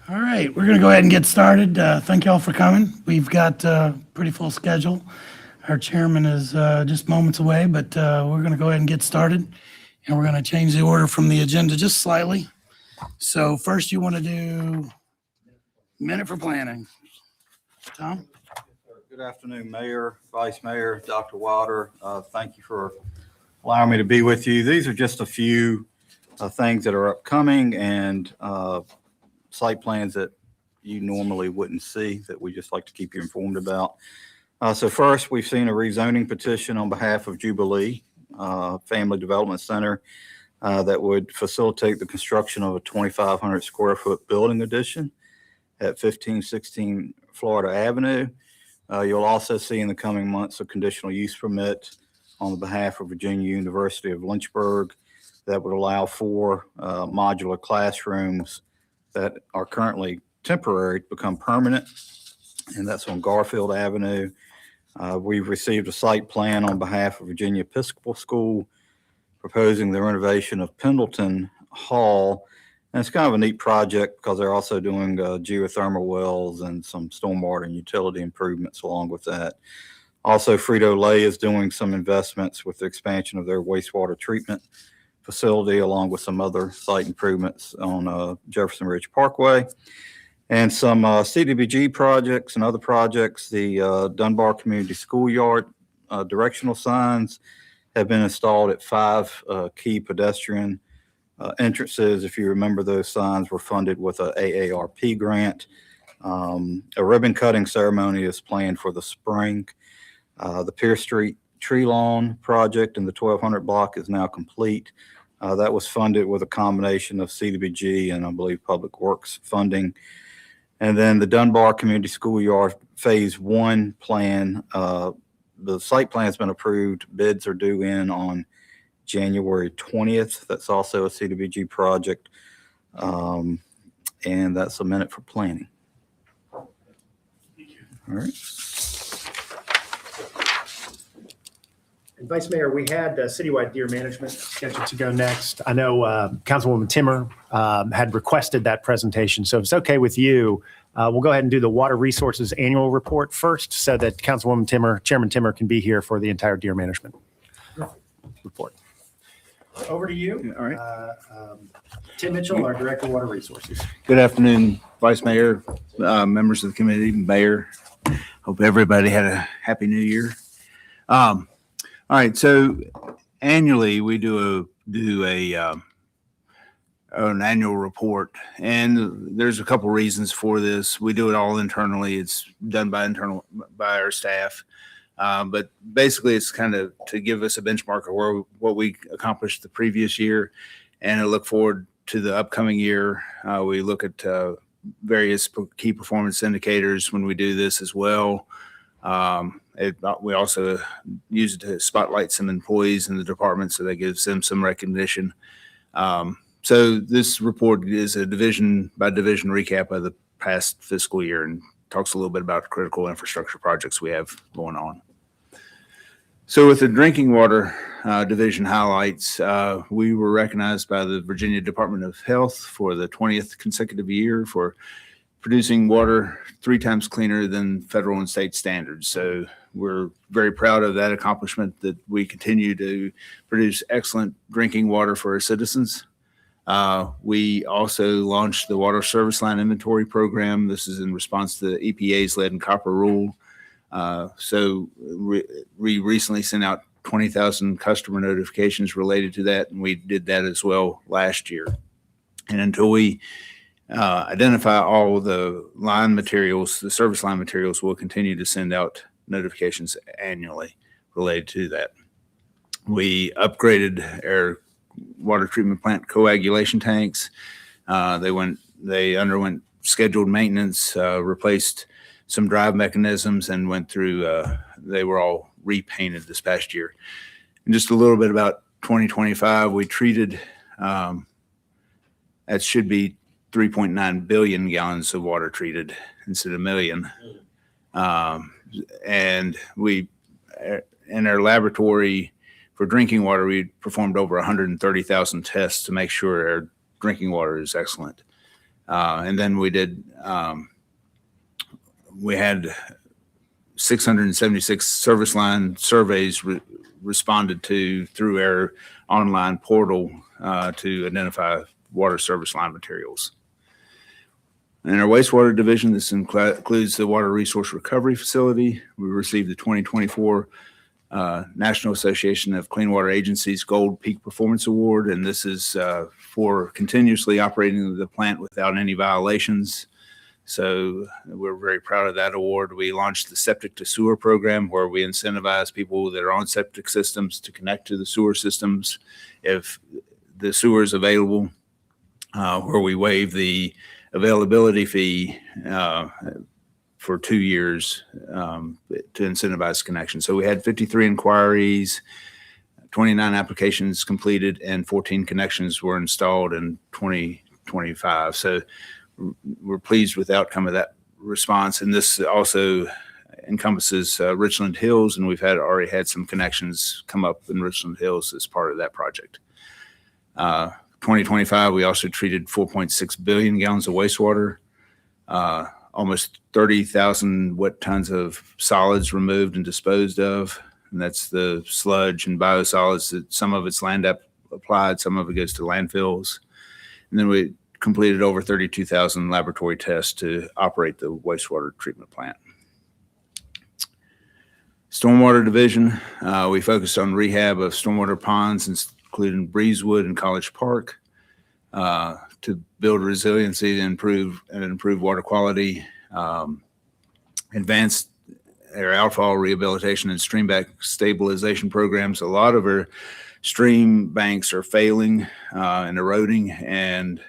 All right, we're going to go ahead and get started. Thank you all for coming. We've got a pretty full schedule. Our chairman is just moments away, but we're going to go ahead and get started. And we're going to change the order from the agenda just slightly. So first you want to do minute for planning. Tom? Good afternoon, Mayor, Vice Mayor, Dr. Wilder. Thank you for allowing me to be with you. These are just a few things that are upcoming and site plans that you normally wouldn't see that we just like to keep you informed about. So first, we've seen a rezoning petition on behalf of Jubilee Family Development Center that would facilitate the construction of a 2,500 square foot building addition at 1516 Florida Avenue. You'll also see in the coming months a conditional use permit on the behalf of Virginia University of Lynchburg that would allow 4 modular classrooms that are currently temporary to become permanent, and that's on Garfield Avenue. We've received a site plan on behalf of Virginia Episcopal School proposing the renovation of Pendleton Hall. And it's kind of a neat project because they're also doing geothermal wells and some stormwater and utility improvements along with that. Also, Frito-Lay is doing some investments with the expansion of their wastewater treatment facility, along with some other site improvements on Jefferson Ridge Parkway. And some CDBG projects and other projects. The Dunbar Community Schoolyard directional signs have been installed at 5 key pedestrian entrances. If you remember, those signs were funded with a AARP grant. A ribbon cutting ceremony is planned for the spring. The Pierce Street tree lawn project in the 1200 block is now complete. That was funded with a combination of CDBG and I believe Public Works funding. And then the Dunbar Community Schoolyard Phase 1 plan, the site plan has been approved. Bids are due in on January 20th. That's also a CDBG project. And that's a minute for planning. All right. And Vice Mayor, we had citywide deer management scheduled to go next. I know Councilwoman Timmer had requested that presentation. So if it's okay with you, we'll go ahead and do the Water Resources Annual Report first so that Councilwoman Timmer, Chairman Timmer can be here for the entire deer management report. Over to you. All right. Tim Mitchell, our Director of Water Resources. Good afternoon, Vice Mayor, members of the committee, Mayor. Hope everybody had a happy new year. All right, so annually we do an annual report, and there's a couple reasons for this. We do it all internally. It's done by our staff, but basically it's kind of to give us a benchmark of what we accomplished the previous year, and to look forward to the upcoming year. We look at various key performance indicators when we do this as well. We also use it to spotlight some employees in the department so that gives them some recognition. So this report is a division by division recap of the past fiscal year and talks a little bit about critical infrastructure projects we have going on. So with the drinking water division highlights, we were recognized by the Virginia Department of Health for the 20th consecutive year for producing water 3 times cleaner than federal and state standards. So we're very proud of that accomplishment, that we continue to produce excellent drinking water for our citizens. We also launched the Water Service Line Inventory Program. This is in response to the EPA's lead and copper rule. We recently sent out 20,000 customer notifications related to that, and we did that as well last year. And until we identify all the line materials, the service line materials, we'll continue to send out notifications annually related to that. We upgraded our water treatment plant coagulation tanks. They underwent scheduled maintenance, replaced some drive mechanisms, and went through, they were all repainted this past year. And just a little bit about 2025, we treated, that should be 3.9 billion gallons of water treated instead of million. And we, in our laboratory for drinking water, we performed over 130,000 tests to make sure our drinking water is excellent. And then we had 676 service line surveys responded to through our online portal to identify water service line materials. In our wastewater division, this includes the Water Resource Recovery Facility. We received the 2024 National Association of Clean Water Agencies Gold Peak Performance Award, and this is for continuously operating the plant without any violations. So we're very proud of that award. We launched the Septic to Sewer program, where we incentivize people that are on septic systems to connect to the sewer systems if the sewer is available, where we waive the availability fee for 2 years to incentivize connection. So we had 53 inquiries, 29 applications completed, and 14 connections were installed in 2025. So we're pleased with the outcome of that response. And this also encompasses Richland Hills, and we've already had some connections come up in Richland Hills as part of that project. 2025, we also treated 4.6 billion gallons of wastewater, almost 30,000 wet tons of solids removed and disposed of. And that's the sludge and biosolids that some of it's land applied, some of it goes to landfills. And then we completed over 32,000 laboratory tests to operate the wastewater treatment plant. Stormwater division, we focused on rehab of stormwater ponds, including Breezewood and College Park, to build resiliency and improve water quality, advanced our outfall rehabilitation and stream bank stabilization programs. A lot of our stream banks are failing and eroding, and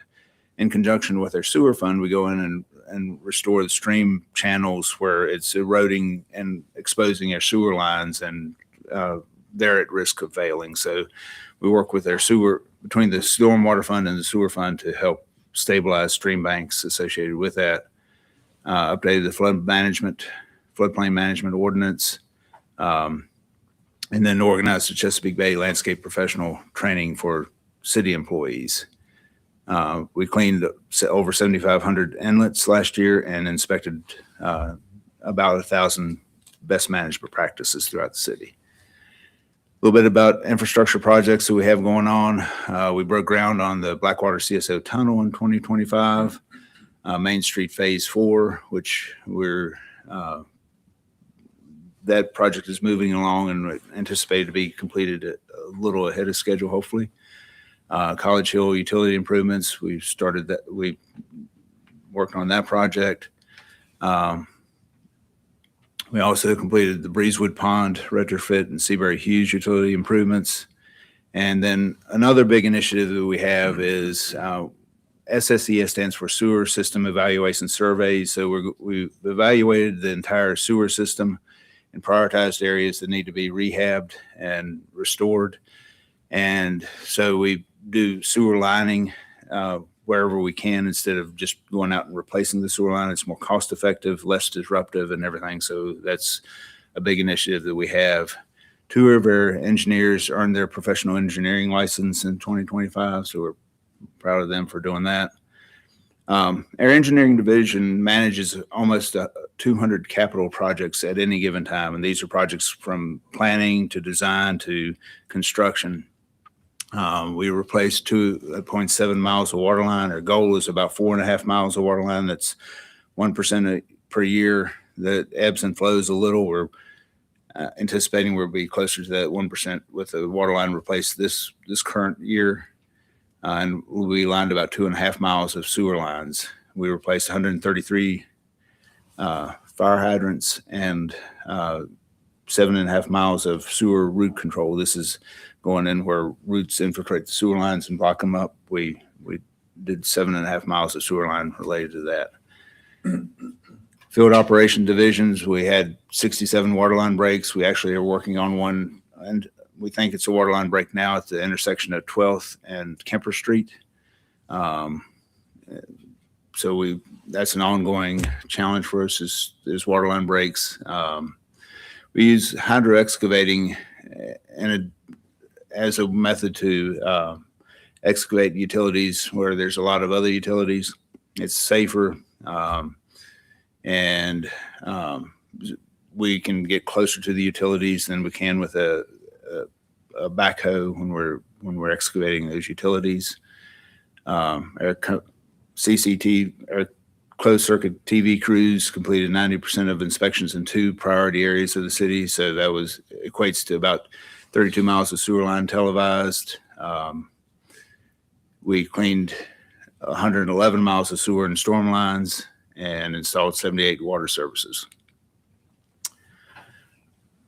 in conjunction with our sewer fund, we go in and restore the stream channels where it's eroding and exposing our sewer lines, and they're at risk of failing. So we work with our between the stormwater fund and the sewer fund to help stabilize stream banks associated with that. Updated the floodplain management ordinance, and then organized the Chesapeake Bay landscape professional training for city employees. We cleaned over 7,500 inlets last year and inspected about 1,000 best management practices throughout the city. A little bit about infrastructure projects that we have going on. We broke ground on the Blackwater CSO Tunnel in 2025, Main Street Phase 4, which that project is moving along and anticipated to be completed a little ahead of schedule, hopefully. College Hill utility improvements, we worked on that project. We also completed the Breezewood Pond retrofit and Seabury Hughes utility improvements. And then another big initiative that we have is SSES stands for Sewer System Evaluation Surveys. So we've evaluated the entire sewer system and prioritized areas that need to be rehabbed and restored. And so we do sewer lining wherever we can instead of just going out and replacing the sewer line. It's more cost effective, less disruptive and everything. So that's a big initiative that we have. 2 of our engineers earned their professional engineering license in 2025. So we're proud of them for doing that. Our engineering division manages almost 200 capital projects at any given time. And these are projects from planning to design to construction. We replaced 2.7 miles of water line. Our goal is about 4.5 miles of water line. That's 1% per year. That ebbs and flows a little. We're anticipating we'll be closer to that 1% with the water line replaced this current year. And we lined about 2.5 miles of sewer lines. We replaced 133 fire hydrants and 7.5 miles of sewer root control. This is going in where roots infiltrate the sewer lines and block them up. We did 7.5 miles of sewer line related to that. Field operation divisions, we had 67 water line breaks. We actually are working on one, and we think it's a water line break now at the intersection of 12th and Kemper Street. So that's an ongoing challenge for us is water line breaks. We use hydro excavating as a method to excavate utilities where there's a lot of other utilities. It's safer, and we can get closer to the utilities than we can with a backhoe when we're excavating those utilities. Our CCT, our closed circuit TV crews completed 90% of inspections in 2 priority areas of the city. So that equates to about 32 miles of sewer line televised. We cleaned 111 miles of sewer and storm lines and installed 78 water services.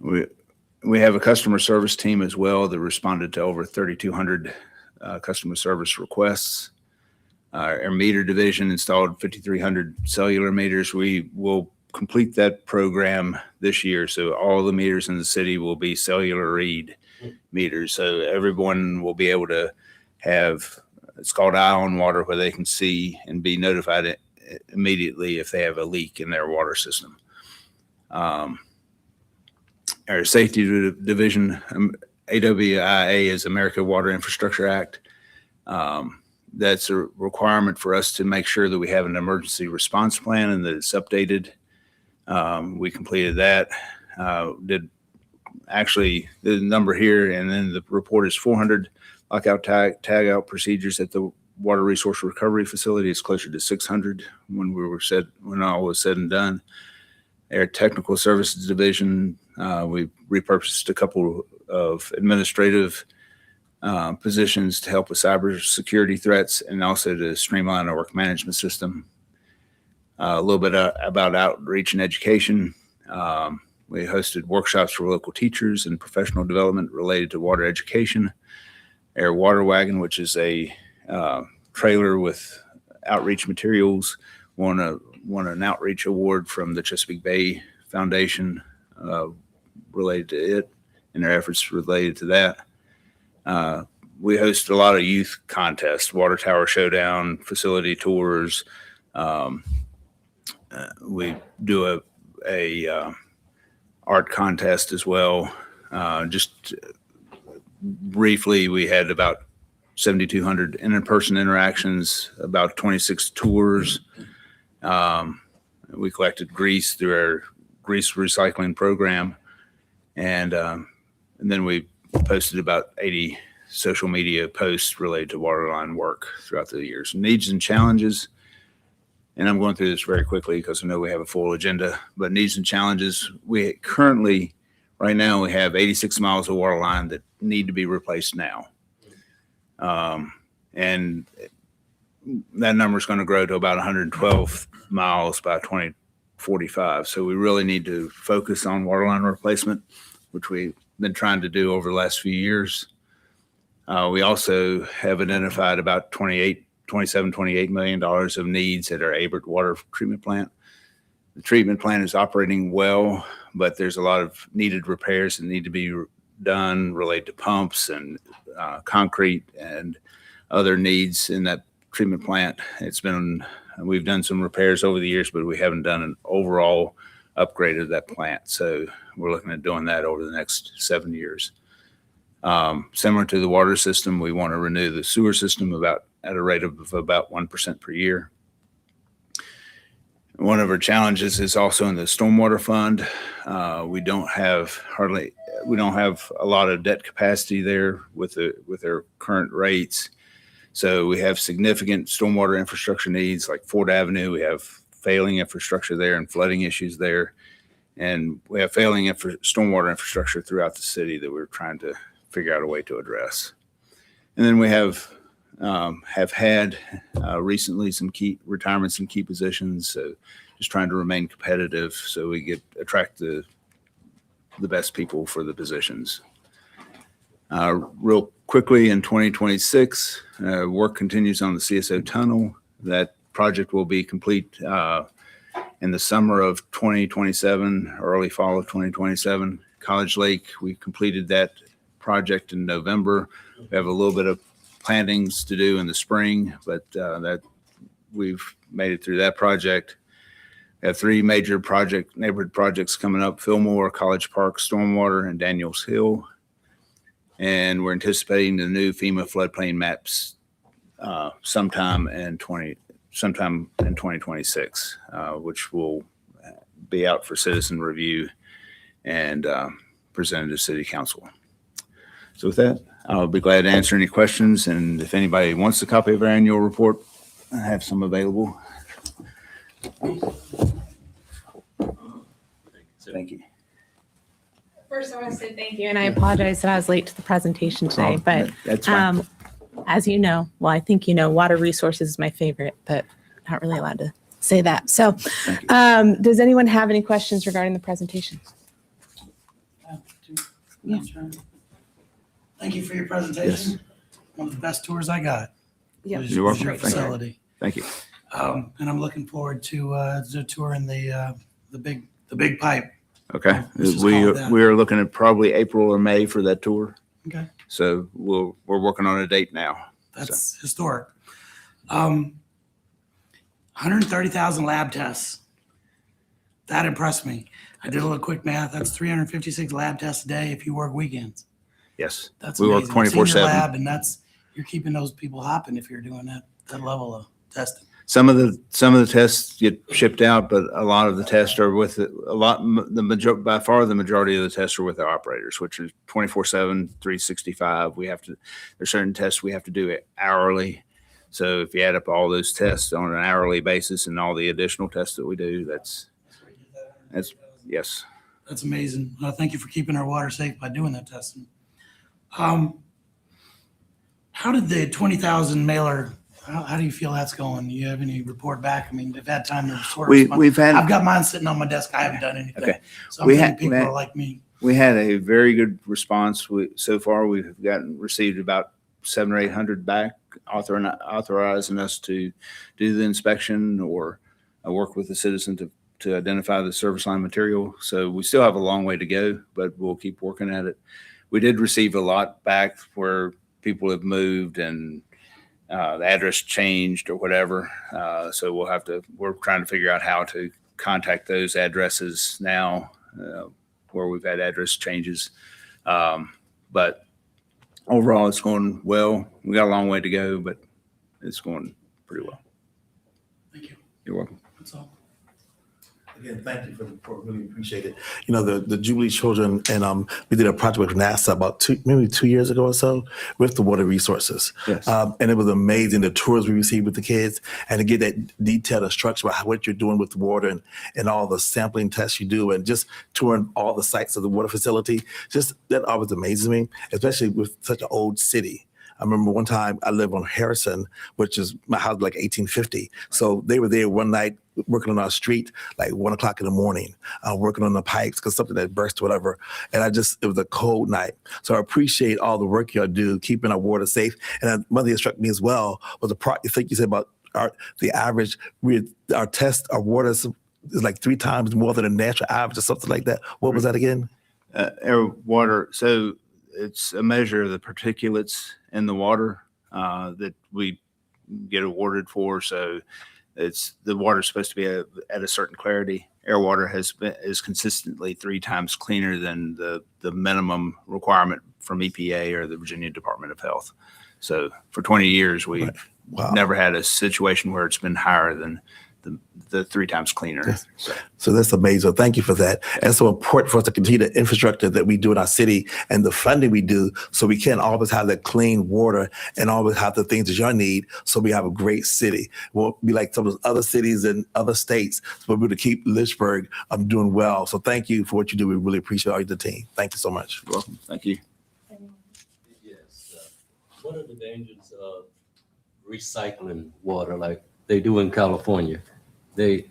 We have a customer service team as well that responded to over 3,200 customer service requests. Our meter division installed 5,300 cellular meters. We will complete that program this year. So all the meters in the city will be cellular read meters. So everyone will be able to have, it's called Eye on Water, where they can see and be notified immediately if they have a leak in their water system. Our safety division, AWIA is American Water Infrastructure Act. That's a requirement for us to make sure that we have an emergency response plan and that it's updated. We completed that. Did actually the number here, and then the report is 400 lockout tag out procedures at the Water Resource Recovery Facility. It's closer to 600 when all was said and done. Our technical services division, we repurposed a couple of administrative positions to help with cybersecurity threats and also to streamline our work management system. A little bit about outreach and education. We hosted workshops for local teachers and professional development related to water education. Our water wagon, which is a trailer with outreach materials, won an outreach award from the Chesapeake Bay Foundation related to it and their efforts related to that. We host a lot of youth contests, water tower showdown, facility tours. We do a art contest as well. Just briefly, we had about 7,200 in-person interactions, about 26 tours. We collected grease through our grease recycling program, and then we posted about 80 social media posts related to waterline work throughout the years. Needs and challenges, and I'm going through this very quickly because I know we have a full agenda, but needs and challenges, we currently, right now, we have 86 miles of water line that need to be replaced now. And that number is going to grow to about 112 miles by 2045. So we really need to focus on waterline replacement, which we've been trying to do over the last few years. We also have identified about $28 million of needs at our Abert water treatment plant. The treatment plant is operating well, but there's a lot of needed repairs that need to be done related to pumps and concrete and other needs in that treatment plant. We've done some repairs over the years, but we haven't done an overall upgrade of that plant. So we're looking at doing that over the next 7 years. Similar to the water system, we want to renew the sewer system at a rate of about 1% per year. One of our challenges is also in the stormwater fund. We don't have a lot of debt capacity there with our current rates. So we have significant stormwater infrastructure needs like Ford Avenue. We have failing infrastructure there and flooding issues there. And we have failing stormwater infrastructure throughout the city that we're trying to figure out a way to address. And then we have had recently some key retirements in key positions. So just trying to remain competitive so we attract the best people for the positions. Real quickly, in 2026, work continues on the CSO tunnel. That project will be complete in the summer of 2027, early fall of 2027. College Lake, we completed that project in November. We have a little bit of plantings to do in the spring, but that we've made it through that project. We have 3 major neighborhood projects coming up: Fillmore, College Park, Stormwater, and Daniels Hill. And we're anticipating the new FEMA floodplain maps sometime in sometime in 2026, which will be out for citizen review and presented to city council. So with that, I'll be glad to answer any questions. And if anybody wants a copy of our annual report, I have some available. Thank you. First, I want to say thank you, and I apologize that I was late to the presentation today, Oh, but that's fine. as you know, well, I think you know, water resources is my favorite, but not really allowed to say that. So Thank you. does anyone have any questions regarding the presentation? Yeah. Thank you for your presentation. Yes. One of the best tours I got. Yeah. was You're welcome. your Thank you. facility. Thank you. And I'm looking forward to the tour in the big pipe. Okay. Let's just We call it that. are looking at probably April or May for that tour. Okay, So we're working on a date now. that's historic. 130,000 lab tests. That impressed me. I did a little quick math. That's 356 lab tests a day if you work weekends. Yes. That's We work amazing. I've seen your 24/7. lab, and you're keeping those people hopping if you're doing that level of testing. Some of the tests get shipped out, but a lot of the tests are with by far the majority of the tests are with our operators, which is 24/7, 365. There's certain tests we have to do it hourly. So if you add up all those tests on an hourly basis and all the additional tests that we do, that's yes. That's amazing. Thank you for keeping our water safe by doing that testing. How did the 20,000 mailer? How do you feel that's going? Do you have any report back? I mean, they've had time to sort of respond. We've had I've got mine sitting on my desk. I haven't done anything. Okay. So I'm We thinking had- people we had- are like me. We had a very good response. So far, we've received about 700 or 800 back authorizing us to do the inspection or work with the citizen to identify the service line material. So we still have a long way to go, but we'll keep working at it. We did receive a lot back where people have moved and the address changed or whatever. So we're trying to figure out how to contact those addresses now where we've had address changes. But overall, it's going well. We got a long way to go, but it's going pretty well. Thank you. You're welcome. That's all. Again, thank you for the report. Really appreciate it. You know, the Jubilee children, and we did a project with NASA about maybe 2 years ago or so with the water resources. Yes. And it was amazing, the tours we received with the kids, and to get that detailed instruction about what you're doing with the water and all the sampling tests you do, and just touring all the sites of the water facility. Just that always amazes me, especially with such an old city. I remember one time I lived on Harrison, which is my house like 1850. So they were there one night working on our street, like 1 o'clock in the morning, working on the pipes because something that burst or whatever. And it was a cold night. So I appreciate all the work y'all do, keeping our water safe. And one thing that struck me as well was you think you said about the average, our water is like 3 times more than the natural average or something like that. What was that again? Air water. So it's a measure of the particulates in the water that we get awarded for. So the water is supposed to be at a certain clarity. Air water is consistently 3 times cleaner than the minimum requirement from EPA or the Virginia Department of Health. So for 20 years, we've Wow. never had a situation where it's been higher than the 3 times cleaner. So that's amazing. Thank you for that. And it's so important for us to continue the infrastructure that we do in our city and the funding we do so we can always have that clean water and always have the things that y'all need so we have a great city. We'll be like some of those other cities and other states, but we're going to keep Lynchburg doing well. So thank you for what you do. We really appreciate all the team. Thank you so much. You're welcome. Thank you. Yes. What are the dangers of recycling water like they do in California? They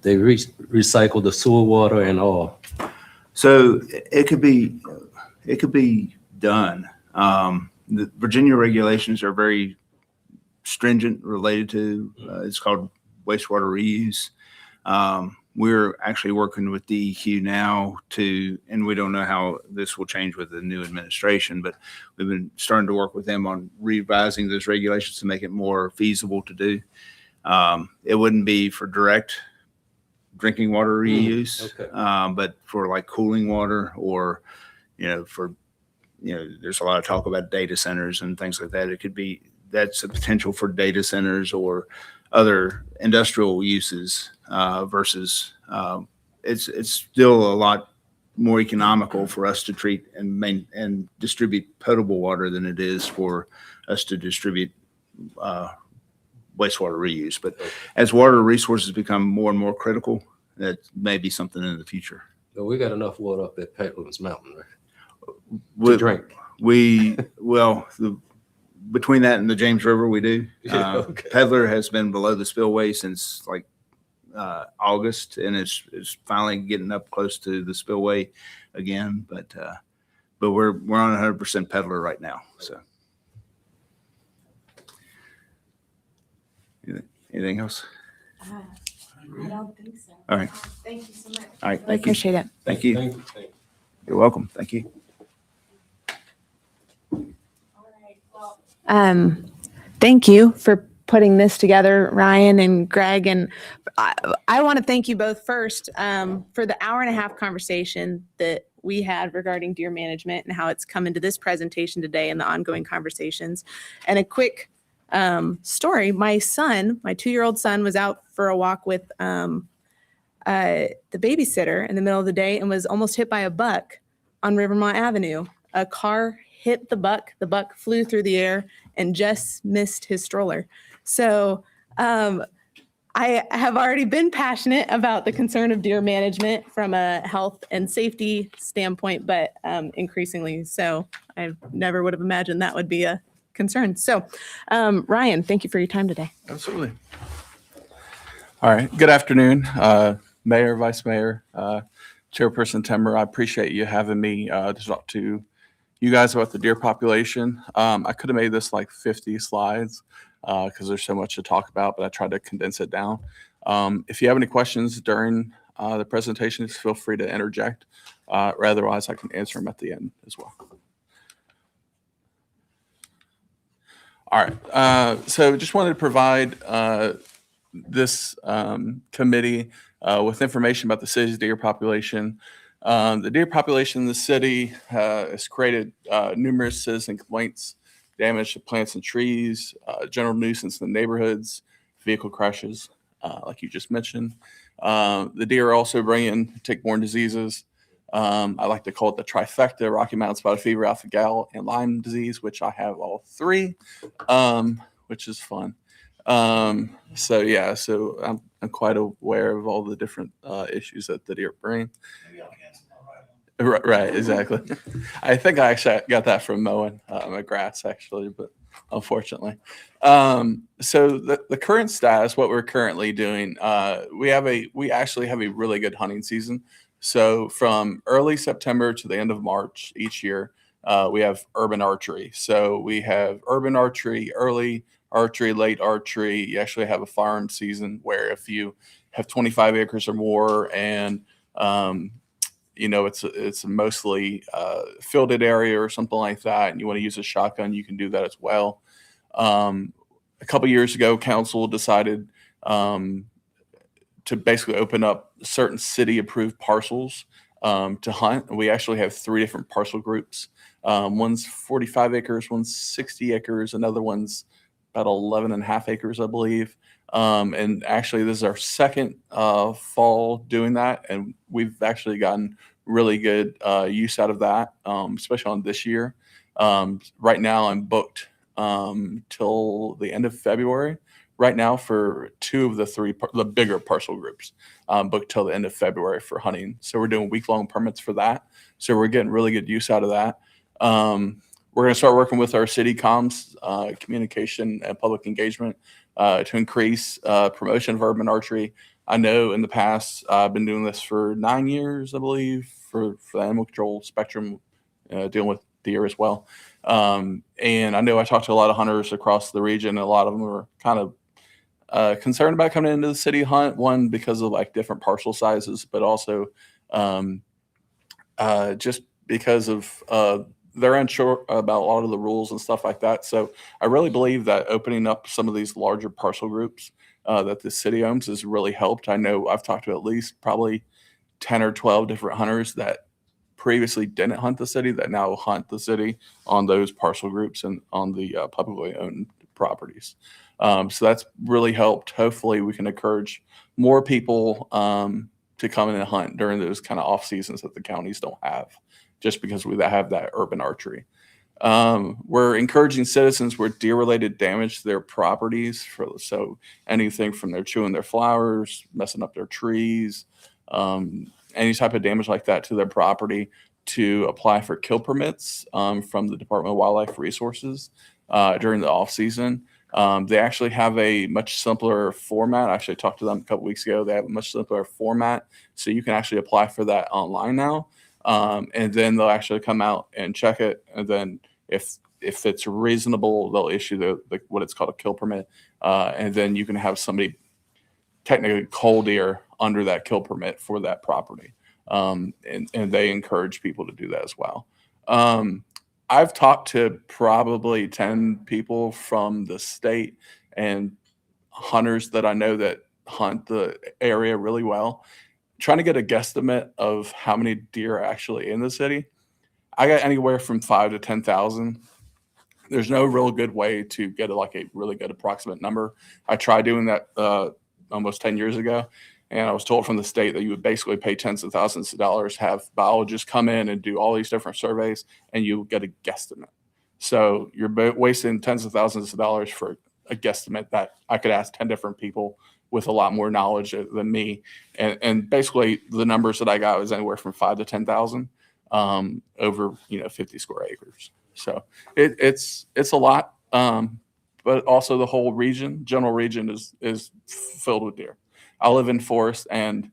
recycle the sewer water and all. So it could be done. The Virginia regulations are very stringent related to, it's called wastewater reuse. We're actually working with DEQ now and we don't know how this will change with the new administration, but we've been starting to work with them on revising those regulations to make it more feasible to do. It wouldn't be for direct drinking water reuse, okay. but for like cooling water or, there's a lot of talk about data centers and things like that. That's a potential for data centers or other industrial uses versus it's still a lot more economical for us to treat and distribute potable water than it is for us to distribute wastewater reuse. But as water resources become more and more critical, that may be something in the future. So we got enough water up at Petlin's Mountain, right? We- To drink. Between that and the James River, we do. Yeah, okay. Peddler has been below the spillway since like August, and it's finally getting up close to the spillway again. But we're on 100% Peddler right now. So, anything else? I don't think so. All right. Thank you so much. All right. I Thank you. appreciate it. Thank you. Thank you. You're welcome. Thank you. Thank you for putting this together, Ryan and Greg. And I want to thank you both first for the hour-and-a-half conversation that we had regarding deer management and how it's come into this presentation today and the ongoing conversations. And a quick story. My 2-year-old son was out for a walk with the babysitter in the middle of the day and was almost hit by a buck on Rivermont Avenue. A car hit the buck. The buck flew through the air and just missed his stroller. So I have already been passionate about the concern of deer management from a health and safety standpoint, but increasingly so. I never would have imagined that would be a concern. So Ryan, thank you for your time today. Absolutely. All right. Good afternoon, Mayor, Vice Mayor, Chairperson Timmer. I appreciate you having me to talk to you guys about the deer population. I could have made this like 50 slides because there's so much to talk about, but I tried to condense it down. If you have any questions during the presentation, just feel free to interject. Otherwise, I can answer them at the end as well. All right. So just wanted to provide this committee with information about the city's deer population. The deer population in the city has created numerous citizen complaints, damage to plants and trees, general nuisance in the neighborhoods, vehicle crashes, like you just mentioned. The deer are also bringing tick-borne diseases. I like to call it the trifecta: Rocky Mountain spotted fever, alpha gal, and Lyme disease, which I have all three, which is fun. So I'm quite aware of all the different issues that the deer bring. Right, exactly. I think I actually got that from mowing my grass, actually, but unfortunately. So the current status, what we're currently doing, we actually have a really good hunting season. So from early September to the end of March each year, we have urban archery. So we have urban archery, early archery, late archery. You actually have a firearm season where if you have 25 acres or more and it's mostly fielded area or something like that, and you want to use a shotgun, you can do that as well. A couple years ago, council decided to basically open up certain city-approved parcels to hunt. We actually have 3 different parcel groups. One's 45 acres, one's 60 acres, another one's about 11 and a half acres, I believe. And actually, this is our second fall doing that, and we've actually gotten really good use out of that, especially on this year. Right now, I'm booked till the end of February. Right now, for 2 of the bigger parcel groups, booked till the end of February for hunting. So we're doing week-long permits for that. So we're getting really good use out of that. We're going to start working with our city comms, communication and public engagement to increase promotion of urban archery. I know in the past, I've been doing this for 9 years, I believe, for the animal control spectrum, dealing with deer as well. And I know I talked to a lot of hunters across the region, and a lot of them are kind of concerned about coming into the city hunt, one, because of like different parcel sizes, but also just because of they're unsure about a lot of the rules and stuff like that. So I really believe that opening up some of these larger parcel groups that the city owns has really helped. I know I've talked to at least probably 10 or 12 different hunters that previously didn't hunt the city that now hunt the city on those parcel groups and on the publicly owned properties. So that's really helped. Hopefully we can encourage more people to come in and hunt during those kind of off seasons that the counties don't have, just because we have that urban archery. We're encouraging citizens with deer-related damage to their properties, so anything from their chewing their flowers, messing up their trees, any type of damage like that to their property, to apply for kill permits from the Department of Wildlife Resources during the off season. They actually have a much simpler format. I actually talked to them a couple weeks ago. They have a much simpler format, so you can actually apply for that online now. And then they'll actually come out and check it, and then if it's reasonable, they'll issue the what it's called a kill permit, and then you can have somebody technically cull deer under that kill permit for that property, and they encourage people to do that as well. I've talked to probably 10 people from the state and hunters that I know that hunt the area really well, trying to get a guesstimate of how many deer are actually in the city. I got anywhere from 5 to 10,000. There's no real good way to get a really good approximate number. I tried doing that almost 10 years ago, and I was told from the state that you would basically pay tens of thousands of dollars, have biologists come in and do all these different surveys, and you get a guesstimate. So you're wasting tens of thousands of dollars for a guesstimate that I could ask 10 different people with a lot more knowledge than me. And basically the numbers that I got was anywhere from 5 to 10,000 over 50 square acres. So it's a lot, but also the whole general region is filled with deer. I live in forest, and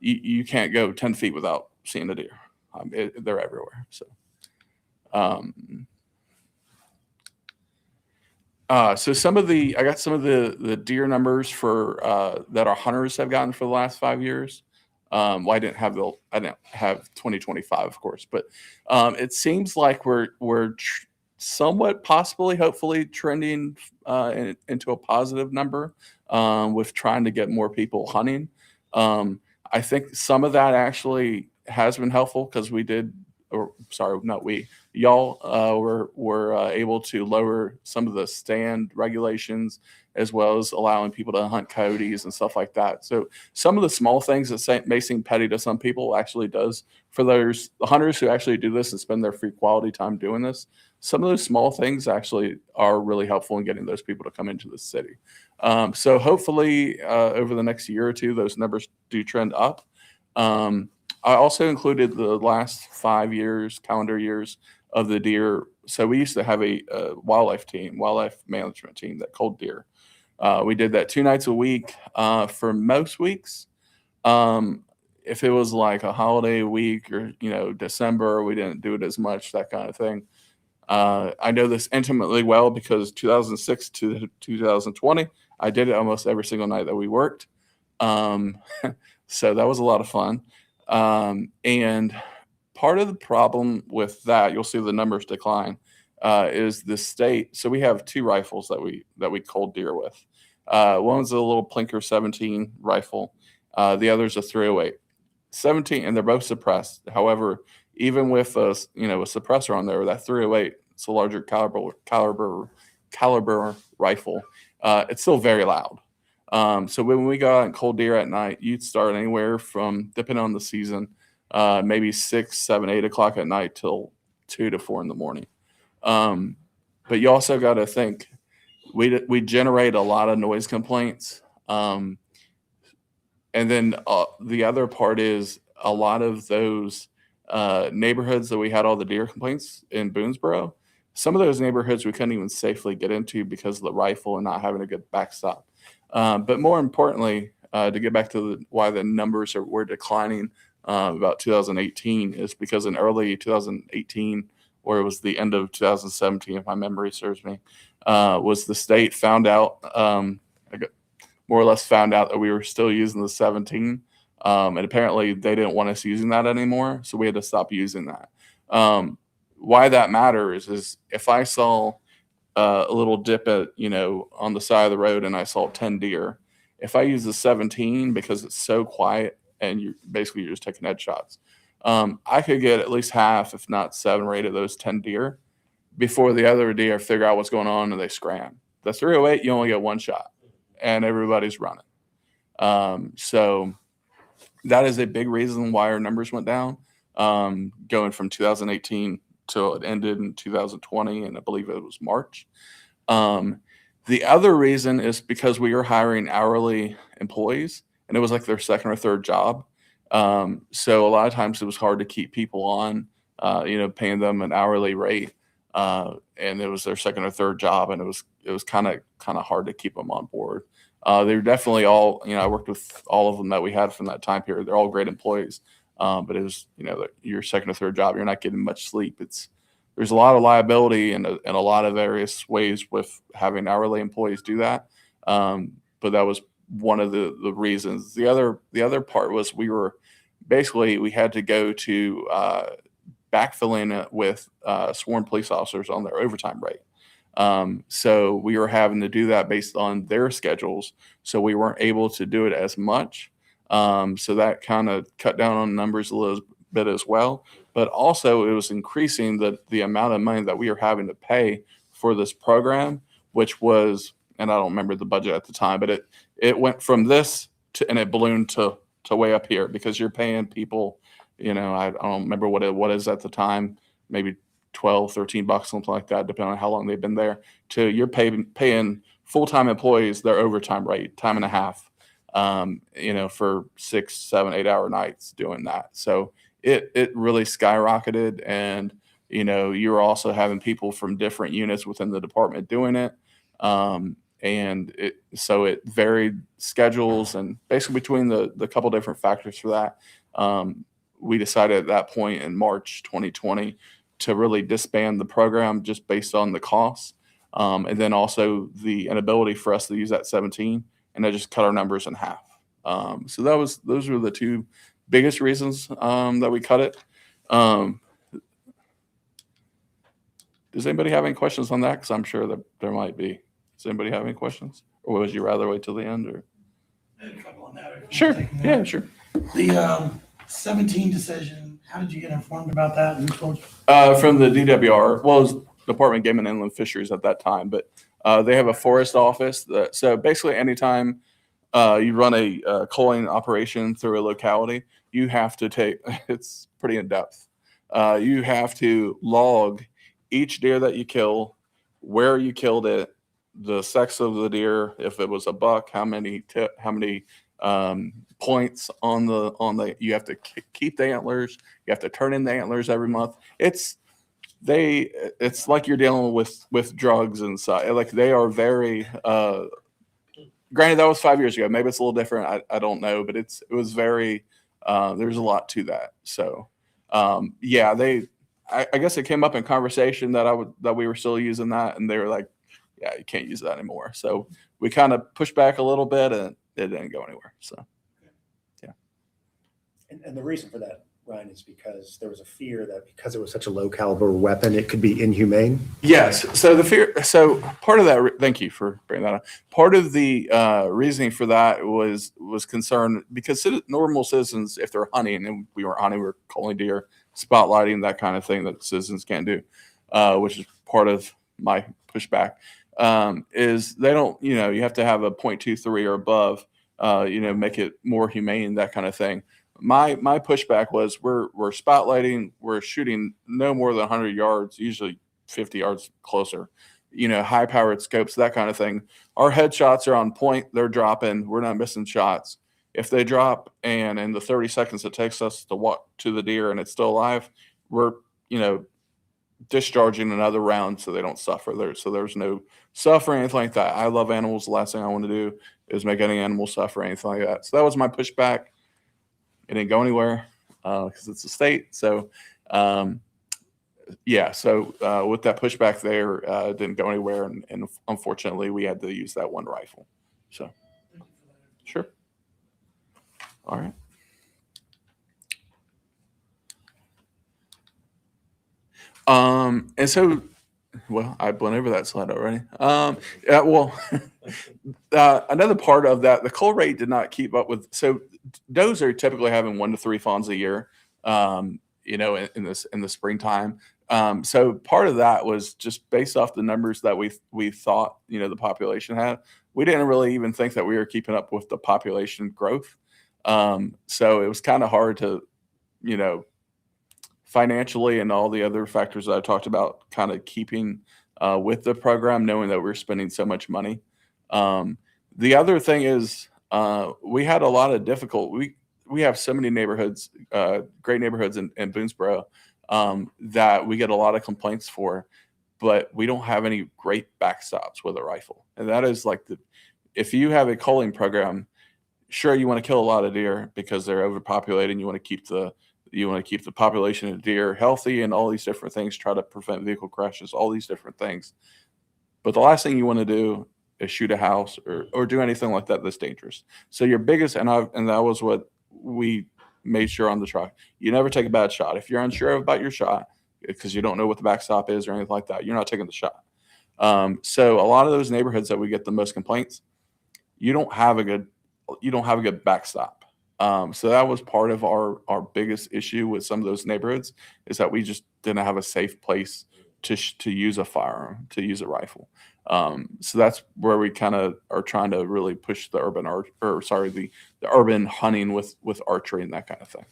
you can't go 10 feet without seeing a deer. They're everywhere. So, so I got some of the deer numbers for that our hunters have gotten for the last 5 years. Well, I didn't have 2025, of course, but it seems like we're somewhat possibly, hopefully, trending into a positive number with trying to get more people hunting. I think some of that actually has been helpful because y'all were able to lower some of the stand regulations, as well as allowing people to hunt coyotes and stuff like that. So some of the small things that may seem petty to some people actually does for the hunters who actually do this and spend their free quality time doing this. Some of those small things actually are really helpful in getting those people to come into the city. So hopefully over the next year or two, those numbers do trend up. I also included the last 5 years, calendar years of the deer. So we used to have a wildlife management team that culled deer. We did that 2 nights a week for most weeks. If it was like a holiday week or, December, we didn't do it as much, that kind of thing. I know this intimately well because 2006 to 2020, I did it almost every single night that we worked. So that was a lot of fun. And part of the problem with that, you'll see the numbers decline, is the state. So we have 2 rifles that we culled deer with. One's a little Plinker 17 rifle. The other's a 308. 17, and they're both suppressed. However, even with a suppressor on there, that 308, it's a larger caliber rifle. It's still very loud. So when we go out and cull deer at night, you'd start anywhere from, depending on the season, maybe 6, 7, 8 o'clock at night till 2 to 4 in the morning. But you also got to think, we generate a lot of noise complaints. And then the other part is a lot of those neighborhoods that we had all the deer complaints in Boonesboro, some of those neighborhoods we couldn't even safely get into because of the rifle and not having a good backstop. But more importantly, to get back to why the numbers were declining about 2018 is because in early 2018, or it was the end of 2017, if my memory serves me, was the state found out, more or less found out that we were still using the 17. And apparently they didn't want us using that anymore. So we had to stop using that. Why that matters is if I saw a little dip on the side of the road and I saw 10 deer, if I use the 17 because it's so quiet and you're just taking headshots, I could get at least half, if not 7 or 8 of those 10 deer before the other deer figure out what's going on and they scram. The 308, you only get one shot, and everybody's running. So that is a big reason why our numbers went down, going from 2018 till it ended in 2020, and I believe it was March. The other reason is because we are hiring hourly employees, and it was like their second or third job. So a lot of times it was hard to keep people on, paying them an hourly rate, and it was their second or third job, and it was kind of hard to keep them on board. They were definitely all, I worked with all of them that we had from that time period. They're all great employees, but it was, your second or third job, you're not getting much sleep. There's a lot of liability in a lot of various ways with having hourly employees do that. But that was one of the reasons. The other part was we had to go to backfilling it with sworn police officers on their overtime rate. So we were having to do that based on their schedules. So we weren't able to do it as much. So that kind of cut down on numbers a little bit as well. But also it was increasing the amount of money that we are having to pay for this program, which was, and I don't remember the budget at the time, but it went from this and it ballooned to way up here because you're paying people, I don't remember what it is at the time, maybe $12, $13, something like that, depending on how long they've been there, to you're paying full-time employees their overtime rate, time and a half, for 6, 7, 8 hour nights doing that. So it really skyrocketed. And, you're also having people from different units within the department doing it. And it varied schedules, and basically between the couple different factors for that, we decided at that point in March 2020 to really disband the program just based on the costs. And then also the inability for us to use that 17, and that just cut our numbers in half. So those were the two biggest reasons that we cut it. Does anybody have any questions on that? Because I'm sure that there might be. Does anybody have any questions? Or would you rather wait till the end? Or A couple on that, if you Sure. wanna take them Yeah, now. sure. The 17 decision, how did you get informed about that? Who told you? From the DWR, well, it was Department of Game and Inland Fisheries at that time, but they have a forest office. So basically, anytime you run a culling operation through a locality, you have to it's pretty in depth. You have to log each deer that you kill, where you killed it, the sex of the deer, if it was a buck, how many points on the you have to keep the antlers, you have to turn in the antlers every month. It's like you're dealing with drugs and stuff. Like they are very granted that was 5 years ago, maybe it's a little different, I don't know, but it was very there's a lot to that. So I guess it came up in conversation that we were still using that, and they were like, yeah, you can't use that anymore. So we kind of pushed back a little bit, and it didn't go anywhere. So, yeah. And the reason for that, Ryan, is because there was a fear that because it was such a low caliber weapon, it could be inhumane. Yes. So part of that, thank you for bringing that up. Part of the reasoning for that was concern because normal citizens, if they're hunting, and we weren't hunting, we were culling deer, spotlighting, that kind of thing that citizens can't do, which is part of my pushback. Is they don't, you have to have a 0.23 or above, make it more humane, that kind of thing. My pushback was we're spotlighting, we're shooting no more than 100 yards, usually 50 yards closer, high powered scopes, that kind of thing. Our headshots are on point, they're dropping, we're not missing shots. If they drop and in the 30 seconds it takes us to walk to the deer and it's still alive, we're, discharging another round so they don't suffer. So there's no suffering, anything like that. I love animals. The last thing I want to do is make any animal suffer, anything like that. So that was my pushback. It didn't go anywhere because it's a state. So, So with that pushback there, it didn't go anywhere. And unfortunately, we had to use that one rifle. So, sure. All right. And so, well, I went over that slide already. Another part of that, the cull rate did not keep up with. So does are typically having 1 to 3 fawns a year. in the springtime. So part of that was just based off the numbers that we thought, the population had. We didn't really even think that we were keeping up with the population growth. So it was kind of hard to, financially and all the other factors that I talked about, kind of keeping with the program, knowing that we're spending so much money. The other thing is we had a lot of we have so many neighborhoods, great neighborhoods in Boonesboro, that we get a lot of complaints for, but we don't have any great backstops with a rifle. And that is like if you have a culling program, sure, you want to kill a lot of deer because they're overpopulated and you want to keep the population of deer healthy and all these different things, try to prevent vehicle crashes, all these different things. But the last thing you want to do is shoot a house or do anything like that that's dangerous. So your biggest, and that was what we made sure on the truck, you never take a bad shot. If you're unsure about your shot because you don't know what the backstop is or anything like that, you're not taking the shot. So a lot of those neighborhoods that we get the most complaints, you don't have a good backstop. So that was part of our biggest issue with some of those neighborhoods, is that we just didn't have a safe place to use a firearm, to use a rifle. So that's where we kind of are trying to really push the the urban hunting with archery and that kind of thing.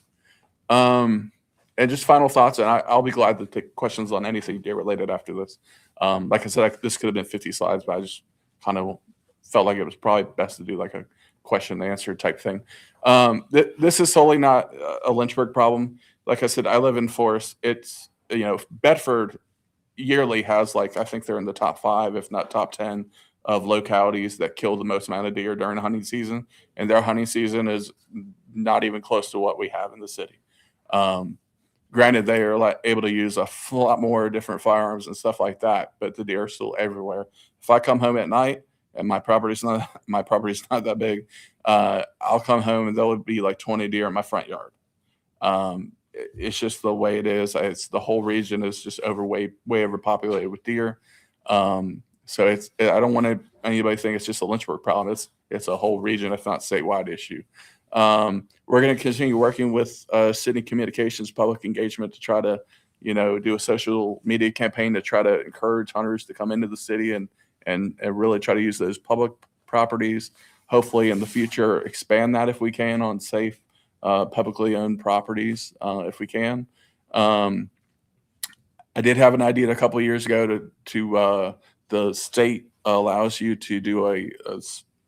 And just final thoughts, and I'll be glad to take questions on anything deer related after this. Like I said, this could have been 50 slides, but I just kind of felt like it was probably best to do like a question and answer type thing. This is solely not a Lynchburg problem. Like I said, I live in Forest. It's, Bedford yearly has, like, I think they're in the top 5, if not top 10 of localities that kill the most amount of deer during hunting season. And their hunting season is not even close to what we have in the city. Granted, they are able to use a lot more different firearms and stuff like that, but the deer are still everywhere. If I come home at night and my property's not that big, I'll come home and there'll be like 20 deer in my front yard. It's just the way it is. It's the whole region is just way overpopulated with deer. So I don't want anybody to think it's just a Lynchburg problem. It's a whole region, if not statewide issue. We're going to continue working with city communications, public engagement to try to, do a social media campaign to try to encourage hunters to come into the city and really try to use those public properties. Hopefully in the future, expand that if we can on safe, publicly owned properties, if we can. I did have an idea a couple of years ago to the state allows you to do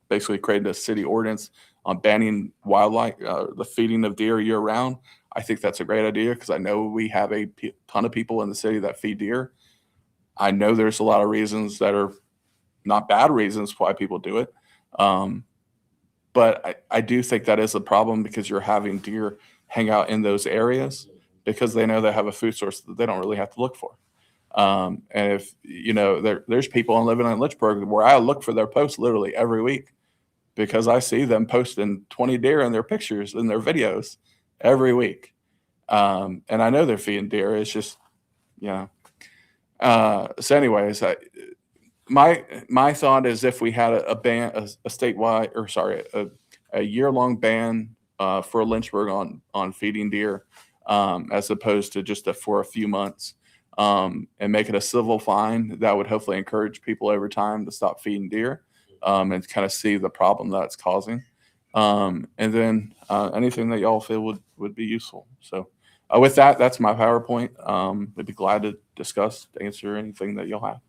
basically create a city ordinance on banning wildlife, the feeding of deer year round. I think that's a great idea because I know we have a ton of people in the city that feed deer. I know there's a lot of reasons that are not bad reasons why people do it. But I do think that is a problem because you're having deer hang out in those areas because they know they have a food source that they don't really have to look for. And if, there's people living in Lynchburg where I look for their posts literally every week because I see them posting 20 deer in their pictures and their videos every week. And I know they're feeding deer. It's just, so anyways, my thought is if we had a ban, a statewide, or sorry, a year-long ban for Lynchburg on feeding deer, as opposed to just for a few months, and make it a civil fine, that would hopefully encourage people over time to stop feeding deer, and kind of see the problem that it's causing. And then anything that y'all feel would be useful. So with that, that's my PowerPoint. I'd be glad to answer anything that y'all have.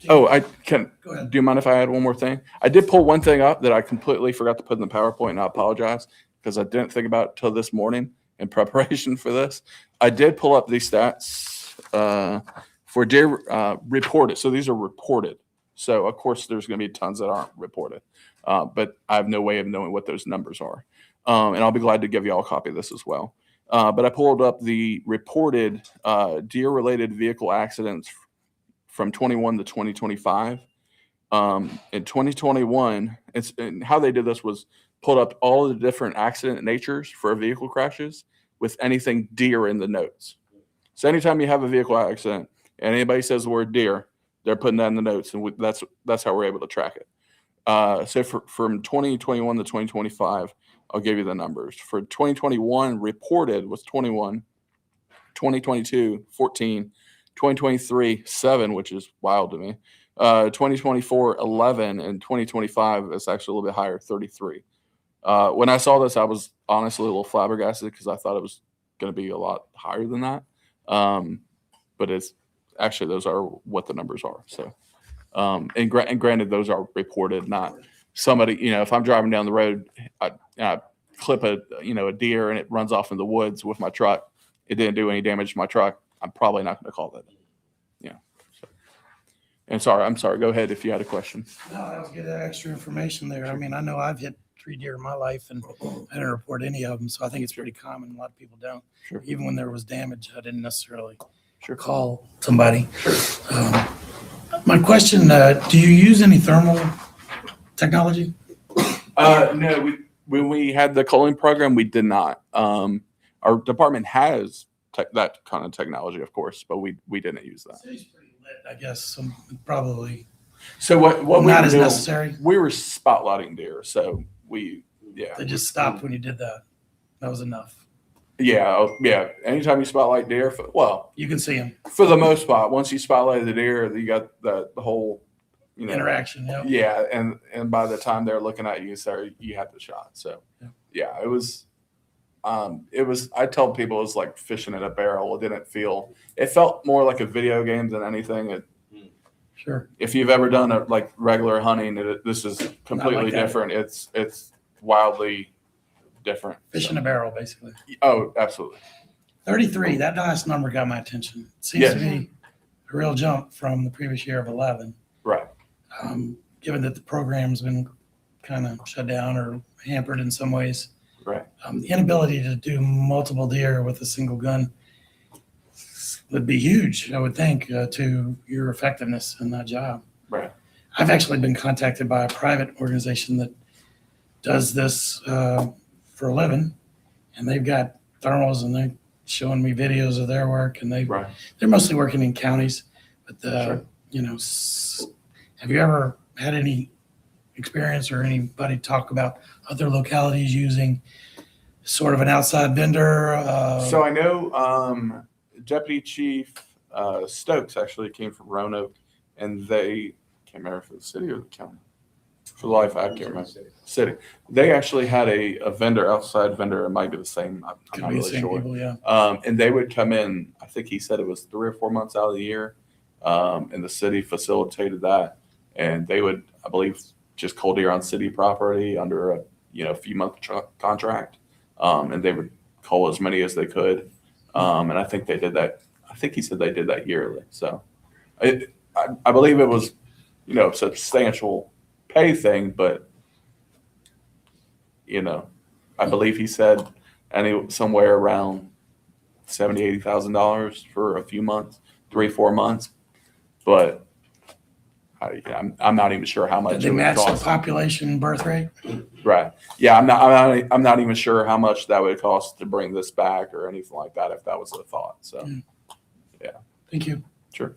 Oh, do you mind if I add one more thing? I did pull one thing up that I completely forgot to put in the PowerPoint, and I apologize because I didn't think about it till this morning in preparation for this. I did pull up these stats for deer reported. So these are reported. So of course there's going to be tons that aren't reported, but I have no way of knowing what those numbers are. And I'll be glad to give you all a copy of this as well. But I pulled up the reported deer-related vehicle accidents from 21 to 2025. In 2021, and how they did this was pulled up all the different accident natures for vehicle crashes with anything deer in the notes. So anytime you have a vehicle accident and anybody says the word deer, they're putting that in the notes, and that's how we're able to track it. So from 2021 to 2025, I'll give you the numbers. For 2021, reported was 21, 2022, 14, 2023, 7, which is wild to me. 2024, 11, and 2025 is actually a little bit higher, 33. When I saw this, I was honestly a little flabbergasted because I thought it was going to be a lot higher than that. But it's actually, those are what the numbers are. So, and granted, those are reported, not somebody, if I'm driving down the road, I clip a deer and it runs off in the woods with my truck. It didn't do any damage to my truck. I'm probably not going to call that. Yeah. So, and I'm sorry. Go ahead if you had a question. No, that was good extra information there. I mean, I know I've hit 3 deer in my life and I didn't report any of them. So I think it's pretty common. A lot of people don't. Sure. Even when there was damage, I didn't necessarily Call somebody. My question, do you use any thermal technology? No, when we had the culling program, we did not. Our department has that kind of technology, of course, but we didn't use that. City's pretty lit, I guess. Probably So what we not were as doing, necessary. we were spotlighting deer. So They just stopped when you did that. That was enough. Yeah. Anytime you spotlight deer, You can see them. for the most part, once you spotlight the deer, you got the whole, Interaction. Yeah. Yeah, and by the time they're looking at you, you had the shot. So yeah, it was. I tell people it was like fishing in a barrel. It felt more like a video game than anything. Sure. If you've ever done like regular hunting, this is completely that. different. It's wildly different. Fish in a barrel, basically. Oh, absolutely. 33, that last number got my attention. It seems to be a real jump from the previous year of 11. Right. Given that the program's been kind of shut down or hampered in some ways. Right. The inability to do multiple deer with a single gun would be huge, I would think, to your effectiveness in that job. Right. I've actually been contacted by a private organization that does this for a living, and they've got thermals, and they're showing me videos of their work, and they're mostly working in counties. But have you ever had any experience or anybody talk about other localities using sort of an outside vendor? So I know Deputy Chief Stokes actually came from Roanoke, and they can't remember if it was the city or the county. For the life, I can't remember. City. They actually had a vendor, outside vendor. It might be the same. I'm Could not be the really same sure. people, yeah. And they would come in. I think he said it was 3 or 4 months out of the year, and the city facilitated that. And they would, I believe, just cull deer on city property under a few month contract, and they would cull as many as they could. And I think they did that. I think he said they did that yearly. So I believe it was, substantial pay thing, but I believe he said somewhere around $70,000-$80,000 for a few months, 3-4 months. But I'm not even sure how much Did they it would match the cost. population birth rate? Right. Yeah, I'm not even sure how much that would cost to bring this back or anything like that, if that was the thought. So yeah. Thank you. Sure.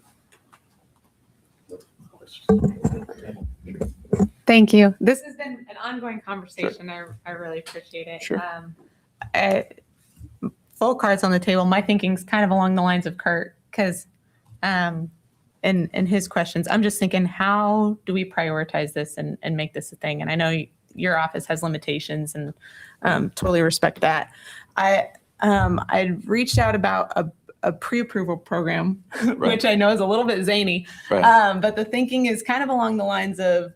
Thank you. This has been an ongoing conversation. I really appreciate it. Sure. Full cards on the table. My thinking's kind of along the lines of Kurt, because in his questions, I'm just thinking, how do we prioritize this and make this a thing? And I know your office has limitations, and totally respect that. I reached out about a pre-approval program, which I know is a little bit zany, Right. but the thinking is kind of along the lines of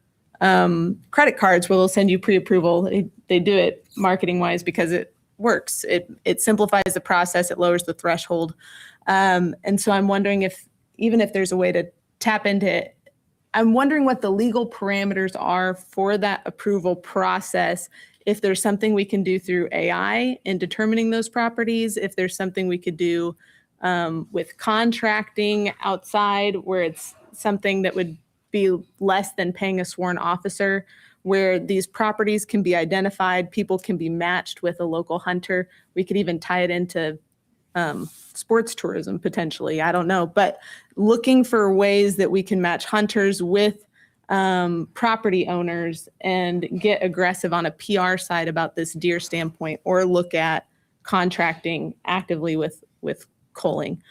credit cards, where they'll send you pre-approval. They do it marketing wise because it works. It simplifies the process. It lowers the threshold. And so I'm wondering even if there's a way to tap into it, I'm wondering what the legal parameters are for that approval process. If there's something we can do through AI in determining those properties, if there's something we could do with contracting outside, where it's something that would be less than paying a sworn officer, where these properties can be identified, people can be matched with a local hunter. We could even tie it into sports tourism potentially. I don't know, but looking for ways that we can match hunters with property owners and get aggressive on a PR side about this deer standpoint, or look at contracting actively with culling.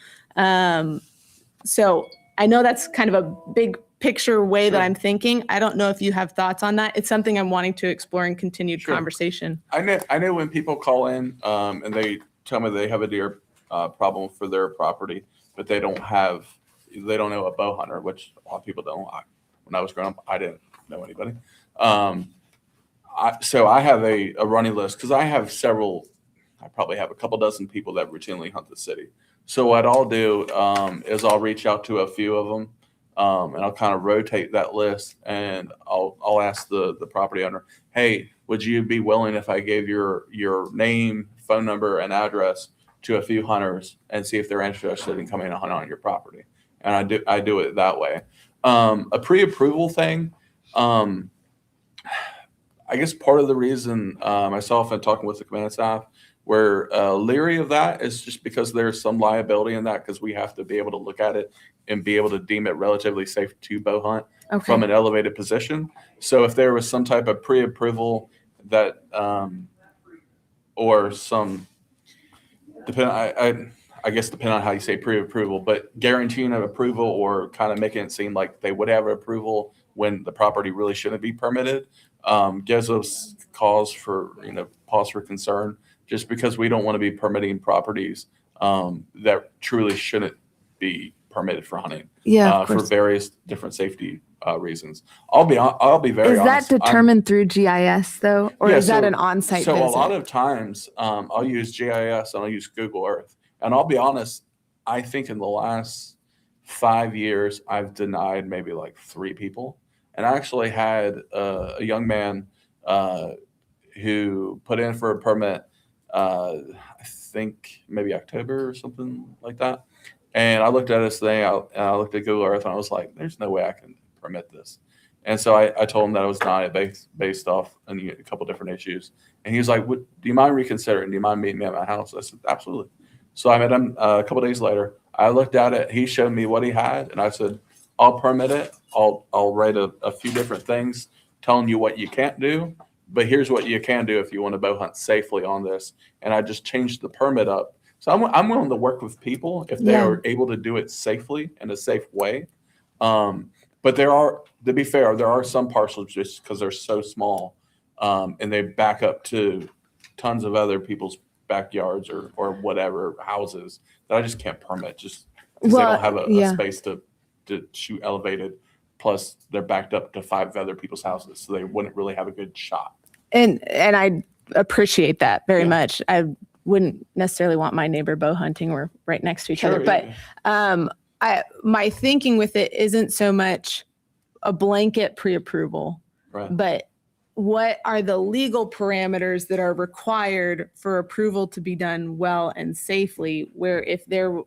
So I know that's kind of a big picture way that Sure. I'm thinking. I don't know if you have thoughts on that. It's something I'm wanting to explore in continued Sure. conversation. I know when people call in and they tell me they have a deer problem for their property, but they don't know a bow hunter, which a lot of people don't. When I was growing up, I didn't know anybody. So I have a running list because I probably have a couple dozen people that routinely hunt the city. So what I'll do is I'll reach out to a few of them, and I'll kind of rotate that list, and I'll ask the property owner, hey, would you be willing if I gave your name, phone number, and address to a few hunters and see if they're interested in coming to hunt on your property? And I do it that way. A pre-approval thing. I guess part of the reason myself and talking with the command staff, we're leery of that is just because there's some liability in that, because we have to be able to look at it and be able to deem it relatively safe to bow hunt from an elevated position. So if there was some type of pre-approval that, or some, I guess depending on how you say pre-approval, but guaranteeing an approval or kind of making it seem like they would have approval when the property really shouldn't be permitted, gives us pause for concern, just because we don't want to be permitting properties that truly shouldn't be permitted for hunting. For various different safety reasons. I'll be very honest. Is that determined through GIS though, or Yeah, is that so- an on-site So visit? a lot of times I'll use GIS and I'll use Google Earth. And I'll be honest, I think in the last 5 years, I've denied maybe like 3 people. And I actually had a young man who put in for a permit, I think maybe October or something like that. And I looked at this thing, and I looked at Google Earth, and I was like, there's no way I can permit this. And so I told him that I was denying it based off a couple different issues. And he was like, do you mind reconsidering? Do you mind meeting me at my house? I said, absolutely. So I met him a couple days later. I looked at it. He showed me what he had, and I said, I'll permit it. I'll write a few different things telling you what you can't do, but here's what you can do if you want to bow hunt safely on this. And I just changed the permit up. So I'm willing to work with people if they are able to do it safely in a safe way. But to be fair, there are some parcels just because they're so small, and they back up to tons of other people's backyards or whatever houses that I just can't permit, just because they don't have a space to shoot elevated. Plus, they're backed up to 5 other people's houses, so they wouldn't really have a good shot. And I appreciate that very Yeah. much. I wouldn't necessarily want my neighbor bow hunting. We're right next to each other, but my thinking with it isn't so much a blanket pre-approval, Right. but what are the legal parameters that are required for approval to be done well and safely? Where if there,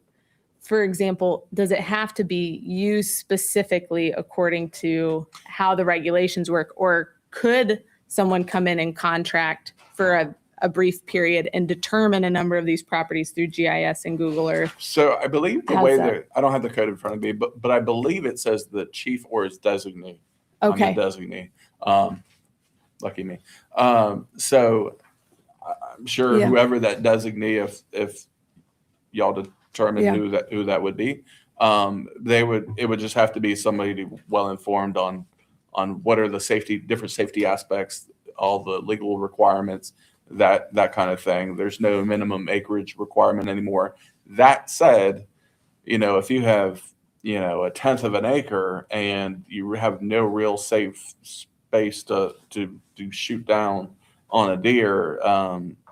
for example, does it have to be used specifically according to how the regulations work, or could someone come in and contract for a brief period and determine a number of these properties through GIS and Google Earth? So I believe the How's way that? that I don't have the code in front of me, but I believe it says the chief or his designee. Okay. I'm the designee. Lucky me. So I'm sure Yeah. whoever that designee, if y'all determine Yeah. who that would be, it would just have to be somebody well informed on what are the different safety aspects, all the legal requirements, that kind of thing. There's no minimum acreage requirement anymore. That said, if you have, a tenth of an acre and you have no real safe space to shoot down on a deer,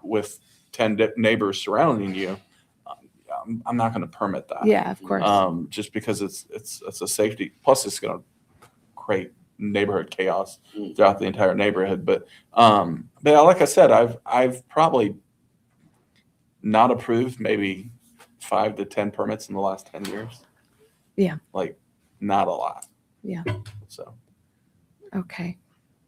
with 10 neighbors surrounding you, I'm not going to permit that. Yeah, of course. Just because it's a safety. Plus, it's going to create neighborhood chaos throughout the entire neighborhood. But like I said, I've probably not approved maybe 5 to 10 permits in the last 10 years. Yeah. Like, not a lot. Yeah. So. Okay.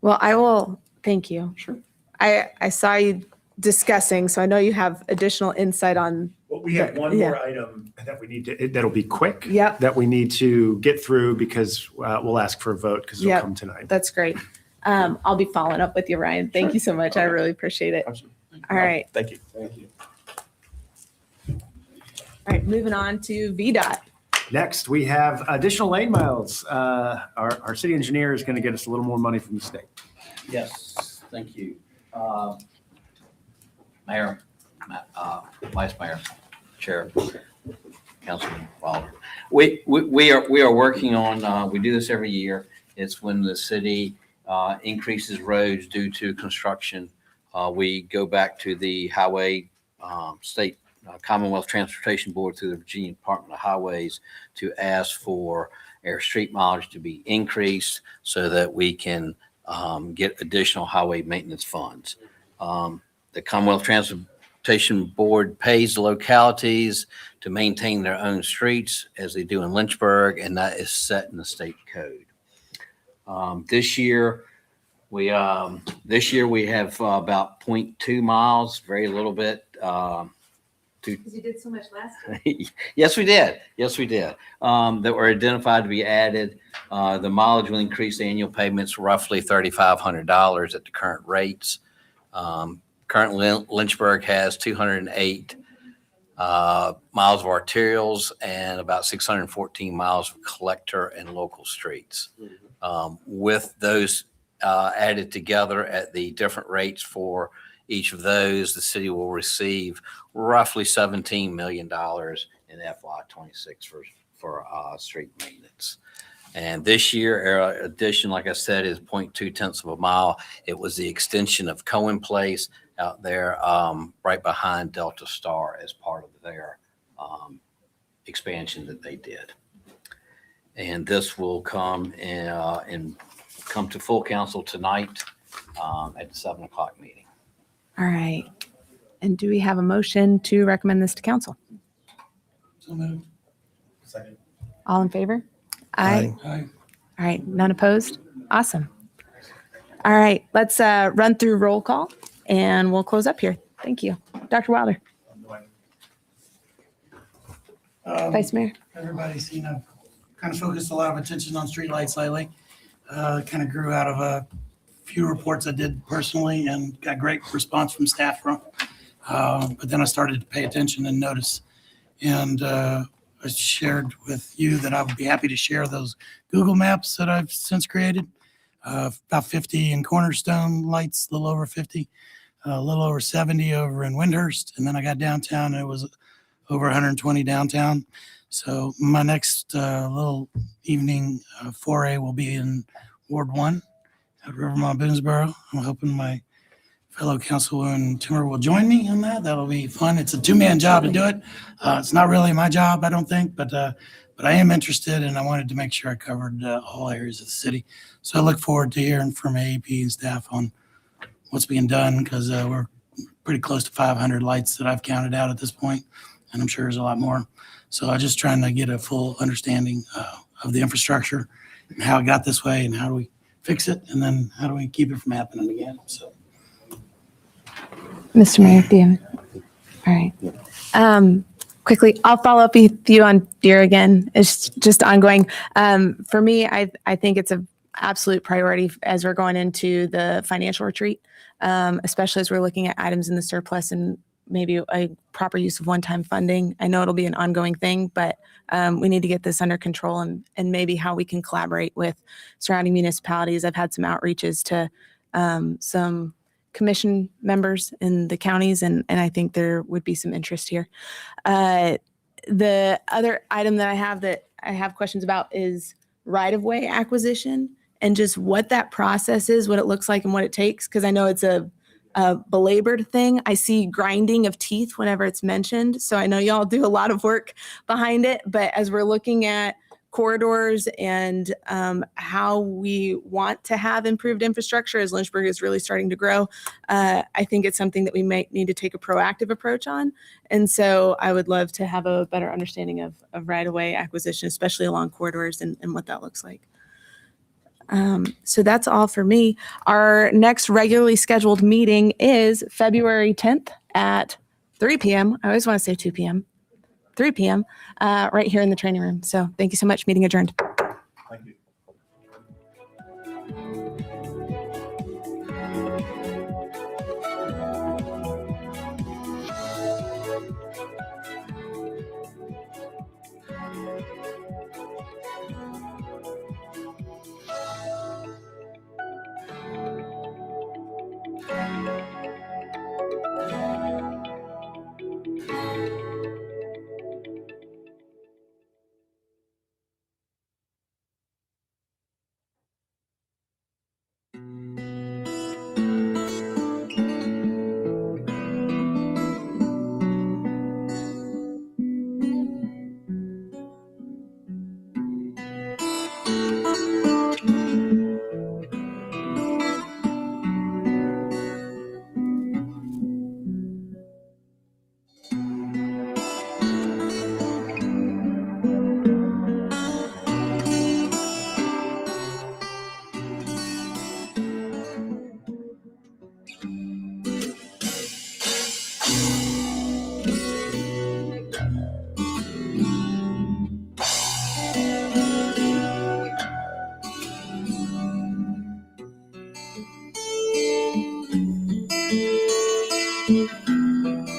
Well, I will, thank you. Sure. I saw you discussing, so I know you have additional insight on We have one Yeah. more item that we need to, that'll be quick. Yep. That we need to get through because we'll ask for a vote because it'll Yep. come tonight. That's great. I'll be following up with you, Ryan. Thank you so much. I really appreciate it. Absolutely. All right. Thank you. All right. Moving on to VDOT. Next, we have additional lane miles. Our city engineer is going to get us a little more money from the state. Yes, thank you. Mayor, Vice Mayor, Chair, Councilman Wilder. We are working on, we do this every year. It's when the city increases roads due to construction. We go back to the Highway State Commonwealth Transportation Board through the Virginia Department of Highways to ask for our street mileage to be increased so that we can get additional highway maintenance funds. The Commonwealth Transportation Board pays the localities to maintain their own streets as they do in Lynchburg, and that is set in the state code. This year we have about 0.2 miles, very little bit. Because you did so much last time. Yes, we did. Yes, we did. That were identified to be added. The mileage will increase the annual payments roughly $3,500 at the current rates. Currently, Lynchburg has 208 miles of arterials and about 614 miles of collector and local streets. With those added together at the different rates for each of those, the city will receive roughly $17 million in FY26 for street maintenance. And this year, our addition, like I said, is 0.2 tenths of a mile. It was the extension of Cohen Place out there right behind Delta Star as part of their expansion that they did. And this will come and come to full council tonight at the 7 o'clock meeting. All right. And do we have a motion to recommend this to council? So moved. All in favor? Aye. Aye. All right. None opposed? Awesome. All right. Let's run through roll call and we'll close up here. Thank you. Dr. Wilder. Vice Mayor. Everybody's seen, I've kind of focused a lot of attention on streetlights lately. Kind of grew out of a few reports I did personally and got great response from staff from. But then I started to pay attention and notice. And I shared with you that I would be happy to share those Google Maps that I've since created. About 50 in Cornerstone lights, a little over 50, a little over 70 over in Windhurst. And then I got downtown and it was over 120 downtown. So my next little evening foray will be in Ward 1 at Rivermont Boonesboro. I'm hoping my fellow councilwoman Timmer will join me on that. That'll be fun. It's a two-man job to do it. It's not really my job, I don't think, but I am interested and I wanted to make sure I covered all areas of the city. So I look forward to hearing from AEP and staff on what's being done because we're pretty close to 500 lights that I've counted out at this point, and I'm sure there's a lot more. So I'm just trying to get a full understanding of the infrastructure and how it got this way and how do we fix it and then how do we keep it from happening again. So. Mr. Mayor, do you have? All right. Quickly, I'll follow up with you on Deer again. It's just ongoing. For me, I think it's an absolute priority as we're going into the financial retreat, especially as we're looking at items in the surplus and maybe a proper use of one-time funding. I know it'll be an ongoing thing, but we need to get this under control and maybe how we can collaborate with surrounding municipalities. I've had some outreaches to some commission members in the counties, and I think there would be some interest here. The other item that I have questions about is right-of-way acquisition and just what that process is, what it looks like and what it takes, because I know it's a belabored thing. I see grinding of teeth whenever it's mentioned, so I know y'all do a lot of work behind it, but as we're looking at corridors and how we want to have improved infrastructure as Lynchburg is really starting to grow, I think it's something that we might need to take a proactive approach on. And so I would love to have a better understanding of right-of-way acquisition, especially along corridors and what that looks like. So that's all for me. Our next regularly scheduled meeting is February 10th at 3 p.m. I always want to say 2 p.m. 3 p.m. Right here in the training room. So thank you so much. Meeting adjourned. Thank you.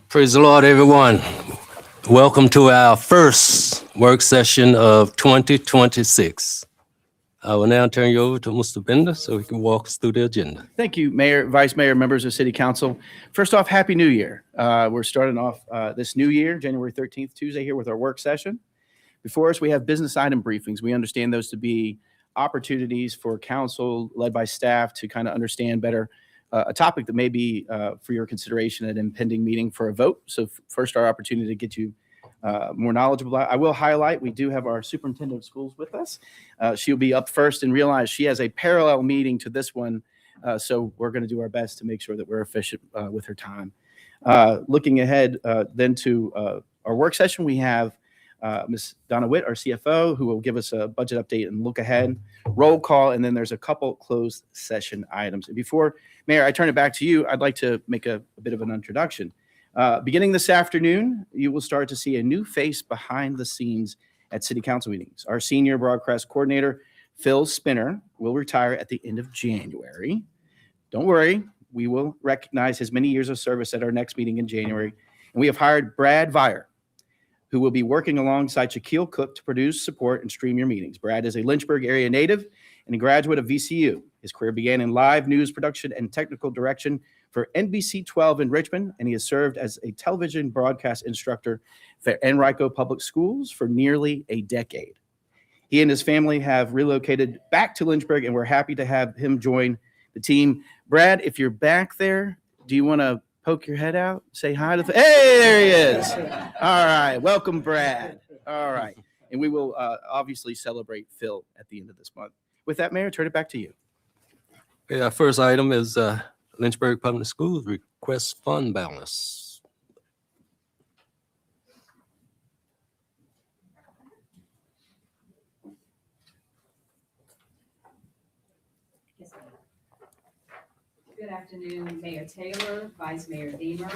Praise the Lord, everyone. Welcome to our first work session of 2026. I will now turn you over to Mr. Bender so he can walk us through the agenda. Thank you, Mayor, Vice Mayor, members of City Council. First off, Happy New Year. We're starting off this new year, January 13th, Tuesday, here with our work session. Before us, we have business item briefings. We understand those to be opportunities for council, led by staff, to kind of understand better a topic that may be for your consideration at an impending meeting for a vote. So first, our opportunity to get you more knowledgeable. I will highlight, we do have our superintendent of schools with us. She'll be up first, and realize she has a parallel meeting to this one. So we're going to do our best to make sure that we're efficient with her time. Looking ahead then to our work session, we have Ms. Donna Witt, our CFO, who will give us a budget update and look ahead, roll call, and then there's a couple closed session items. And before, Mayor, I turn it back to you, I'd like to make a bit of an introduction. Beginning this afternoon, you will start to see a new face behind the scenes at City Council meetings. Our senior broadcast coordinator, Phil Spinner, will retire at the end of January. Don't worry, we will recognize his many years of service at our next meeting in January. And we have hired Brad Vire, who will be working alongside Shaquille Cook to produce, support, and stream your meetings. Brad is a Lynchburg area native and a graduate of VCU. His career began in live news production and technical direction for NBC 12 in Richmond, and he has served as a television broadcast instructor for Enrico Public Schools for nearly a decade. He and his family have relocated back to Lynchburg, and we're happy to have him join the team. Brad, if you're back there, do you want to poke your head out, say hi to hey, there he is. All right, welcome, Brad. All right, and we will obviously celebrate Phil at the end of this month. With that, Mayor, turn it back to you. Okay, our first item is Lynchburg Public Schools request fund balance. Good afternoon, Mayor Taylor, Vice Mayor Deemer,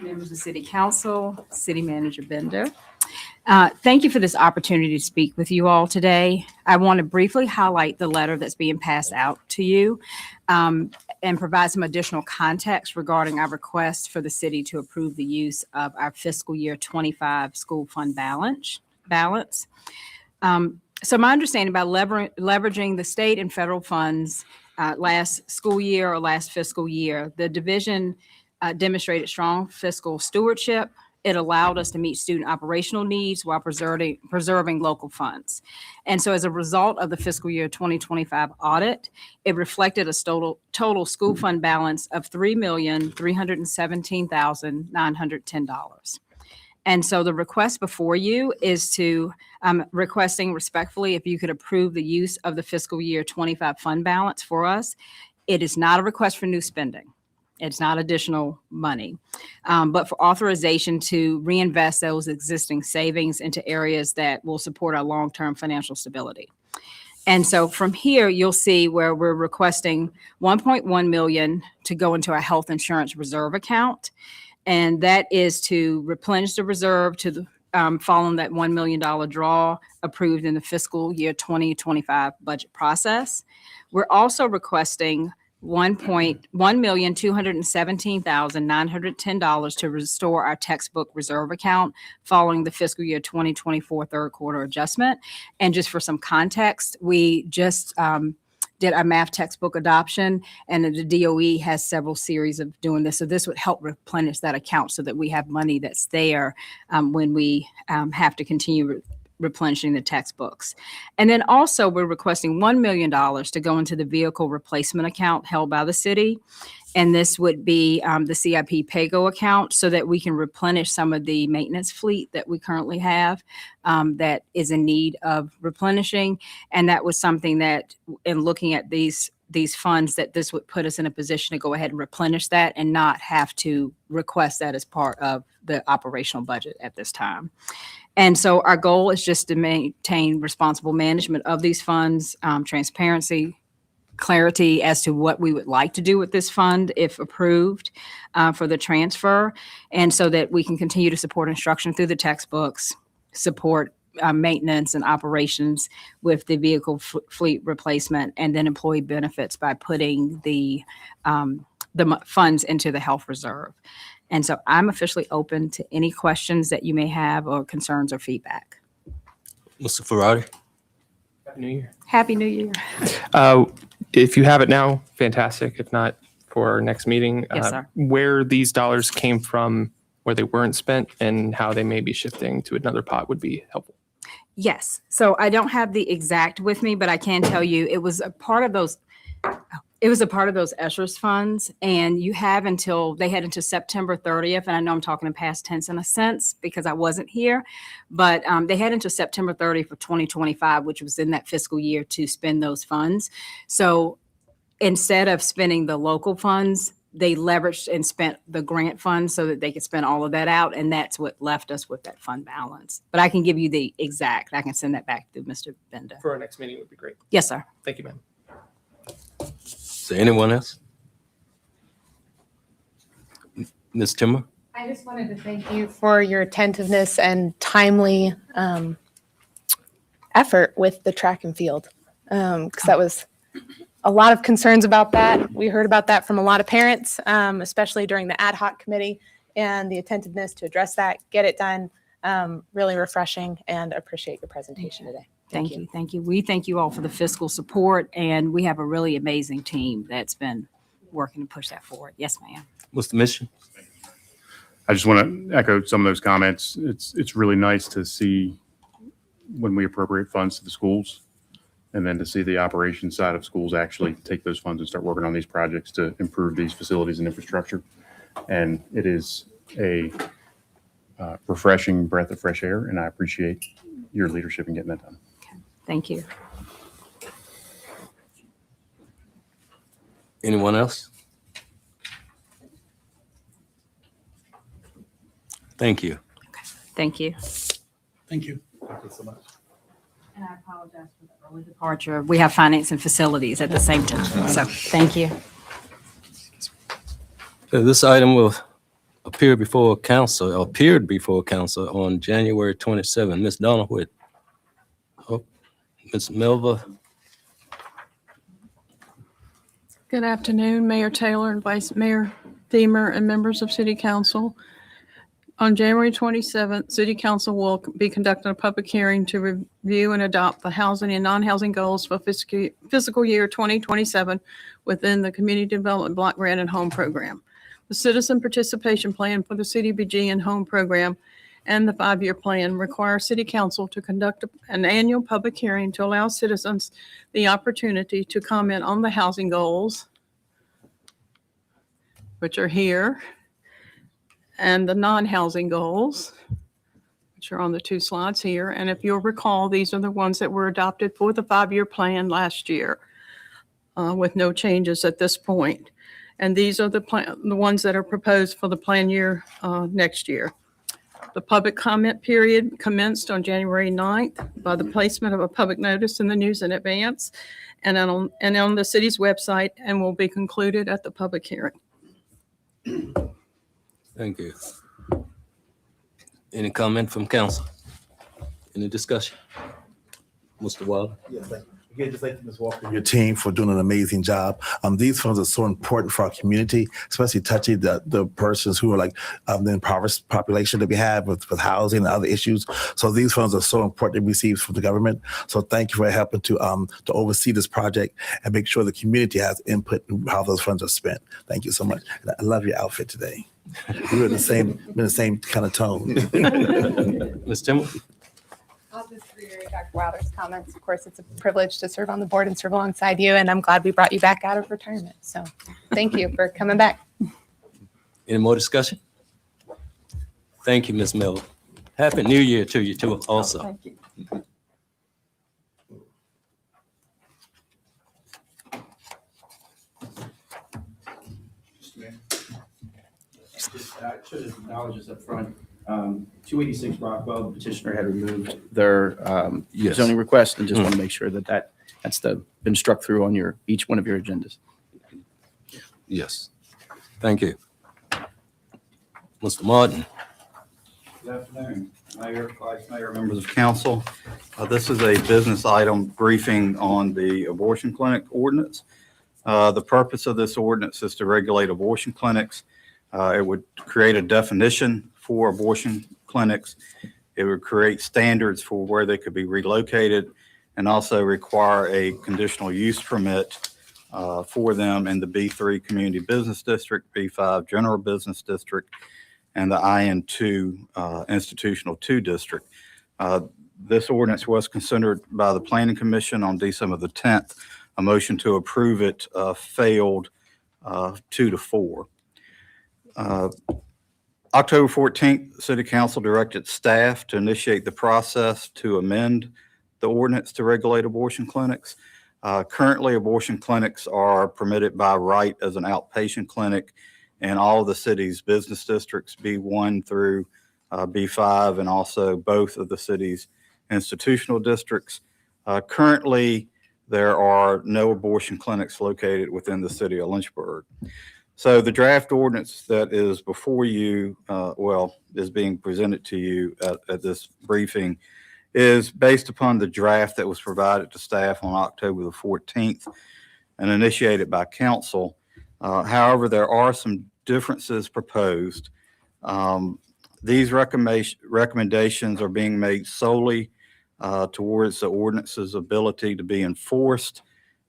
members of City Council, City Manager Bender. Thank you for this opportunity to speak with you all today. I want to briefly highlight the letter that's being passed out to you and provide some additional context regarding our request for the city to approve the use of our fiscal year 25 school fund balance. So my understanding about leveraging the state and federal funds last school year or last fiscal year, the division demonstrated strong fiscal stewardship. It allowed us to meet student operational needs while preserving local funds. And so as a result of the fiscal year 2025 audit, it reflected a total school fund balance of $3,317,910. And so the request before you is to requesting respectfully if you could approve the use of the fiscal year 25 fund balance for us. It is not a request for new spending. It's not additional money, but for authorization to reinvest those existing savings into areas that will support our long-term financial stability. And so from here, you'll see where we're requesting $1.1 million to go into our health insurance reserve account. And that is to replenish the reserve to the following that $1 million draw approved in the fiscal year 2025 budget process. We're also requesting $1,217,910 to restore our textbook reserve account following the fiscal year 2024 third quarter adjustment. And just for some context, we just did our math textbook adoption, and the DOE has several series of doing this. So this would help replenish that account so that we have money that's there when we have to continue replenishing the textbooks. And then also we're requesting $1 million to go into the vehicle replacement account held by the city. And this would be the CIP PAYGO account so that we can replenish some of the maintenance fleet that we currently have that is in need of replenishing. And that was something that in looking at these funds, that this would put us in a position to go ahead and replenish that and not have to request that as part of the operational budget at this time. And so our goal is just to maintain responsible management of these funds, transparency, clarity as to what we would like to do with this fund if approved for the transfer, and so that we can continue to support instruction through the textbooks, support maintenance and operations with the vehicle fleet replacement, and then employee benefits by putting the funds into the health reserve. And so I'm officially open to any questions that you may have or concerns or feedback. Mr. Ferrari? Happy New Year. Happy New Year. If you have it now, fantastic. If not, for our next meeting, Yes, sir. where these dollars came from, where they weren't spent, and how they may be shifting to another pot would be helpful. Yes. So I don't have the exact with me, but I can tell you it was a part of those. It was a part of those ESSERS funds, and they had until September 30th. And I know I'm talking in past tense in a sense because I wasn't here, but they had until September 30th for 2025, which was in that fiscal year, to spend those funds. So instead of spending the local funds, they leveraged and spent the grant funds so that they could spend all of that out. And that's what left us with that fund balance. But I can give you the exact. I can send that back to Mr. Benda. For our next meeting would be great. Yes, sir. Thank you, ma'am. Is there anyone else? Ms. Timmer? I just wanted to thank you for your attentiveness and timely effort with the track and field. Because that was a lot of concerns about that. We heard about that from a lot of parents, especially during the ad hoc committee, and the attentiveness to address that, get it done. Really refreshing, and appreciate your presentation today. Thank you. Thank you. We thank you all for the fiscal support, and we have a really amazing team that's been working to push that forward. Yes, ma'am. What's the mission? I just want to echo some of those comments. It's really nice to see when we appropriate funds to the schools, and then to see the operations side of schools actually take those funds and start working on these projects to improve these facilities and infrastructure. And it is a refreshing breath of fresh air, and I appreciate your leadership in getting that done. Thank you. Anyone else? Thank you. Thank you. Thank you. Thank you so much. And I apologize for the early departure. We have finance and facilities at the same time. So thank you. So this item will appeared before council on January 27. Ms. Donna Whit. Oh, Ms. Melva. Good afternoon, Mayor Taylor and Vice Mayor Deemer and members of City Council. On January 27th, City Council will be conducting a public hearing to review and adopt the housing and non-housing goals for fiscal year 2027 within the Community Development Block Grant and Home Program, the Citizen Participation Plan for the CDBG and Home Program, and the 5-year plan require City Council to conduct an annual public hearing to allow citizens the opportunity to comment on the housing goals, which are here, and the non-housing goals, which are on the 2 slides here. And if you'll recall, these are the ones that were adopted for the 5-year plan last year with no changes at this point. And these are the ones that are proposed for the plan year next year. The public comment period commenced on January 9th by the placement of a public notice in the News in Advance and on the city's website, and will be concluded at the public hearing. Thank you. Any comment from council? Any discussion? Mr. Wilder? Yes, thank you. Again, just thank you, Ms. Walker, and your team for doing an amazing job. These funds are so important for our community, especially touching the persons who are like the impoverished population that we have with housing and other issues. So these funds are so important to receive from the government. So thank you for helping to oversee this project and make sure the community has input in how those funds are spent. Thank you so much. And I love your outfit today. We're in the same kind of tone. Ms. Timmer? I'll just reiterate Dr. Wilder's comments. Of course, it's a privilege to serve on the board and serve alongside you, and I'm glad we brought you back out of retirement. So thank you for coming back. Any more discussion? Thank you, Ms. Miller. Happy New Year to you too also. Thank you. I should acknowledge this up front. 286 Rockwell, the petitioner had removed their Yes. zoning request, and just want to make sure that's been struck through on each one of your agendas. Yes. Thank you. Mr. Martin? Good afternoon, Mayor, Vice Mayor, members of council. This is a business item briefing on the abortion clinic ordinance. The purpose of this ordinance is to regulate abortion clinics. It would create a definition for abortion clinics. It would create standards for where they could be relocated and also require a conditional use permit for them in the B3 Community Business District, B5 General Business District, and the IN2 Institutional 2 District. This ordinance was considered by the Planning Commission on December the 10th. A motion to approve it failed 2-4. October 14th, City Council directed staff to initiate the process to amend the ordinance to regulate abortion clinics. Currently, abortion clinics are permitted by right as an outpatient clinic in all of the city's business districts, B1 through B5, and also both of the city's institutional districts. Currently, there are no abortion clinics located within the city of Lynchburg. So the draft ordinance that is before you, is being presented to you at this briefing is based upon the draft that was provided to staff on October the 14th and initiated by council. However, there are some differences proposed. These recommendations are being made solely towards the ordinance's ability to be enforced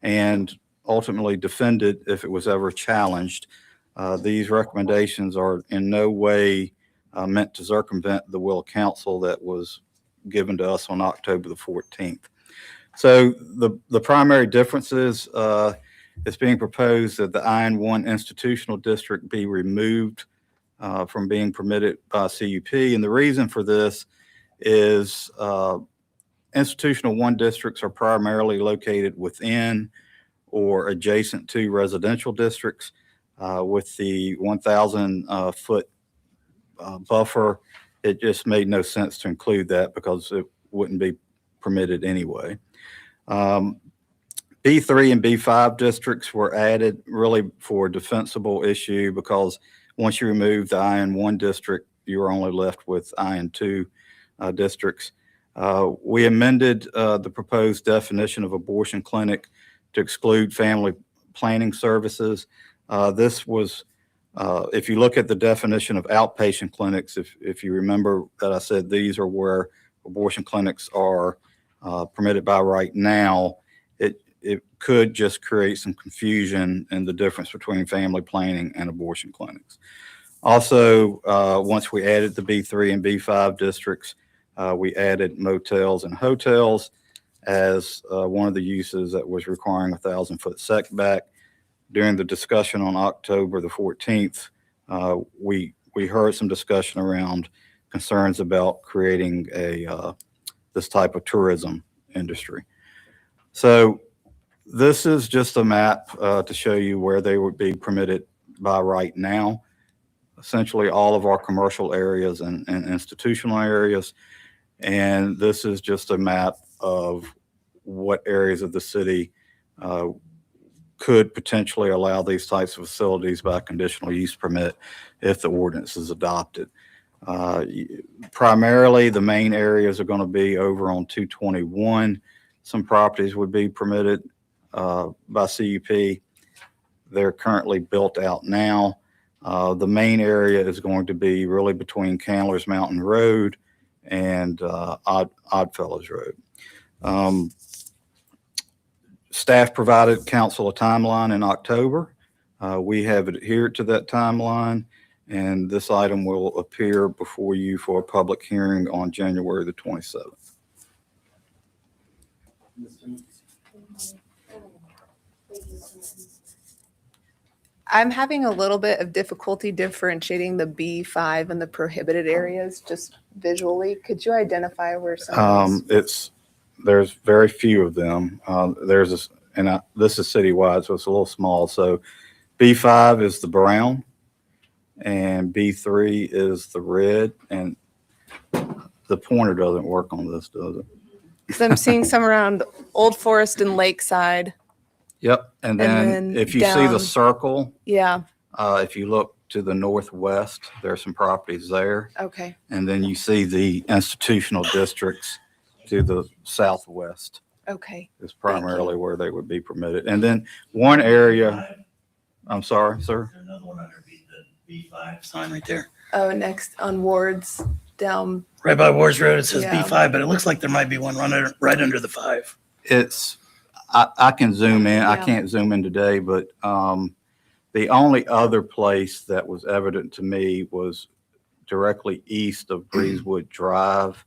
and ultimately defended if it was ever challenged. These recommendations are in no way meant to circumvent the will of council that was given to us on October the 14th. So the primary difference is it's being proposed that the IN1 institutional district be removed from being permitted by CUP. And the reason for this is institutional 1 districts are primarily located within or adjacent to residential districts. With the 1,000 foot buffer, it just made no sense to include that because it wouldn't be permitted anyway. B3 and B5 districts were added really for a defensible issue because once you remove the IN1 district, you're only left with IN2 districts. We amended the proposed definition of abortion clinic to exclude family planning services. This was, if you look at the definition of outpatient clinics, if you remember that I said these are where abortion clinics are permitted by right now, it could just create some confusion in the difference between family planning and abortion clinics. Also, once we added the B3 and B5 districts, we added motels and hotels as one of the uses that was requiring 1,000 foot setback. During the discussion on October the 14th, we heard some discussion around concerns about creating this type of tourism industry. So this is just a map to show you where they would be permitted by right now. Essentially all of our commercial areas and institutional areas. And this is just a map of what areas of the city could potentially allow these types of facilities by conditional use permit if the ordinance is adopted. Primarily, the main areas are going to be over on 221. Some properties would be permitted by CUP. They're currently built out now. The main area is going to be really between Candler's Mountain Road and Oddfellows Road. Staff provided council a timeline in October. We have adhered to that timeline, and this item will appear before you for a public hearing on January the 27th. I'm having a little bit of difficulty differentiating the B5 and the prohibited areas just visually. Could you identify where some of these? There's very few of them. This is citywide, so it's a little small. So B5 is the brown and B3 is the red, and the pointer doesn't work on this, does it? Because I'm seeing some around Old Forest and Lakeside. Yep. And then if you see the down- circle, Yeah, if you look to the northwest, there are some properties there. okay, And then you see the institutional districts to the southwest. Okay. is primarily where they would be permitted. And then one area, I'm sorry, sir. There's another one under the B5 sign right there. Oh, next on Wards down. Right by Wars Road, it says Yeah. B5, but it looks like there might be one right under the 5. I can zoom in. I Yeah. can't zoom in today, but the only other place that was evident to me was directly east of Breezewood Drive,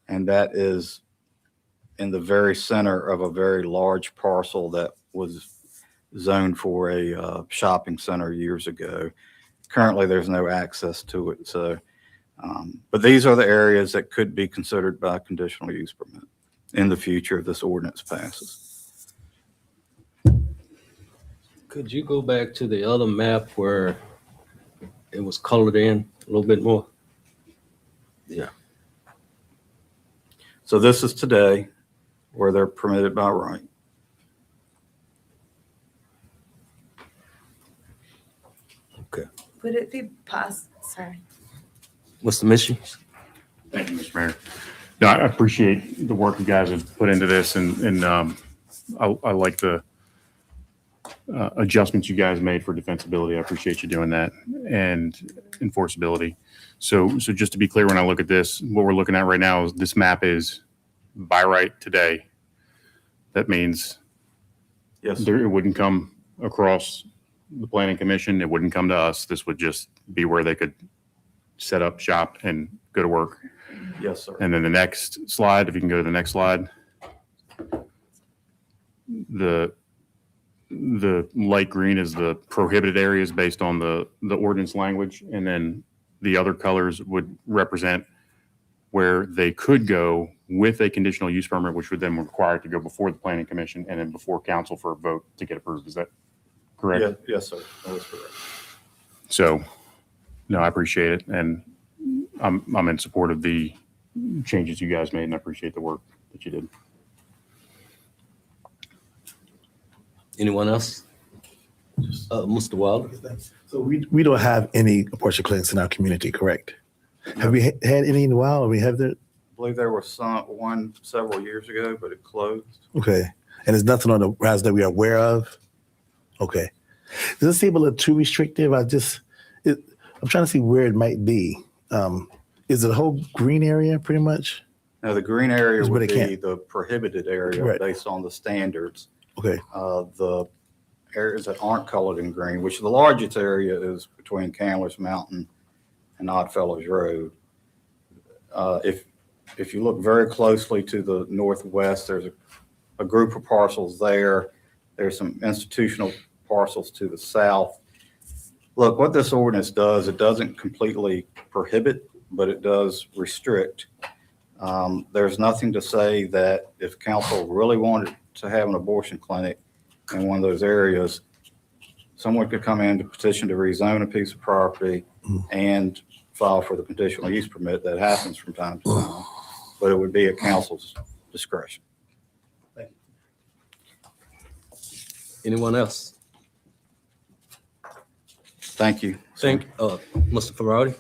and that is in the very center of a very large parcel that was zoned for a shopping center years ago. Currently, there's no access to it. So, but these are the areas that could be considered by conditional use permit in the future if this ordinance passes. Could you go back to the other map where it was colored in a little bit more? Yeah. So this is today where they're permitted by right. Would it be possible? Sorry. What's the mission? Thank you, Mr. Mayor. No, I appreciate the work you guys have put into this, and I like the adjustments you guys made for defensibility. I appreciate you doing that, and enforceability. So just to be clear, when I look at this, what we're looking at right now is this map is by right today. That means Yes. it wouldn't come across the planning commission. It wouldn't come to us. This would just be where they could set up shop and go to work. Yes, sir. And then the next slide, if you can go to the next slide. The light green is the prohibited areas based on the ordinance language. And then the other colors would represent where they could go with a conditional use permit, which would then require it to go before the planning commission and then before council for a vote to get approved. Is that correct? Yeah, yes, sir. That is correct. So, no, I appreciate it. And I'm in support of the changes you guys made, and I appreciate the work that you did. Anyone else? Mr. Wilder? So we don't have any abortion clinics in our community, correct? Have we had any in a while? Or we have there? I believe there was one several years ago, but it closed. Okay. And there's nothing on the horizon that we are aware of? Okay. Does it seem a little too restrictive? I'm trying to see where it might be. Is it a whole green area pretty much? Now, the green area Is where would they be can't- the prohibited area Right. based on the standards. Okay. The areas that aren't colored in green, which the largest area is between Candler's Mountain and Oddfellows Road. If you look very closely to the northwest, there's a group of parcels there. There's some institutional parcels to the south. Look, what this ordinance does, it doesn't completely prohibit, but it does restrict. There's nothing to say that if council really wanted to have an abortion clinic in one of those areas, someone could come in to petition to rezone a piece of property and file for the conditional use permit. That happens from time to time, but it would be at council's discretion. Anyone else? Thank you. Mr. Ferrari?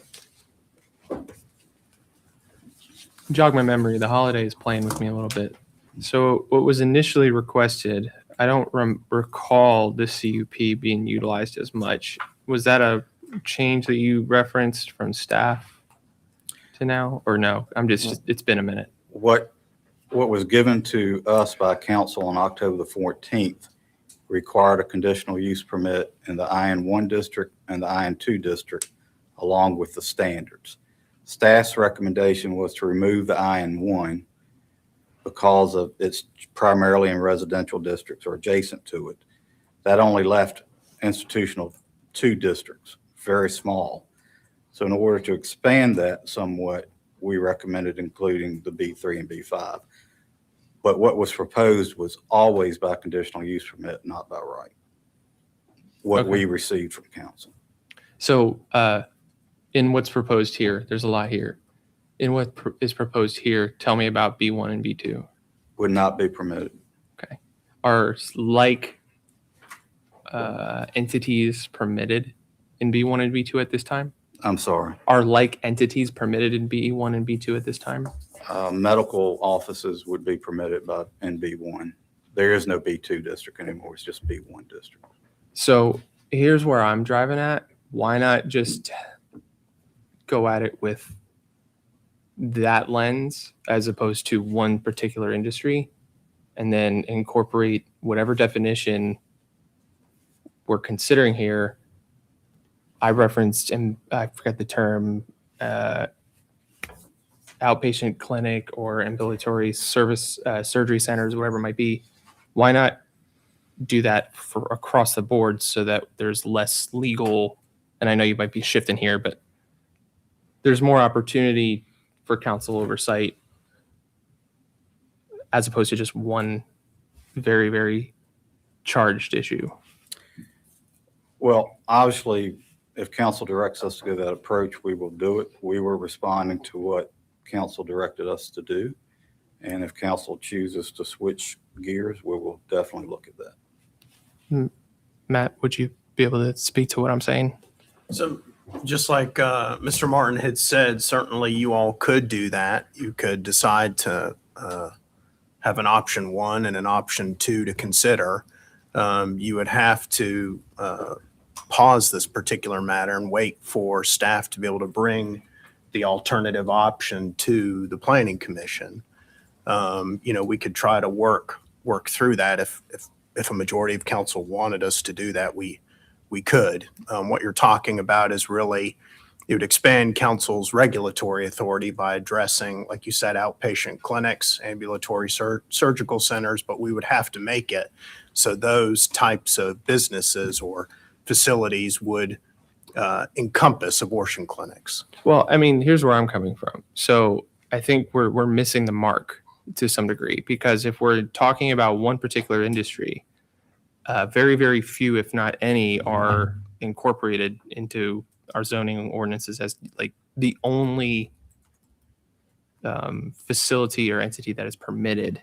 Jog my memory. The holiday is playing with me a little bit. So what was initially requested, I don't recall the CUP being utilized as much. Was that a change that you referenced from staff to now, or no? It's been a minute. What was given to us by council on October the 14th required a conditional use permit in the IN1 district and the IN2 district, along with the standards. Staff's recommendation was to remove the IN1 because of it's primarily in residential districts or adjacent to it. That only left institutional 2 districts, very small. So in order to expand that somewhat, we recommended including the B3 and B5. But what was proposed was always by conditional use permit, not by right. What we received from council. So in what's proposed here, there's a lot here. In what is proposed here, tell me about B1 and B2. Would not be permitted. Okay. Are like entities permitted in B1 and B2 at this time? I'm sorry. Are like entities permitted in B1 and B2 at this time? medical offices would be permitted in B1. There is no B2 district anymore. It's just B1 district. So here's where I'm driving at. Why not just go at it with that lens as opposed to one particular industry, and then incorporate whatever definition we're considering here. I referenced, and I forgot the term, outpatient clinic or ambulatory service surgery centers, whatever it might be. Why not do that for across the board so that there's less legal, and I know you might be shifting here, but there's more opportunity for council oversight as opposed to just one very, very charged issue. Well, obviously, if council directs us to go that approach, we will do it. We were responding to what council directed us to do. And if council chooses to switch gears, we will definitely look at that. Matt, would you be able to speak to what I'm saying? So just like Mr. Martin had said, certainly you all could do that. You could decide to have an option 1 and an option 2 to consider. You would have to pause this particular matter and wait for staff to be able to bring the alternative option to the Planning Commission. We could try to work through that. If a majority of council wanted us to do that, we could. What you're talking about is really, it would expand council's regulatory authority by addressing, like you said, outpatient clinics, ambulatory surgical centers, but we would have to make it so those types of businesses or facilities would encompass abortion clinics. Well, I mean, here's where I'm coming from. So I think we're missing the mark to some degree, because if we're talking about one particular industry, very, very few, if not any, are incorporated into our zoning ordinances as like the only facility or entity that is permitted.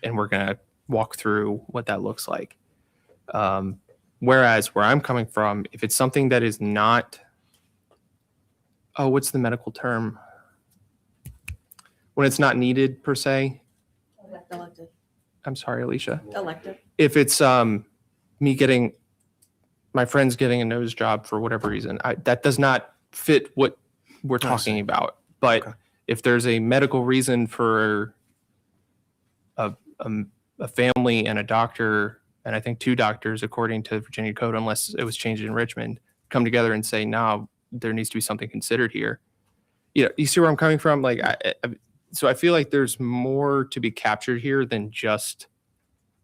And we're going to walk through what that looks like. Whereas where I'm coming from, if it's something that is not, what's the medical term? When it's not needed per se. Elective. I'm sorry, Alicia. Elective. If it's my friend's getting a nose job for whatever reason, that does not fit what we're talking about. But if there's a medical reason for a family and a doctor, and I think 2 doctors, according to Virginia code, unless it was changed in Richmond, come together and say, no, there needs to be something considered here. You see where I'm coming from? Like, so I feel like there's more to be captured here than just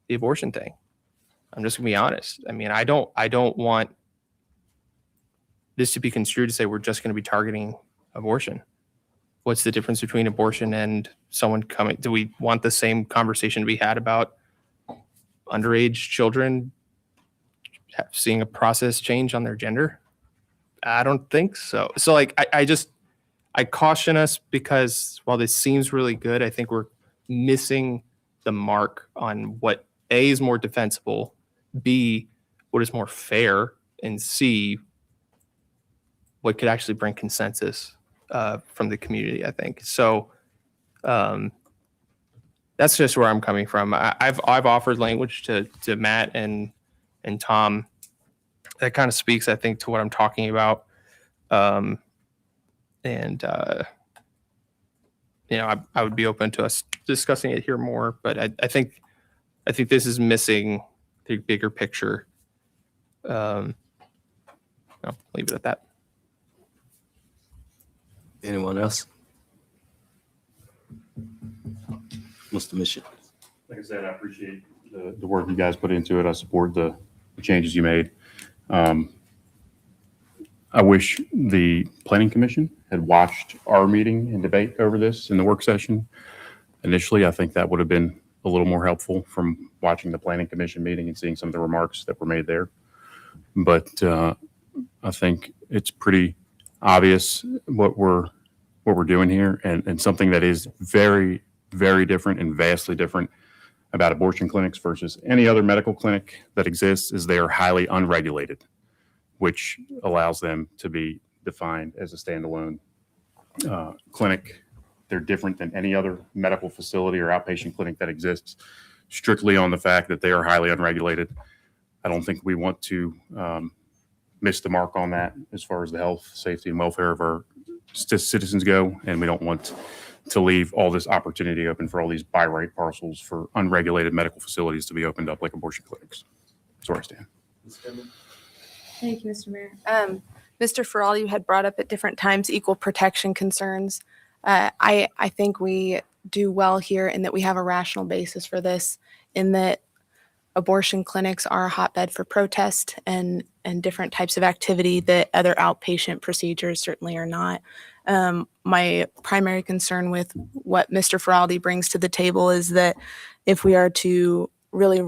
the abortion thing. I'm just gonna be honest. I mean, I don't want this to be construed to say we're just gonna be targeting abortion. What's the difference between abortion and someone coming? Do we want the same conversation to be had about underage children seeing a process change on their gender? I don't think so. So like, I caution us, because while this seems really good, I think we're missing the mark on what A is more defensible, B, what is more fair, and C, what could actually bring consensus from the community, I think. So that's just where I'm coming from. I've offered language to Matt and Tom that kind of speaks, I think, to what I'm talking about. I would be open to us discussing it here more, but I think this is missing the bigger picture. I'll leave it at that. Anyone else? Mr. Mission. Like I said, I appreciate the work you guys put into it. I support the changes you made. I wish the Planning Commission had watched our meeting and debate over this in the work session. Initially, I think that would have been a little more helpful from watching the Planning Commission meeting and seeing some of the remarks that were made there. But I think it's pretty obvious what we're doing here, and something that is very, very different and vastly different about abortion clinics versus any other medical clinic that exists is they are highly unregulated, which allows them to be defined as a standalone clinic they're different than any other medical facility or outpatient clinic that exists, strictly on the fact that they are highly unregulated. I don't think we want to miss the mark on that as far as the health, safety, and welfare of our citizens go, and we don't want to leave all this opportunity open for all these by right parcels for unregulated medical facilities to be opened up like abortion clinics. That's where I stand. Thank you, Mr. Mayor. Mr. Farrell, you had brought up at different times equal protection concerns. I think we do well here in that we have a rational basis for this, in that abortion clinics are a hotbed for protest and different types of activity that other outpatient procedures certainly are not. My primary concern with what Mr. Feraldi brings to the table is that if we are to really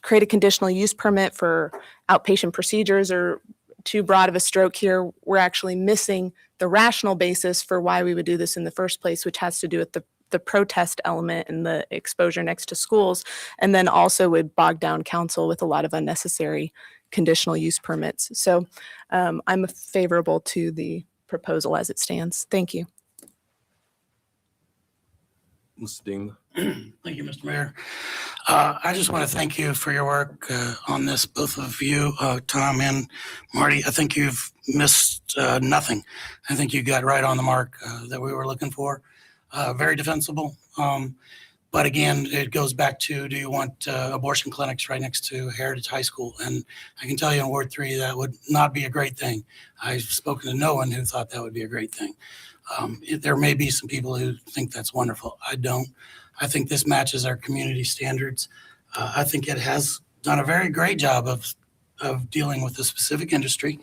create a conditional use permit for outpatient procedures, or too broad of a stroke here, we're actually missing the rational basis for why we would do this in the first place, which has to do with the protest element and the exposure next to schools, and then also would bog down council with a lot of unnecessary conditional use permits. So I'm favorable to the proposal as it stands. Thank you. Mr. Dingler. Thank you, Mr. Mayor. I just want to thank you for your work on this, both of you, Tom and Marty. I think you've missed nothing. I think you got right on the mark that we were looking for. Very defensible. But again, it goes back to, do you want abortion clinics right next to Heritage High School? And I can tell you in Ward 3, that would not be a great thing. I've spoken to no one who thought that would be a great thing. There may be some people who think that's wonderful. I don't. I think this matches our community standards. I think it has done a very great job of dealing with the specific industry.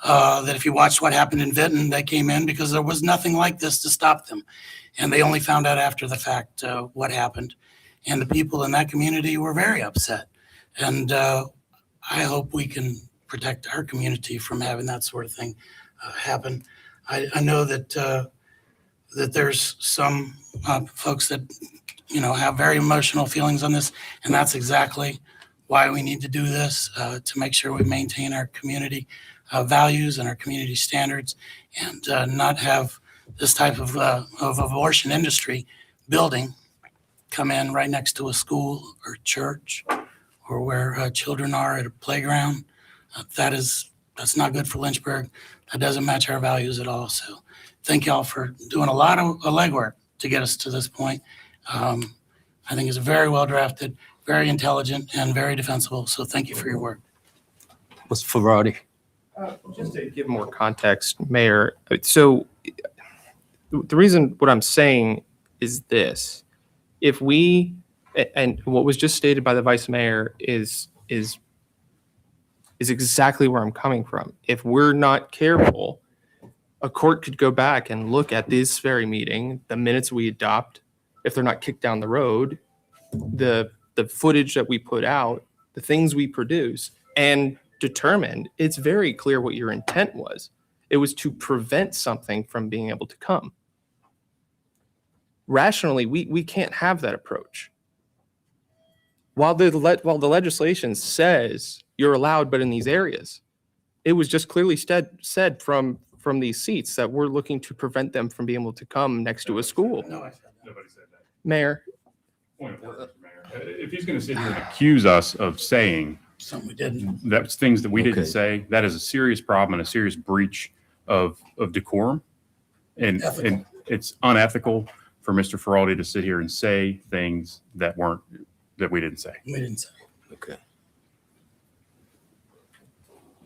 That if you watched what happened in Vinton, they came in because there was nothing like this to stop them. And they only found out after the fact what happened. And the people in that community were very upset. And I hope we can protect our community from having that sort of thing happen. I know that that there's some folks that have very emotional feelings on this, and that's exactly why we need to do this, to make sure we maintain our community values and our community standards, and not have this type of abortion industry building come in right next to a school or church or where children are at a playground. That's not good for Lynchburg. That doesn't match our values at all. So thank y'all for doing a lot of legwork to get us to this point. I think it's very well drafted, very intelligent, and very defensible. So thank you for your work. Mr. Ferrari. Just to give more context, Mayor, so the reason what I'm saying is this: if we, and what was just stated by the Vice Mayor is exactly where I'm coming from. If we're not careful, a court could go back and look at this very meeting, the minutes we adopt, if they're not kicked down the road, the footage that we put out, the things we produce, and determined it's very clear what your intent was. It was to prevent something from being able to come. Rationally, we can't have that approach. While the legislation says you're allowed, but in these areas, it was just clearly said from these seats that we're looking to prevent them from being able to come next to a school. No, I said that. Nobody said that. Mayor, Point of order, Mr. Mayor. If he's going to sit here and accuse us of saying Something we didn't. that's things that we Okay. didn't say, that is a serious problem and a serious breach of decorum. And Ethical. it's unethical for Mr. Feraldi to sit here and say things that we didn't say. We didn't say. Okay.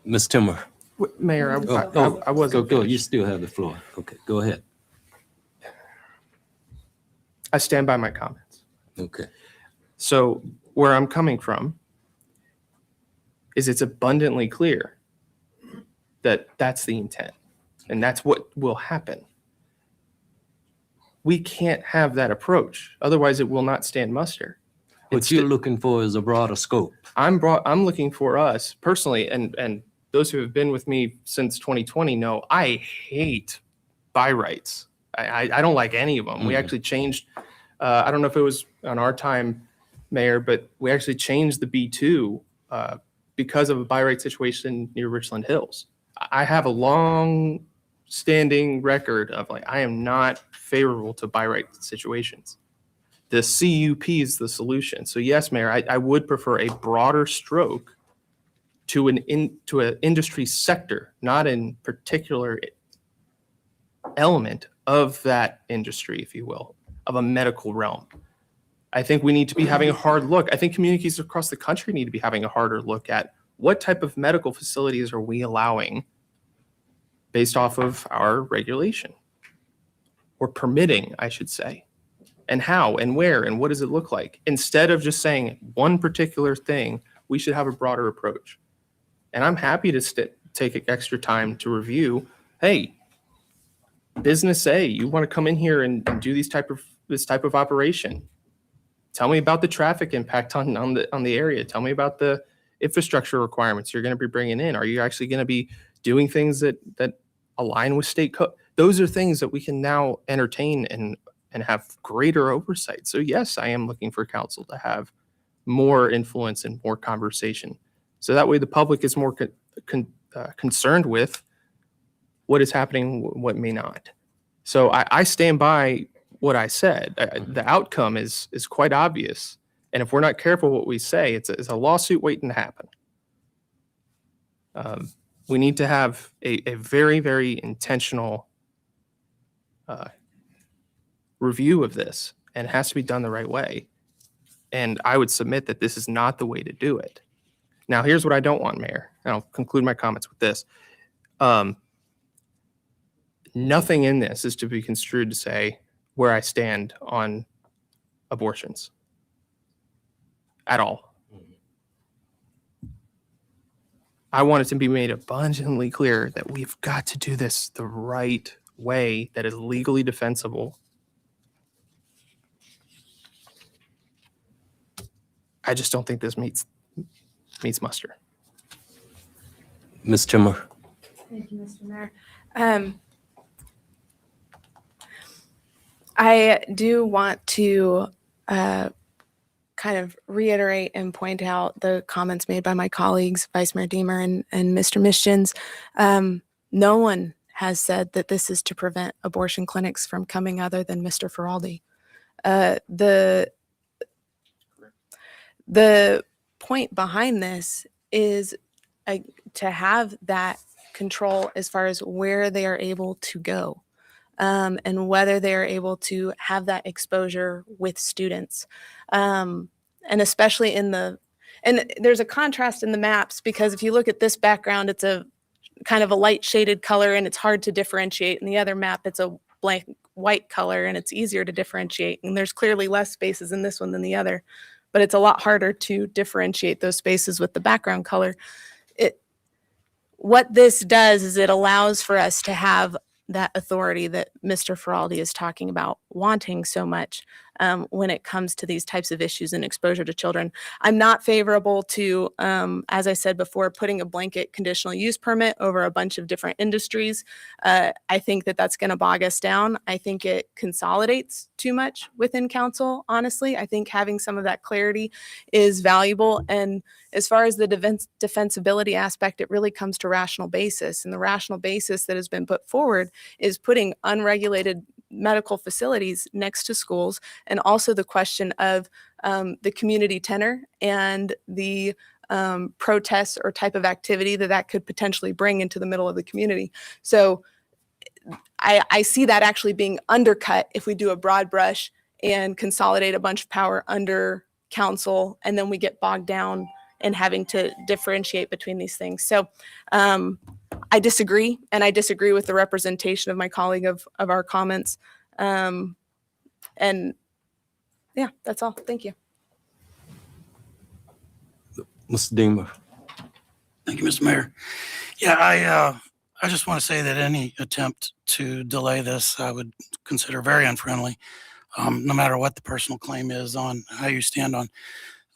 Ms. Timmer. Mayor, Oh, I wasn't. Go. You finished. still have the floor. Okay, go ahead. I stand by my comments. Okay. So where I'm coming from is it's abundantly clear that that's the intent and that's what will happen. We can't have that approach. Otherwise it will not stand muster. What you're looking for is a broader scope. I'm looking for us personally, and those who have been with me since 2020 know I hate by rights. I don't like any of them. We actually changed, I don't know if it was on our time, Mayor, but we actually changed the B2 because of a by right situation near Richland Hills. I have a long standing record of like, I am not favorable to by right situations. The CUP is the solution. So yes, Mayor, I would prefer a broader stroke to an industry sector, not in particular element of that industry, if you will, of a medical realm. I think we need to be having a hard look. I think communities across the country need to be having a harder look at what type of medical facilities are we allowing based off of our regulation, or permitting, I should say, and how and where and what does it look like? Instead of just saying one particular thing, we should have a broader approach. And I'm happy to take extra time to review, hey, business A, you want to come in here and do this type of operation. Tell me about the traffic impact on the area. Tell me about the infrastructure requirements you're going to be bringing in. Are you actually going to be doing things that align with state code? Those are things that we can now entertain and have greater oversight. So yes, I am looking for council to have more influence and more conversation. So that way the public is more concerned with what is happening, what may not. So I stand by what I said. The outcome is quite obvious. And if we're not careful what we say, it's a lawsuit waiting to happen. We need to have a very, very intentional review of this, and it has to be done the right way. And I would submit that this is not the way to do it. Now, here's what I don't want, Mayor, and I'll conclude my comments with this. Nothing in this is to be construed to say where I stand on abortions at all. I want it to be made abundantly clear that we've got to do this the right way that is legally defensible. I just don't think this meets muster. Ms. Timmer. Thank you, Mr. Mayor. I do want to kind of reiterate and point out the comments made by my colleagues, Vice Mayor Deemer and Mr. Mischins. No one has said that this is to prevent abortion clinics from coming other than Mr. Feraldi. The point behind this is to have that control as far as where they are able to go. And whether they're able to have that exposure with students. And especially and there's a contrast in the maps, because if you look at this background, it's a kind of a light shaded color and it's hard to differentiate. In the other map, it's a blank white color and it's easier to differentiate. And there's clearly less spaces in this one than the other, but it's a lot harder to differentiate those spaces with the background color. What this does is it allows for us to have that authority that Mr. Feraldi is talking about wanting so much when it comes to these types of issues and exposure to children. I'm not favorable to, as I said before, putting a blanket conditional use permit over a bunch of different industries. I think that that's going to bog us down. I think it consolidates too much within council, honestly. I think having some of that clarity is valuable. And as far as the defensibility aspect, it really comes to rational basis. And the rational basis that has been put forward is putting unregulated medical facilities next to schools, and also the question of the community tenor and the protests or type of activity that could potentially bring into the middle of the community. So I see that actually being undercut if we do a broad brush and consolidate a bunch of power under council, and then we get bogged down in having to differentiate between these things. So I disagree, and I disagree with the representation of my colleague of our comments. And yeah, that's all. Thank you. Mr. Deemer. Thank you, Mr. Mayor. Yeah, I just want to say that any attempt to delay this, I would consider very unfriendly, no matter what the personal claim is on how you stand on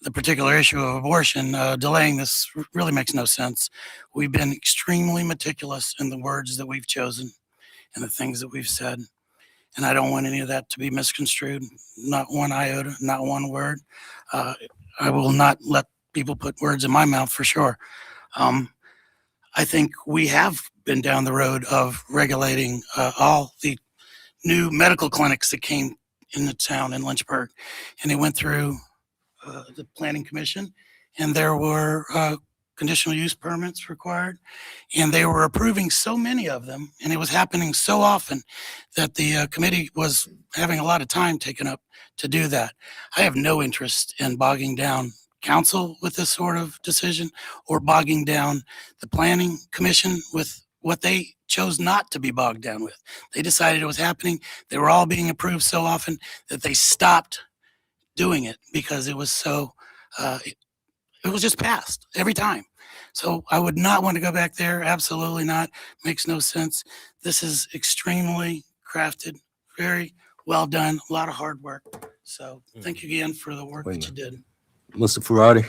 the particular issue of abortion. Delaying this really makes no sense. We've been extremely meticulous in the words that we've chosen and the things that we've said. And I don't want any of that to be misconstrued. Not one iota, not one word. I will not let people put words in my mouth for sure. I think we have been down the road of regulating all the new medical clinics that came in the town in Lynchburg. And they went through the planning commission, and there were conditional use permits required, and they were approving so many of them, and it was happening so often that the committee was having a lot of time taken up to do that. I have no interest in bogging down council with this sort of decision, or bogging down the planning commission with what they chose not to be bogged down with. They decided it was happening. They were all being approved so often that they stopped doing it because it was so, it was just passed every time. So I would not want to go back there. Absolutely not. Makes no sense. This is extremely crafted, very well done, a lot of hard work. So thank you again for the work that you did. Mr. Ferrari?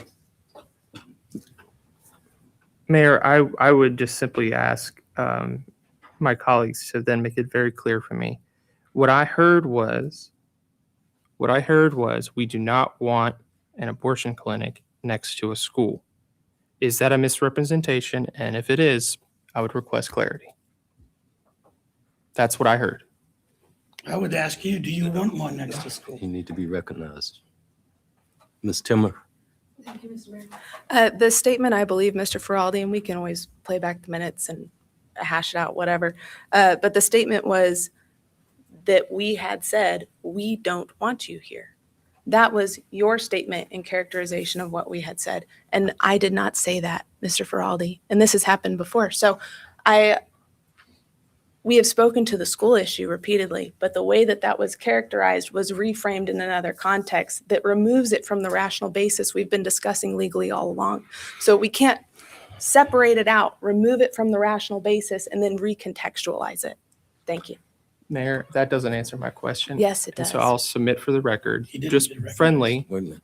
Mayor, I would just simply ask my colleagues to then make it very clear for me. What I heard was we do not want an abortion clinic next to a school. Is that a misrepresentation? And if it is, I would request clarity. That's what I heard. I would ask you, do you want one next to school? You need to be recognized. Ms. Timmer? Thank you, Mr. Mayor. The statement, I believe, Mr. Feraldi, and we can always play back the minutes and hash it out, whatever. But the statement was that we had said, we don't want you here. That was your statement and characterization of what we had said. And I did not say that, Mr. Feraldi. And this has happened before. So we have spoken to the school issue repeatedly, but the way that that was characterized was reframed in another context that removes it from the rational basis we've been discussing legally all along. So we can't separate it out, remove it from the rational basis, and then recontextualize it. Thank you. Mayor, that doesn't answer my question. Yes, it And does. so I'll submit for the record, He didn't just get recognized. friendly. Wait a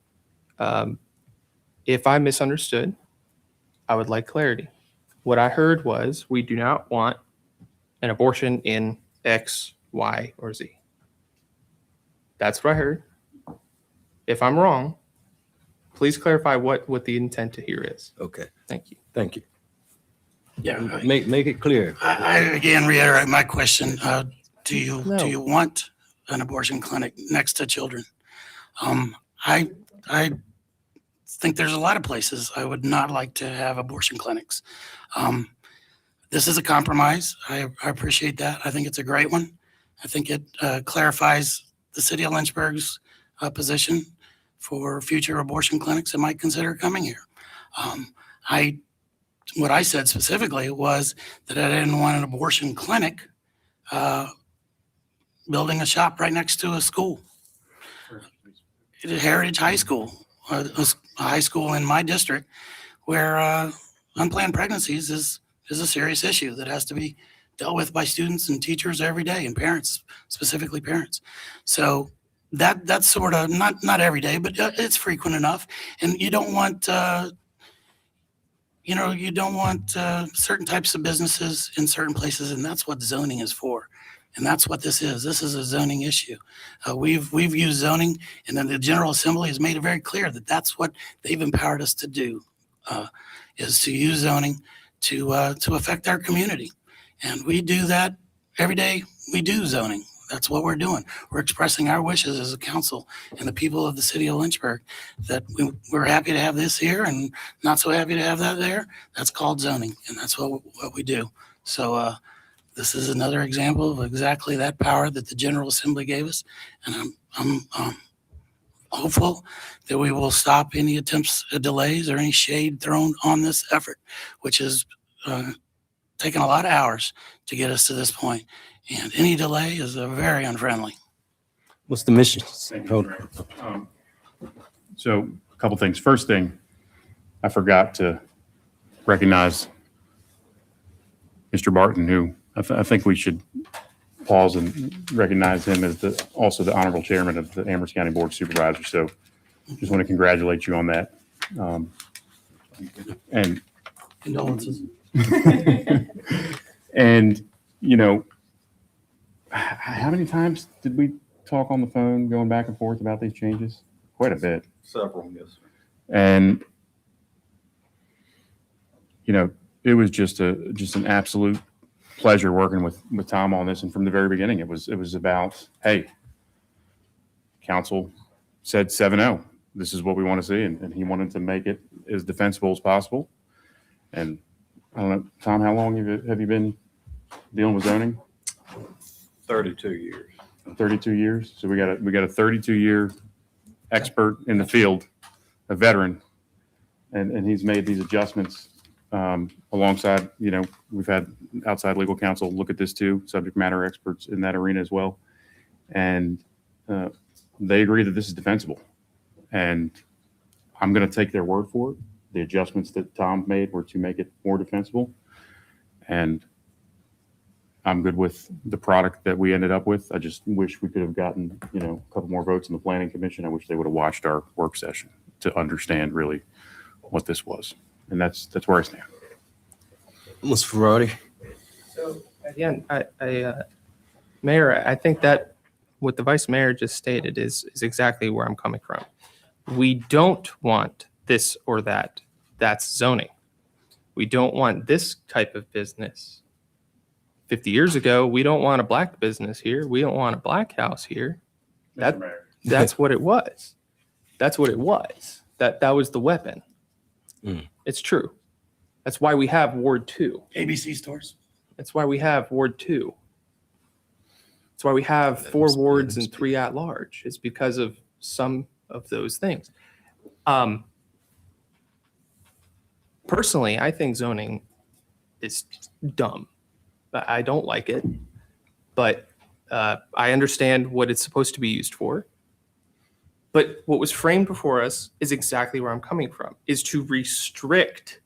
minute. If I misunderstood, I would like clarity. What I heard was we do not want an abortion in X, Y, or Z. That's what I heard. If I'm wrong, please clarify what the intent to hear is. Okay, Thank you. thank you. Yeah. Make it clear. I again reiterate my question. Do you No. want an abortion clinic next to children? I think there's a lot of places I would not like to have abortion clinics. This is a compromise. I appreciate that. I think it's a great one. I think it clarifies the city of Lynchburg's position for future abortion clinics that might consider coming here. What I said specifically was that I didn't want an abortion clinic building a shop right next to a school. Heritage High School, a high school in my district where unplanned pregnancies is a serious issue that has to be dealt with by students and teachers every day, and parents, specifically parents. So that's sort of not every day, but it's frequent enough. And you don't want certain types of businesses in certain places, and that's what zoning is for. And that's what this is. This is a zoning issue. We've used zoning, and then the General Assembly has made it very clear that that's what they've empowered us to do, is to use zoning to affect our community. And we do that every day. We do zoning. That's what we're doing. We're expressing our wishes as a council and the people of the city of Lynchburg that we're happy to have this here and not so happy to have that there. That's called zoning, and that's what we do. So this is another example of exactly that power that the General Assembly gave us. And I'm hopeful that we will stop any attempts at delays or any shade thrown on this effort, which has taken a lot of hours to get us to this point. And any delay is very unfriendly. What's the mission? So a couple things. First thing, I forgot to recognize Mr. Barton, who I think we should pause and recognize him as also the honorable chairman of the Amherst County Board of Supervisors. So just want to congratulate you on that. And Condolences. and, you know, how many times did we talk on the phone going back and forth about these changes? Quite a bit. Several, yes. And, you know, it was just an absolute pleasure working with Tom on this. And from the very beginning, it was about, hey, council said 7-0. This is what we want to see. And he wanted to make it as defensible as possible. And I don't know, Tom, how long have you been dealing with zoning? 32 years. 32 years. So we got a 32-year expert in the field, a veteran, and he's made these adjustments alongside, we've had outside legal counsel look at this too, subject matter experts in that arena as well. And they agree that this is defensible. And I'm going to take their word for it. The adjustments that Tom made were to make it more defensible. And I'm good with the product that we ended up with. I just wish we could have gotten, a couple more votes in the planning commission. I wish they would have watched our work session to understand really what this was. And that's where I stand. Mr. Ferrari? So again, Mayor, I think that what the Vice Mayor just stated is exactly where I'm coming from. We don't want this or that. That's zoning. We don't want this type of business. 50 years ago, we don't want a black business here. We don't want a black house here. That's what it was. That's what it was. That was the weapon. It's true. That's why we have Ward 2. ABC stores. That's why we have Ward 2. That's why we have 4 wards and 3 at large. It's because of some of those things. Personally, I think zoning is dumb. I don't like it, but I understand what it's supposed to be used for. But what was framed before us is exactly where I'm coming from, is to restrict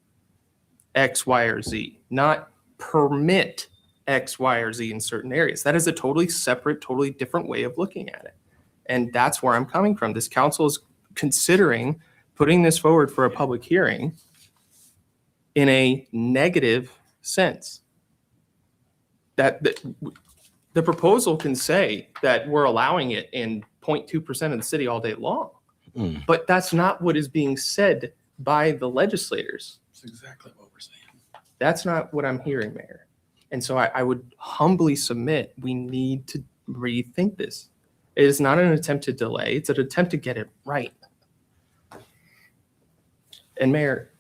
X, Y, or Z, not permit X, Y, or Z in certain areas. That is a totally separate, totally different way of looking at it. And that's where I'm coming from. This council is considering putting this forward for a public hearing in a negative sense. That the proposal can say that we're allowing it in 0.2% of the city all day long. But that's not what is being said by the legislators. That's exactly what we're saying. That's not what I'm hearing, Mayor. And so I would humbly submit we need to rethink this. It is not an attempt to delay. It's an attempt to get it right. And Mayor,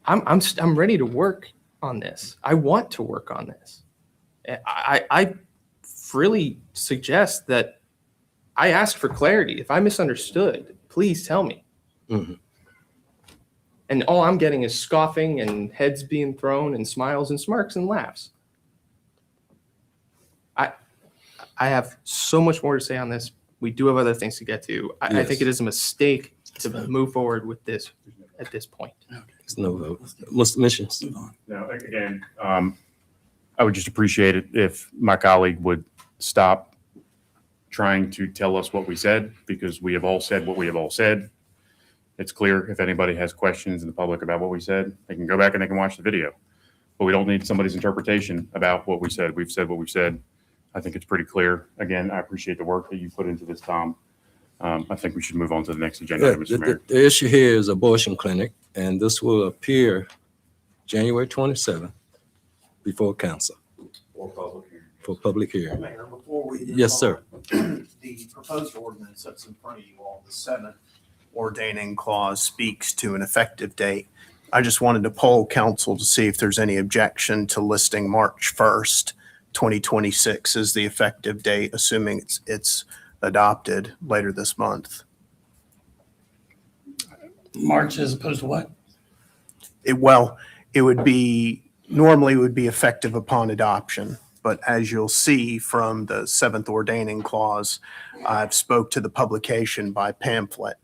I'm ready to work on this. I want to work on this. I really suggest that I ask for clarity. If I misunderstood, please tell me. And all I'm getting is scoffing and heads being thrown and smiles and smirks and laughs. I have so much more to say on this. We do have other things to get to. I think it is a mistake to move forward with this at this point. There's no vote. Mr. Missions? Now, again, I would just appreciate it if my colleague would stop trying to tell us what we said, because we have all said what we have all said. It's clear. If anybody has questions in the public about what we said, they can go back and they can watch the video. But we don't need somebody's interpretation about what we said. We've said what we've said. I think it's pretty clear. Again, I appreciate the work that you put into this, Tom. I think we should move on to the next agenda, Mr. Mayor. The issue here is abortion clinic, and this will appear January 27th before council. For public hearing. Mayor, before we. Yes, sir. The proposed ordinance that's in front of you all, the 7th ordaining clause speaks to an effective date. I just wanted to poll council to see if there's any objection to listing March 1st, 2026 as the effective date, assuming it's adopted later this month. March as opposed to what? It would be, normally it would be effective upon adoption. But as you'll see from the 7th ordaining clause, I've spoke to the publication by pamphlet.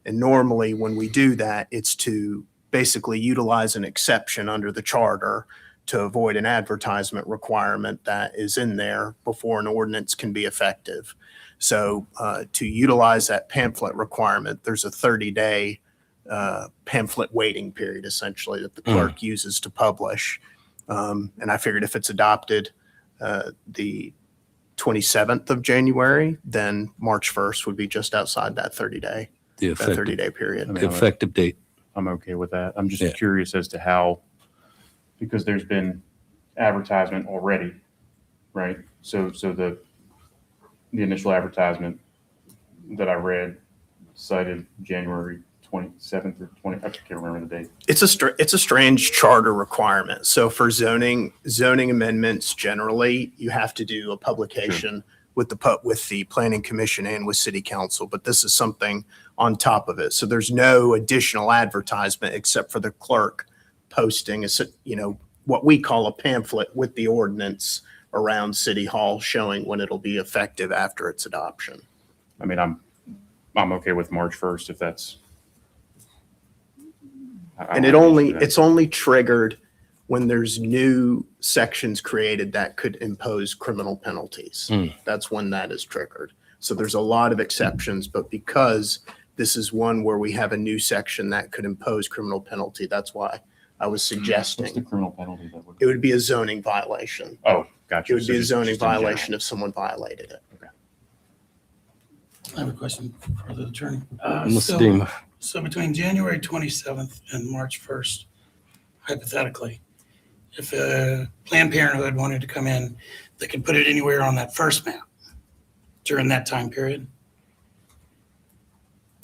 And normally when we do that, it's to basically utilize an exception under the charter to avoid an advertisement requirement that is in there before an ordinance can be effective. So to utilize that pamphlet requirement, there's a 30-day pamphlet waiting period essentially that the clerk uses to publish. And I figured if it's adopted the 27th of January, then March 1st would be just outside that 30-day period. The effective date. I'm okay with that. I'm just curious as to how, because there's been advertisement already, right? So the initial advertisement that I read cited January 27th or 20, I can't remember the date. It's a strange charter requirement. So for zoning amendments, generally, you have to do a publication with the planning commission and with city council, but this is something on top of it. So there's no additional advertisement except for the clerk posting what we call a pamphlet with the ordinance around City Hall showing when it'll be effective after its adoption. I mean, I'm okay with March 1st if that's. And it's only triggered when there's new sections created that could impose criminal penalties. That's when that is triggered. So there's a lot of exceptions, but because this is one where we have a new section that could impose criminal penalty, that's why I was suggesting. What's the criminal penalty that would? It would be a zoning violation. Oh, gotcha. It would be a zoning violation if someone violated it. Okay. I have a question for the attorney. Mr. Deemer. So between January 27th and March 1st, hypothetically, if Planned Parenthood wanted to come in, they could put it anywhere on that first map during that time period.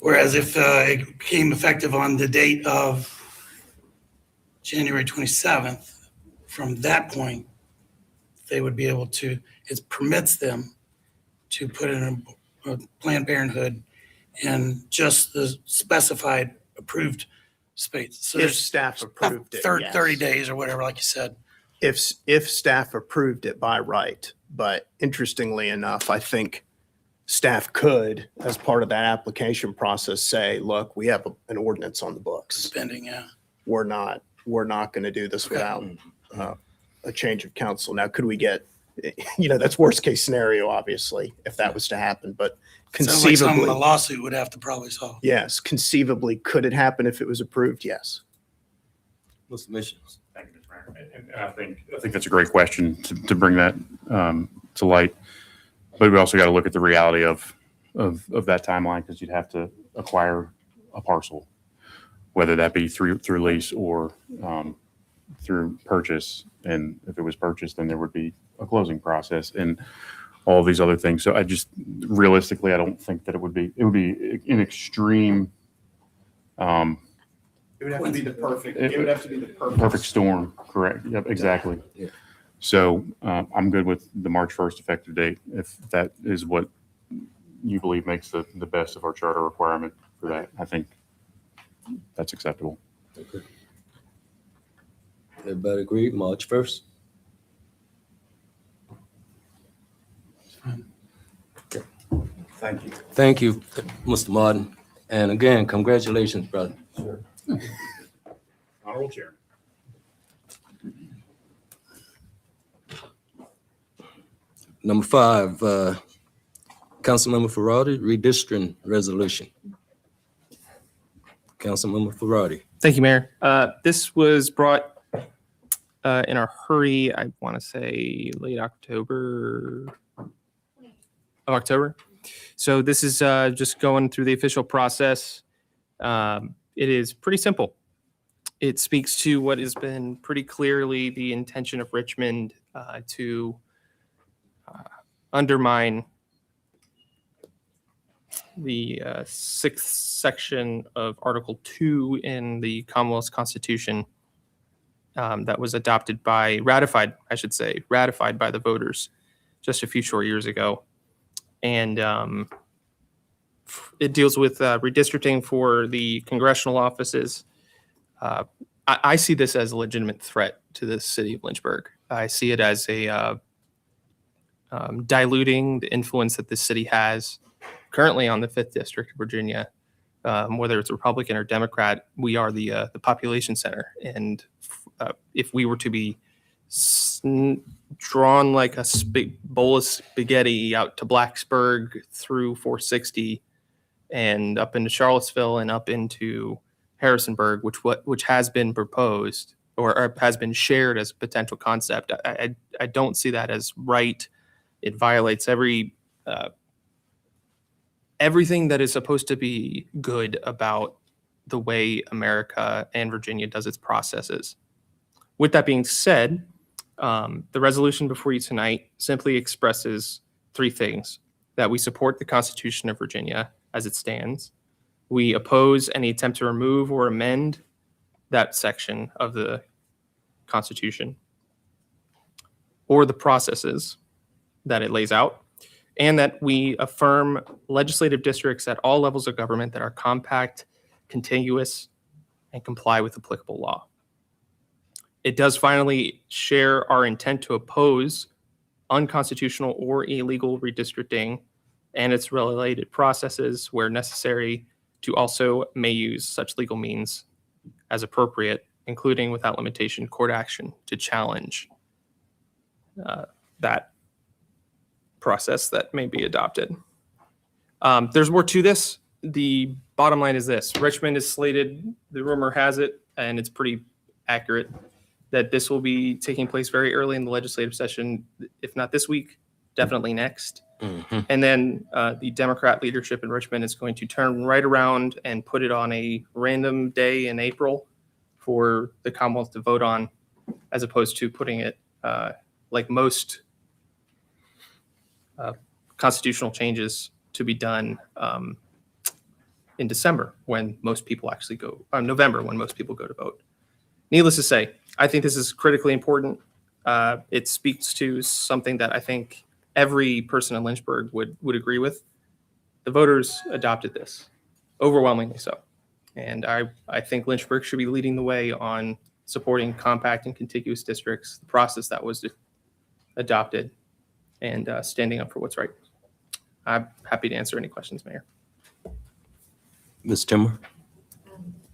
Whereas if it became effective on the date of January 27th, from that point, they would be able to, it permits them to put in a Planned Parenthood in just the specified approved space. So If there's staff approved it, yes. 30 days or whatever, like you said. If staff approved it by right. But interestingly enough, I think staff could, as part of that application process, say, look, we have an ordinance on the books. Pending, yeah. We're not going to do this without a change of counsel. Now, could we get, that's worst case scenario, obviously, if that was to happen, but Sounds like something conceivably, a lawsuit would have to probably solve. yes, conceivably, could it happen if it was approved? Yes. Mr. Missions. Thank you, Mr. Mayor. And I think that's a great question to bring that to light. But we also got to look at the reality of that timeline, because you'd have to acquire a parcel, whether that be through lease or through purchase. And if it was purchased, then there would be a closing process and all these other things. So I just realistically, I don't think that it would be an extreme. It would have to be the perfect. Perfect storm, correct. Yep, exactly. Yeah. So I'm good with the March 1st effective date, if that is what you believe makes the best of our charter requirement for that. I think that's acceptable. Okay. Everybody agree, March 1st? Thank you. Thank you, Mr. Martin. And again, congratulations, brother. Honorable Chair. Number 5, Councilmember Ferrari, redistricting resolution. Councilmember Ferrari. Thank you, Mayor. This was brought in a hurry, I want to say late October. Of October. So this is just going through the official process. It is pretty simple. It speaks to what has been pretty clearly the intention of Richmond to undermine the 6th section of Article 2 in the Commonwealth's Constitution that was ratified by the voters just a few short years ago. And it deals with redistricting for the congressional offices. I see this as a legitimate threat to the city of Lynchburg. I see it as a diluting the influence that the city has currently on the 5th District of Virginia. Whether it's Republican or Democrat, we are the population center. And if we were to be drawn like a bowl of spaghetti out to Blacksburg through 460 and up into Charlottesville and up into Harrisonburg, which has been proposed or has been shared as a potential concept. I don't see that as right. It violates everything that is supposed to be good about the way America and Virginia does its processes. With that being said, The resolution before you tonight simply expresses three things: that we support the Constitution of Virginia as it stands, we oppose any attempt to remove or amend that section of the Constitution or the processes that it lays out, and that we affirm legislative districts at all levels of government that are compact, contiguous, and comply with applicable law. It does finally share our intent to oppose unconstitutional or illegal redistricting and its related processes where necessary, to also may use such legal means as appropriate, including without limitation court action to challenge that process that may be adopted. There's more to this. The bottom line is this: Richmond is slated, the rumor has it, and it's pretty accurate, that this will be taking place very early in the legislative session, if not this week, definitely next. And then the Democrat leadership in Richmond is going to turn right around and put it on a random day in April for the Commonwealth to vote on, as opposed to putting it like most constitutional changes to be done in December, when most people actually go, November, when most people go to vote. Needless to say, I think this is critically important. It speaks to something that I think every person in Lynchburg would agree with. The voters adopted this, overwhelmingly so. And I think Lynchburg should be leading the way on supporting compact and contiguous districts, the process that was adopted, and standing up for what's right. I'm happy to answer any questions, Mayor. Ms. Timmer,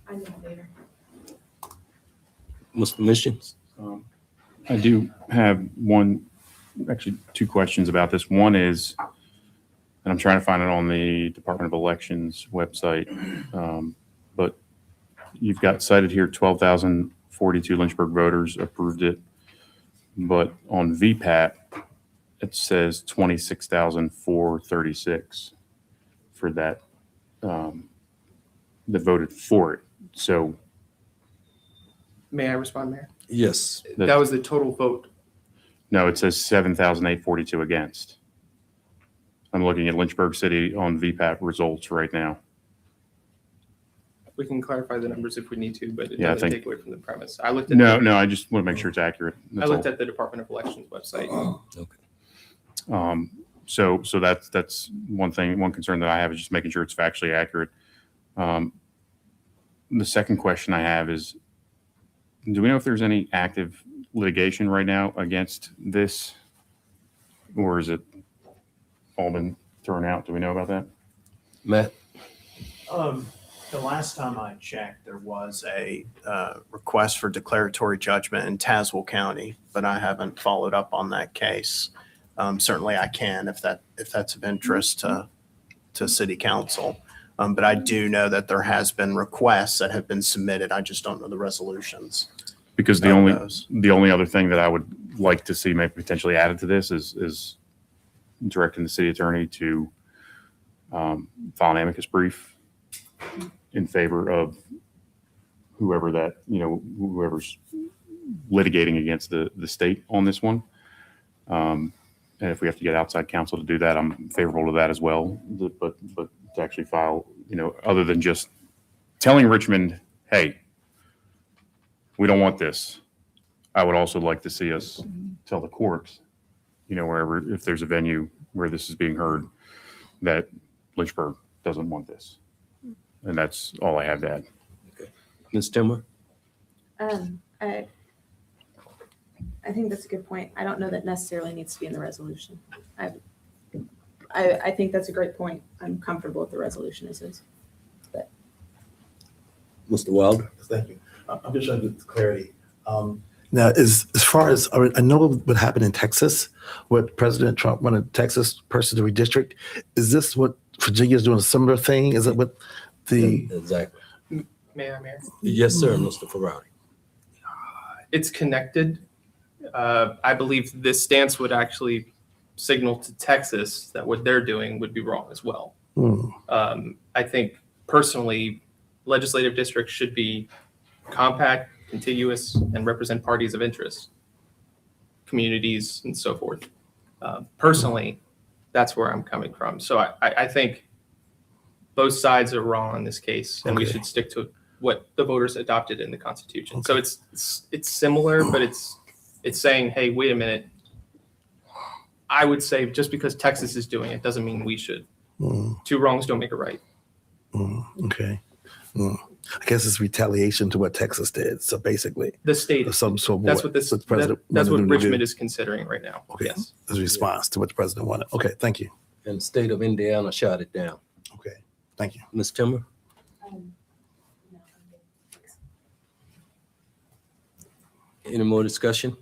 I'm in favor. Mr. Missions? I do have actually two questions about this. One is, and I'm trying to find it on the Department of Elections website, but you've got cited here 12,042 Lynchburg voters approved it, but on VPAT, it says 26,436 for that, that voted for it. So May I respond, Mayor? Yes. That was the total vote. no, it says 7,842 against. I'm looking at Lynchburg City on VPAT results right now. We can clarify the numbers if we need to, but it Yeah, I doesn't think- take away from the premise. I looked at No, I just want to make sure it's accurate. I That's looked all. at the Department of Elections website. So that's one thing, one concern that I have is just making sure it's factually accurate. The second question I have is, do we know if there's any active litigation right now against this? Or is it all been thrown out? Do we know about that? Matt? The last time I checked, there was a request for declaratory judgment in Tazewell County, but I haven't followed up on that case. Certainly I can if that's of interest to City Council. But I do know that there has been requests that have been submitted. I just don't know the resolutions. Because of those. the only other thing that I would like to see maybe potentially added to this is directing the city attorney to file an amicus brief in favor of whoever that, whoever's litigating against the state on this one. And if we have to get outside counsel to do that, I'm favorable to that as well. But to actually file, other than just telling Richmond, hey, we don't want this. I would also like to see us tell the courts, wherever, if there's a venue where this is being heard, that Lynchburg doesn't want this. And that's all I have to add. Ms. Timmer? I think that's a good point. I don't know that necessarily needs to be in the resolution. I think that's a great point. I'm comfortable with the resolution as is. Mr. Wilder? Thank you. I'm just trying to get clarity. Now, as far as, I know what happened in Texas, what President Trump wanted Texas person to redistrict. Is this what Virginia is doing, a similar thing? Is it what the... Exactly. Mayor? Yes, sir, Mr. Ferrari. It's connected. I believe this stance would actually signal to Texas that what they're doing would be wrong as well. I think personally, legislative districts should be compact, contiguous, and represent parties of interest. communities and so forth. Personally, that's where I'm coming from. So I think both sides are wrong in this case, and we Okay. should stick to what the voters adopted in the Constitution. So it's similar, but it's saying, hey, wait a minute. I would say just because Texas is doing it doesn't mean we should. Two wrongs don't make a right. Okay. I guess it's retaliation to what Texas did. So basically, The state. that's what That's President what wanted them to Richmond do. is considering right now. Okay. Yes. As a response to what the president wanted. Okay. Thank you. And the state of Indiana shot it down. Okay. Thank you. Ms. Timmer? Any more discussion?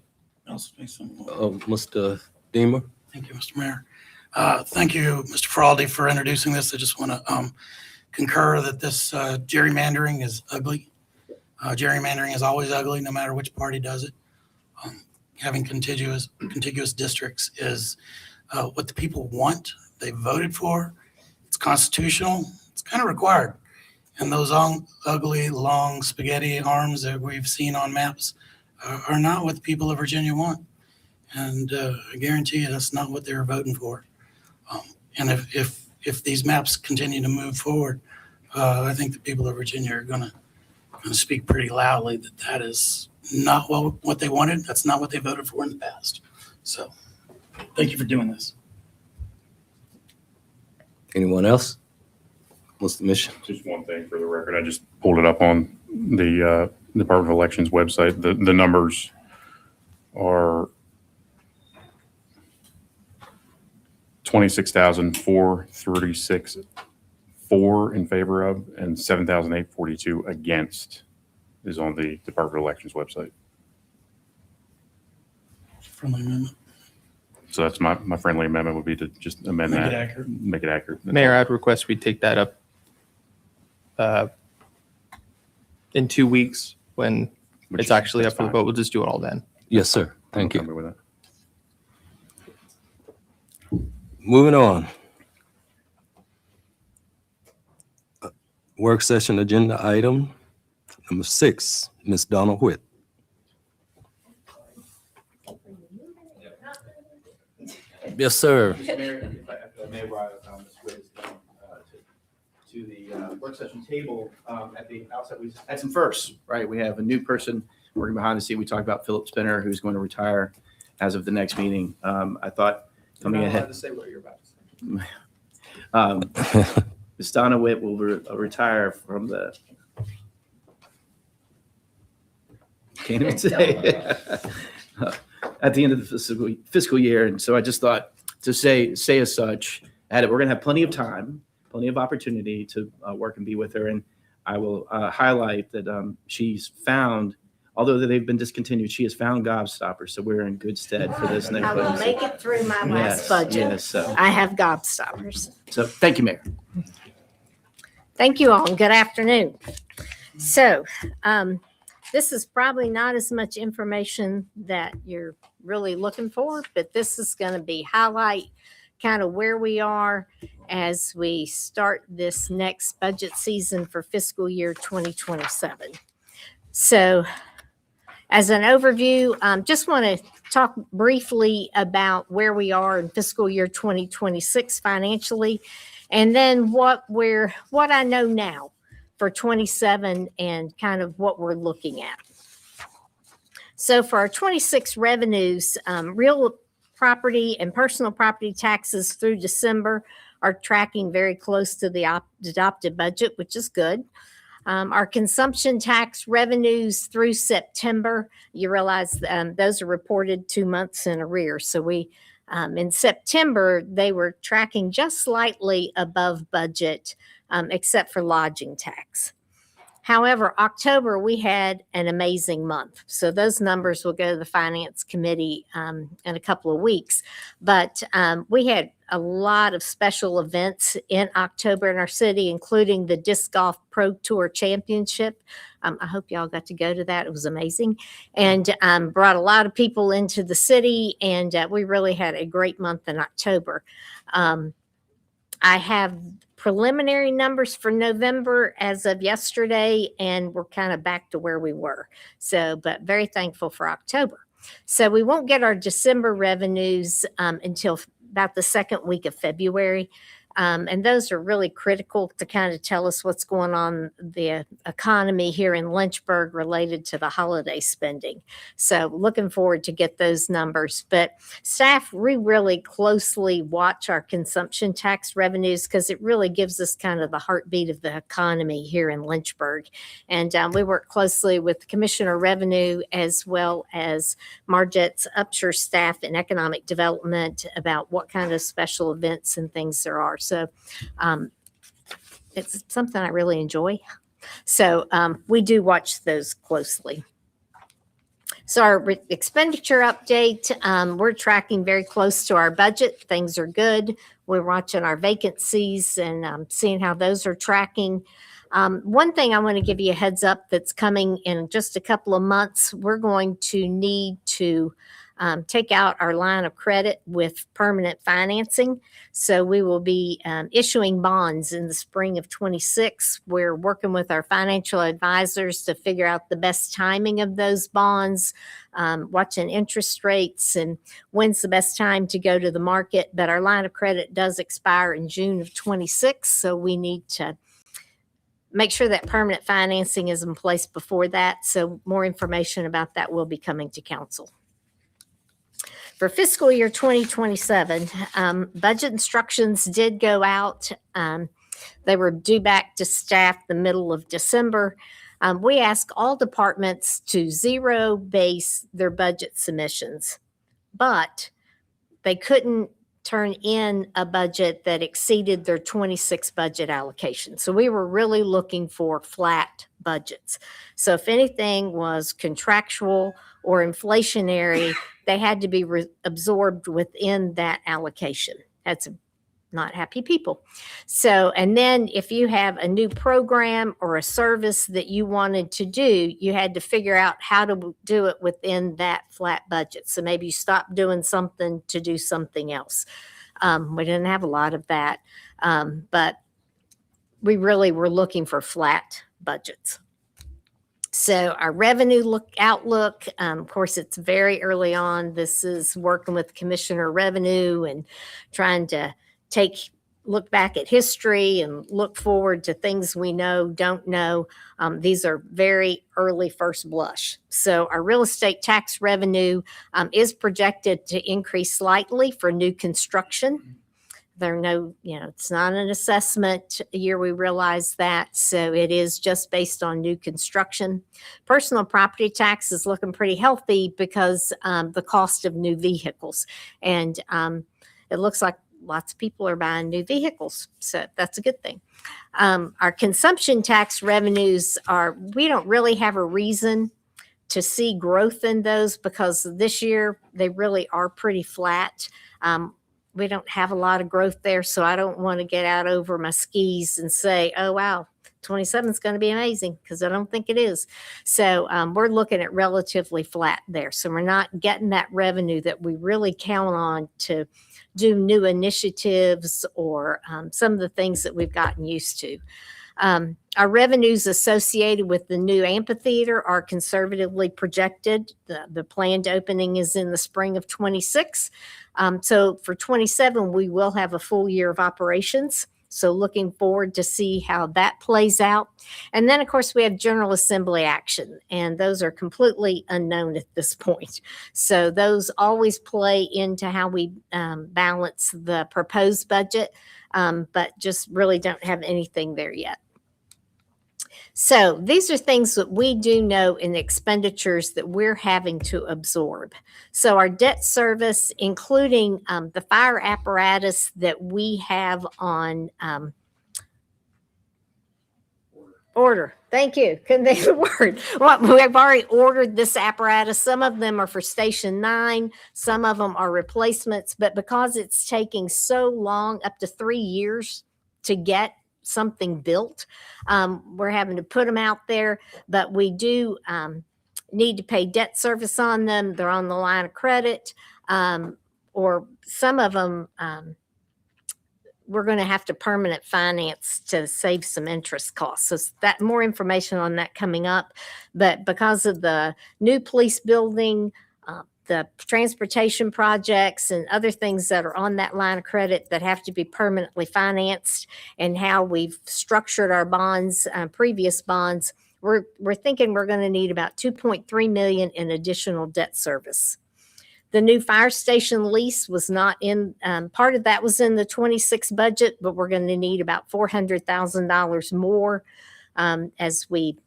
Mr. Deemer? Thank you, Mr. Mayor. Thank you, Mr. Faraldi, for introducing this. I just want to concur that this gerrymandering is ugly. Gerrymandering is always ugly, no matter which party does it. Having contiguous districts is what the people want. They voted for. It's constitutional. It's kind of required. And those ugly, long spaghetti arms that we've seen on maps are not what the people of Virginia want. And I guarantee you that's not what they were voting for. And if these maps continue to move forward, I think the people of Virginia are going to speak pretty loudly that that is not what they wanted. That's not what they voted for in the past. So thank you for doing this. Anyone else? What's the mission? Just one thing for the record, I just pulled it up on the Department of Elections website. The numbers are 26,436 for in favor of, and 7,842 against is on the Department of Elections website. Friendly amendment. So that's my friendly amendment would be to just amend Make that. it accurate. Make it accurate. That's Mayor, all. I'd request we take that up in 2 weeks when Which it's actually that's up for the fine. vote. We'll just do it all then. Yes, sir. Thank I'm you. comfortable with that. Moving on. Work session agenda item number 6, Ms. Donna Whit. Yes, sir. Mayor, if I may, while Ms. Witt is going to the work session table, at the outset, we had some firsts, right? We have a new person working behind the scene. We talked about Philip Spinner, who's going to retire as of the next meeting. I thought coming ahead. to say what you're about to say. Ms. Donna Witt will retire from the. Can't even say. At the end of the fiscal year. And so I just thought to say as such, we're going to have plenty of time, plenty of opportunity to work and be with her. And I will highlight that she's found, although they've been discontinued, she has found gobstoppers. So we're in good stead for this next I will budget. make it through my last Yes, budget. yes, so- I have gobstoppers. So thank you, Mayor. Thank you all and good afternoon. So this is probably not as much information that you're really looking for, but this is going to be highlight kind of where we are as we start this next budget season for fiscal year 2027. So as an overview, just want to talk briefly about where we are in fiscal year 2026 financially, and then what I know now for 27 and kind of what we're looking at. So for our 26 revenues, real property and personal property taxes through December are tracking very close to the adopted budget, which is good. Our consumption tax revenues through September, you realize those are reported 2 months in arrears. So we, in September, they were tracking just slightly above budget, except for lodging tax. However, October, we had an amazing month. So those numbers will go to the Finance Committee in a couple of weeks. But we had a lot of special events in October in our city, including the Disc Golf Pro Tour Championship. I hope y'all got to go to that. It was amazing. And brought a lot of people into the city, and we really had a great month in October. I have preliminary numbers for November as of yesterday, and we're kind of back to where we were. So, but very thankful for October. So we won't get our December revenues until about the second week of February. And those are really critical to kind of tell us what's going on the economy here in Lynchburg related to the holiday spending. So looking forward to get those numbers. But staff, we really closely watch our consumption tax revenues because it really gives us kind of the heartbeat of the economy here in Lynchburg. And we work closely with Commissioner Revenue as well as Margette's Upshur staff in economic development about what kind of special events and things there are. So it's something I really enjoy. So we do watch those closely. So our expenditure update, we're tracking very close to our budget. Things are good. We're watching our vacancies and seeing how those are tracking. One thing I want to give you a heads up that's coming in just a couple of months, we're going to need to take out our line of credit with permanent financing. So we will be issuing bonds in the spring of 26. We're working with our financial advisors to figure out the best timing of those bonds, watching interest rates and when's the best time to go to the market. But our line of credit does expire in June of 26. So we need to make sure that permanent financing is in place before that. So more information about that will be coming to council. For fiscal year 2027, budget instructions did go out. They were due back to staff the middle of December. We asked all departments to zero base their budget submissions, but they couldn't turn in a budget that exceeded their 26 budget allocation. So we were really looking for flat budgets. So if anything was contractual or inflationary, they had to be absorbed within that allocation. That's not happy people. So, and then if you have a new program or a service that you wanted to do, you had to figure out how to do it within that flat budget. So maybe you stopped doing something to do something else. We didn't have a lot of that, but we really were looking for flat budgets. So our revenue outlook, of course, it's very early on. This is working with Commissioner Revenue and trying to look back at history and look forward to things we know, don't know. These are very early first blush. So our real estate tax revenue is projected to increase slightly for new construction. It's not an assessment year, we realize that. So it is just based on new construction. Personal property tax is looking pretty healthy because the cost of new vehicles. And it looks like lots of people are buying new vehicles. So that's a good thing. Our consumption tax revenues we don't really have a reason to see growth in those because this year they really are pretty flat. We don't have a lot of growth there, so I don't want to get out over my skis and say, oh, wow, 27 is going to be amazing, because I don't think it is. So we're looking at relatively flat there. So we're not getting that revenue that we really count on to do new initiatives or some of the things that we've gotten used to. Our revenues associated with the new amphitheater are conservatively projected. The planned opening is in the spring of 26. So for 27, we will have a full year of operations. So looking forward to see how that plays out. And then, of course, we have General Assembly action, and those are completely unknown at this point. So those always play into how we balance the proposed budget, but just really don't have anything there yet. So these are things that we do know in expenditures that we're having to absorb. So our debt service, including the fire apparatus that we have on order. Thank you. Couldn't think of the word. Well, we've already ordered this apparatus. Some of them are for Station 9. Some of them are replacements. But because it's taking so long, up to 3 years to get something built, we're having to put them out there, but we do need to pay debt service on them. They're on the line of credit, or some of them we're going to have to permanent finance to save some interest costs. So that more information on that coming up. But because of the new police building, the transportation projects and other things that are on that line of credit that have to be permanently financed, and how we've structured our bonds, previous bonds, we're thinking we're going to need about 2.3 million in additional debt service. The new fire station lease was not in, part of that was in the 26 budget, but we're going to need about $400,000 more as we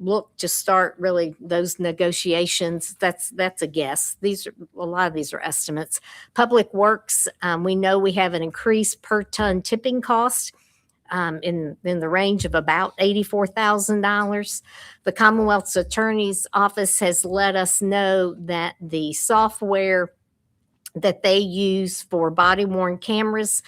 look to start really those negotiations. That's a guess. A lot of these are estimates. Public Works, we know we have an increased per ton tipping cost in the range of about $84,000. The Commonwealth's Attorney's Office has let us know that the software that they use for body-worn cameras,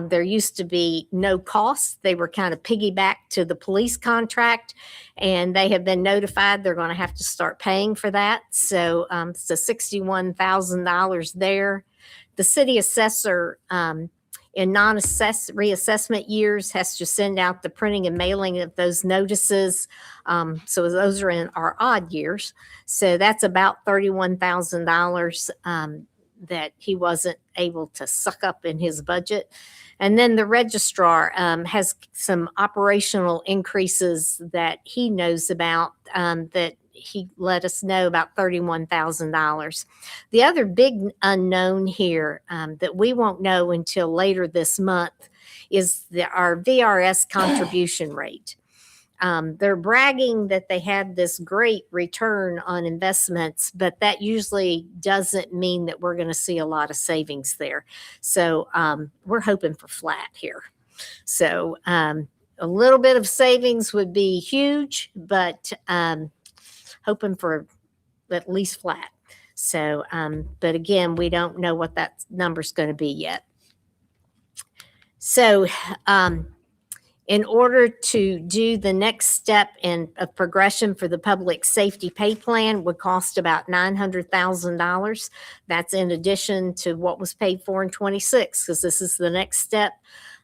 there used to be no cost. They were kind of piggybacked to the police contract, and they have been notified they're going to have to start paying for that. So it's a $61,000 there. The city assessor in reassessment years has to send out the printing and mailing of those notices. So those are in our odd years. So that's about $31,000 that he wasn't able to suck up in his budget. And then the registrar has some operational increases that he knows about that he let us know about $31,000. The other big unknown here that we won't know until later this month is our VRS contribution rate. They're bragging that they have this great return on investments, but that usually doesn't mean that we're going to see a lot of savings there. So we're hoping for flat here. So a little bit of savings would be huge, but hoping for at least flat. So, but again, we don't know what that number's going to be yet. So, in order to do the next step in a progression for the public safety pay plan would cost about $900,000. That's in addition to what was paid for in 26, because this is the next step.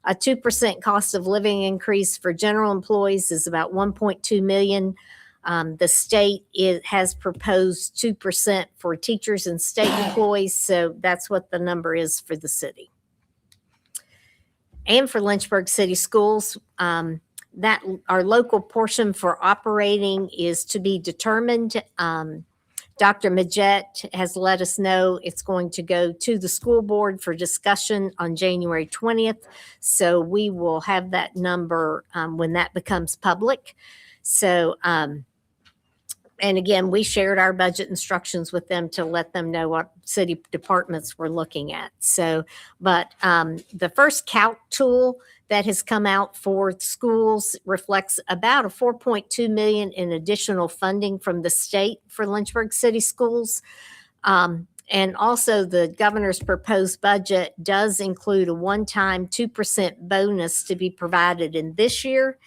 A 2% cost of living increase for general employees is about 1.2 million. The state has proposed 2% for teachers and state employees, so that's what the number is for the city. And for Lynchburg City Schools, that our local portion for operating is to be determined. Dr. Majette has let us know it's going to go to the school board for discussion on January 20th. So we will have that number when that becomes public. So, and again, we shared our budget instructions with them to let them know what city departments we're looking at. So, but the first calc tool that has come out for schools reflects about a 4.2 million in additional funding from the state for Lynchburg City Schools. And also the governor's proposed budget does include a one-time 2% bonus to be provided in this year,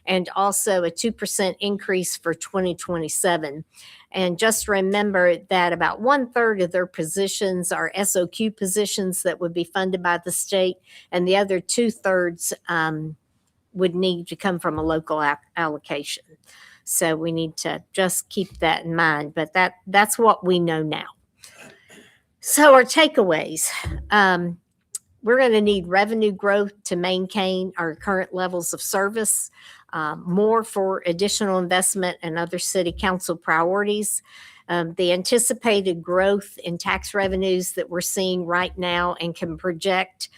and also a 2% increase for 2027. And just remember that about 1/3 of their positions are SOQ positions that would be funded by the state, and the other 2/3 would need to come from a local allocation. So we need to just keep that in mind, but that's what we know now. So our takeaways, we're going to need revenue growth to maintain our current levels of service, more for additional investment and other city council priorities. The anticipated growth in tax revenues that we're seeing right now and can project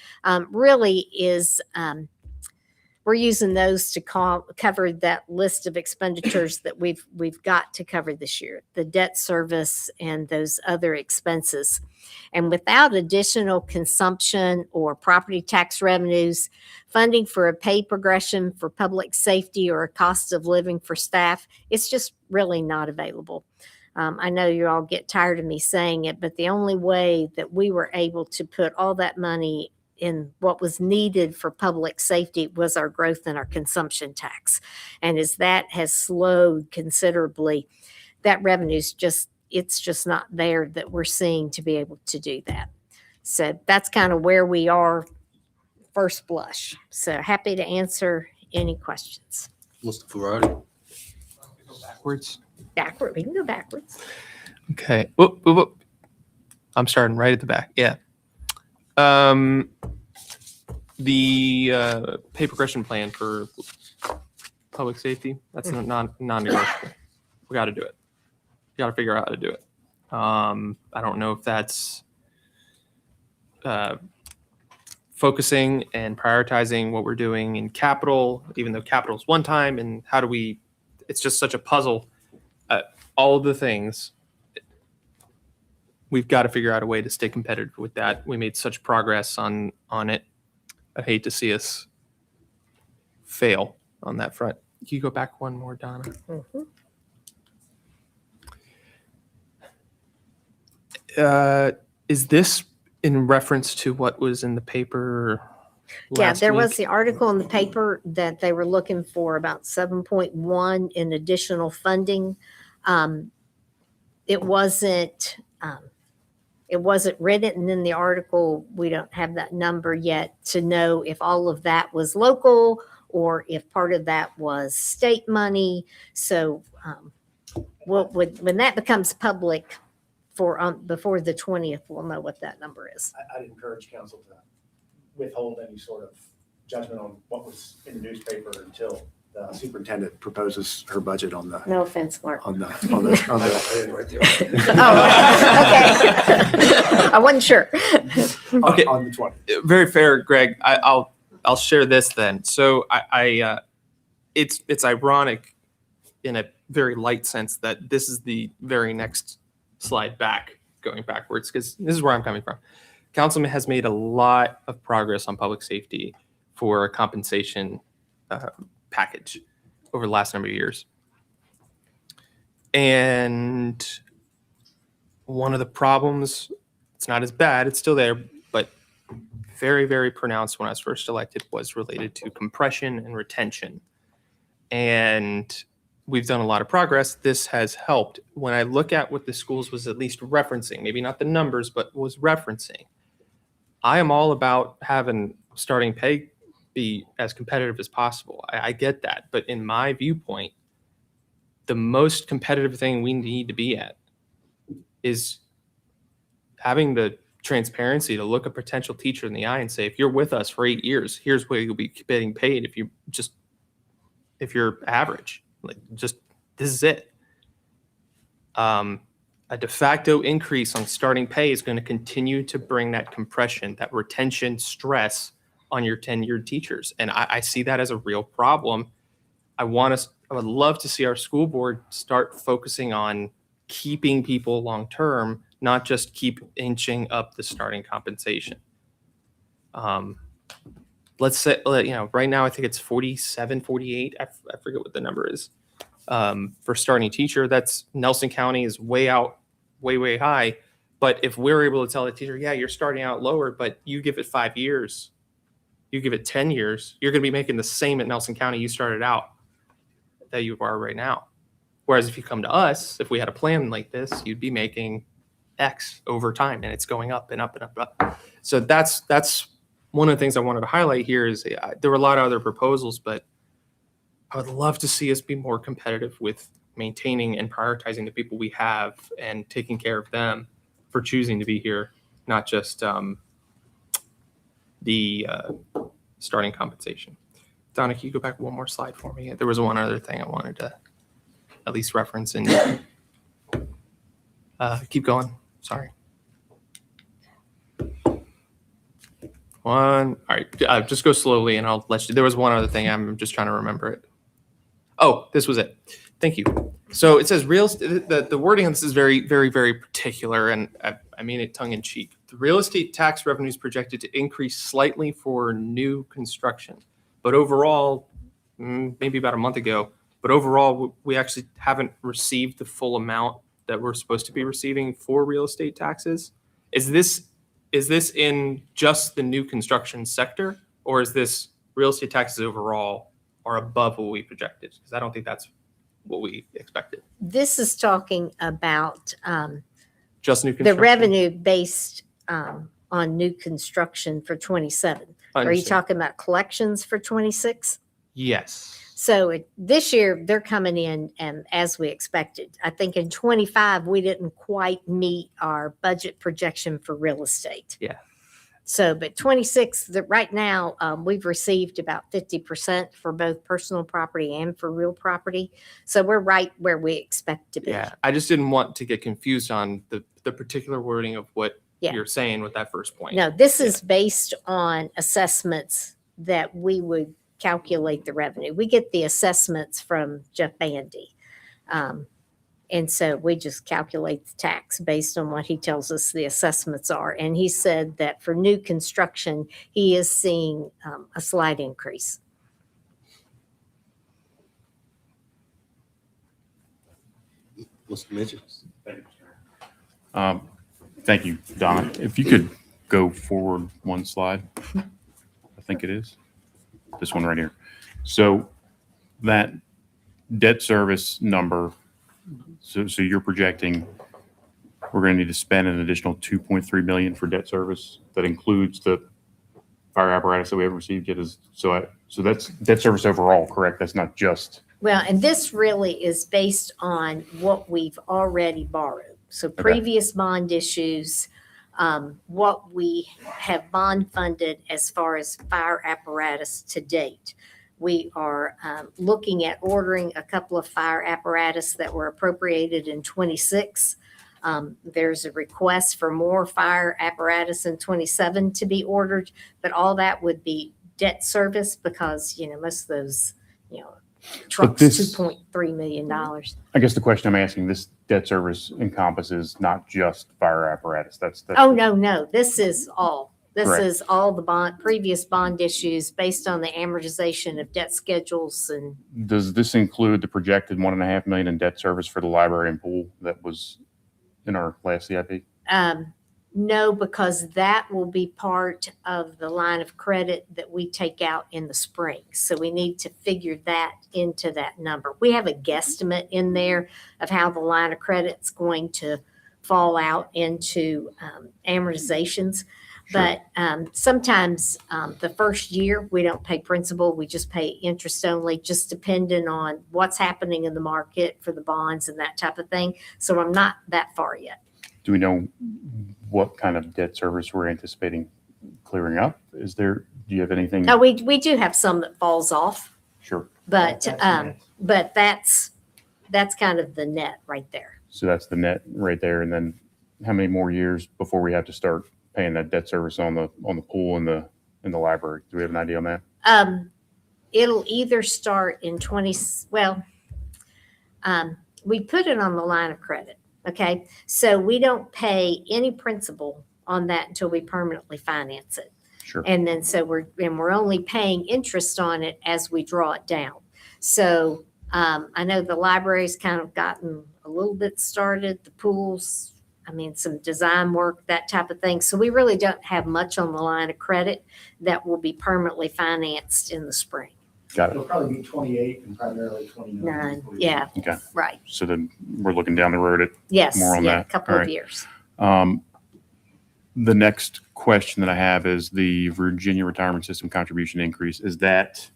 really is we're using those to cover that list of expenditures that we've got to cover this year, the debt service and those other expenses. And without additional consumption or property tax revenues, funding for a pay progression for public safety or a cost of living for staff, it's just really not available. I know you all get tired of me saying it, but the only way that we were able to put all that money in what was needed for public safety was our growth in our consumption tax. And as that has slowed considerably, that revenue's it's just not there that we're seeing to be able to do that. So that's kind of where we are first blush. So happy to answer any questions. Mr. Ferrari? Backwards. Backward, we can go backwards. Okay. Well, I'm starting right at the back. Yeah. The pay progression plan for public safety, that's non-negotiable. We got to do it. We got to figure out how to do it. I don't know if that's focusing and prioritizing what we're doing in capital, even though capital is one time, and how do we, it's just such a puzzle. All of the things, we've got to figure out a way to stay competitive with that. We made such progress on it. I hate to see us fail on that front. Can you go back one more, Donna? Is this in reference to what was in the paper Yeah, there was week? the article in the paper that they were looking for about 7.1 in additional funding. It wasn't written in the article. We don't have that number yet to know if all of that was local or if part of that was state money. So when that becomes public before the 20th, we'll know what that number is. I'd encourage council to withhold any sort of judgment on what was in the newspaper until the superintendent proposes her budget on the. No offense, Mark. On the. Okay. I wasn't sure. Okay. On the 20th. Very fair, Greg. I'll share this then. So it's ironic in a very light sense that this is the very next slide back, going backwards, because this is where I'm coming from. Councilman has made a lot of progress on public safety for a compensation package over the last number of years. And one of the problems, it's not as bad, it's still there, but very, very pronounced when I was first elected, was related to compression and retention. And we've done a lot of progress. This has helped. When I look at what the schools was at least referencing, maybe not the numbers, but was referencing, I am all about having starting pay be as competitive as possible. I get that. But in my viewpoint, the most competitive thing we need to be at is having the transparency to look a potential teacher in the eye and say, if you're with us for 8 years, here's where you'll be getting paid if you're average. Like, just, this is it. A de facto increase on starting pay is going to continue to bring that compression, that retention stress on your tenured teachers. And I see that as a real problem. I would love to see our school board start focusing on keeping people long-term, not just keep inching up the starting compensation. Let's say, right now, I think it's 47, 48. I forget what the number is. For starting teacher, that's Nelson County is way out, way high. But if we're able to tell the teacher, yeah, you're starting out lower, but you give it 5 years, you give it 10 years, you're going to be making the same at Nelson County you started out that you are right now. Whereas if you come to us, if we had a plan like this, you'd be making X over time, and it's going up and up and up and up. So that's one of the things I wanted to highlight here is there were a lot of other proposals, but I would love to see us be more competitive with maintaining and prioritizing the people we have and taking care of them for choosing to be here, not just the starting compensation. Donna, can you go back one more slide for me? There was one other thing I wanted to at least reference and keep going. Sorry. All right, just go slowly and I'll let you. There was one other thing. I'm just trying to remember it. Oh, this was it. Thank you. So it says the wording on this is very, very, very particular, and I mean it tongue in cheek. The real estate tax revenue is projected to increase slightly for new construction, but overall, maybe about a month ago, but overall, we actually haven't received the full amount that we're supposed to be receiving for real estate taxes. Is this in just the new construction sector, or is this real estate taxes overall are above what we projected? Because I don't think that's what we expected. This is talking about Just new the construction? revenue based on new construction for 27. Are you Understood. talking about collections for 26? Yes. So this year they're coming in and as we expected. I think in 25 we didn't quite meet our budget projection for real estate. Yeah. So, but 26, right now we've received about 50% for both personal property and for real property. So we're right where we expect to be. Yeah, I just didn't want to get confused on the particular wording of what Yeah. you're saying with that first point. No, this is based on assessments that we would calculate the revenue. We get the assessments from Jeff Bandy. And so we just calculate the tax based on what he tells us the assessments are. And he said that for new construction, he is seeing a slight increase. Mr. Mitchell? Thank you, Donna. If you could go forward one slide, I think it is. This one right here. So that debt service number, so you're projecting we're going to need to spend an additional 2.3 million for debt service. That includes the fire apparatus that we haven't received yet. So that's debt service overall, correct? That's not just. Well, and this really is based on what we've already borrowed. So previous bond issues, what we have bond funded as far as fire apparatus to date. We are looking at ordering a couple of fire apparatus that were appropriated in 26. There's a request for more fire apparatus in 27 to be ordered, but all that would be debt service because, most of those, trucks, $2.3 million. I guess the question I'm asking, this debt service encompasses not just fire apparatus. That's Oh, no. This is all. This Correct. is all the previous bond issues based on the amortization of debt schedules. And Does this include the projected 1.5 million in debt service for the library and pool that was in our last CIP? no, because that will be part of the line of credit that we take out in the spring. So we need to figure that into that number. We have a guesstimate in there of how the line of credit's going to fall out into amortizations. But sometimes the first year we don't pay principal, we just pay interest only, just depending on what's happening in the market for the bonds and that type of thing. So I'm not that far yet. Do we know what kind of debt service we're anticipating clearing up? Do you have anything? No, we do have some that falls off, Sure. but that's kind of the net right there. So that's the net right there. And then how many more years before we have to start paying that debt service on the pool and the library? Do we have an idea on that? It'll either start in we put it on the line of credit. Okay. So we don't pay any principal on that until we permanently finance it. Sure. And then we're only paying interest on it as we draw it down. So I know the library's kind of gotten a little bit started, the pools, some design work, that type of thing. So we really don't have much on the line of credit that will be permanently financed in the spring. Got It'll it. probably be 28 and primarily 29. Yeah. Okay. Right. So then we're looking down the road at Yes. more on yeah, that. a couple All of right. years. The next question that I have is the Virginia Retirement System contribution increase. Is that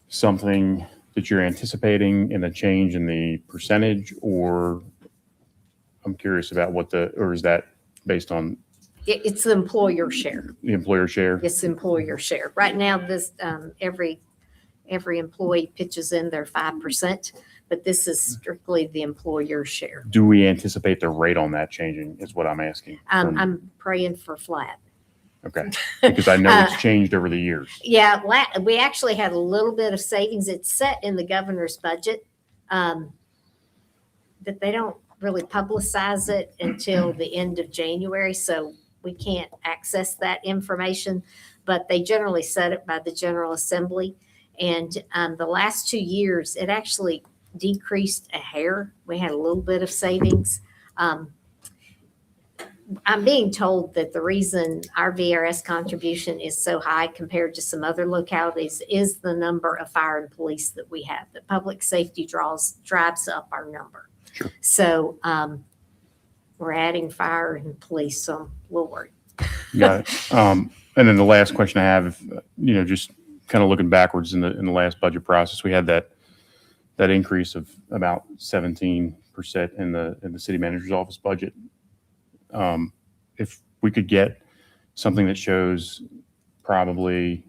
something that you're anticipating in a change in the percentage, or I'm curious about or is that based on It's the employer share. the employer share? It's employer share. Right now, this every employee pitches in their 5%, but this is strictly the employer share. Do we anticipate the rate on that changing is what I'm asking. I'm praying for flat. Okay. Because I know it's changed over the years. Yeah, we actually had a little bit of savings. It's set in the governor's budget, but they don't really publicize it until the end of January, so we can't access that information. But they generally set it by the General Assembly. And the last 2 years, it actually decreased a hair. We had a little bit of savings. I'm being told that the reason our VRS contribution is so high compared to some other localities is the number of fire and police that we have. The public safety drives up our number. Sure. So we're adding fire and police, so we'll worry. Got it. And then the last question I have, just kind of looking backwards in the last budget process, we had that increase of about 17% in the city manager's office budget. If we could get something that shows probably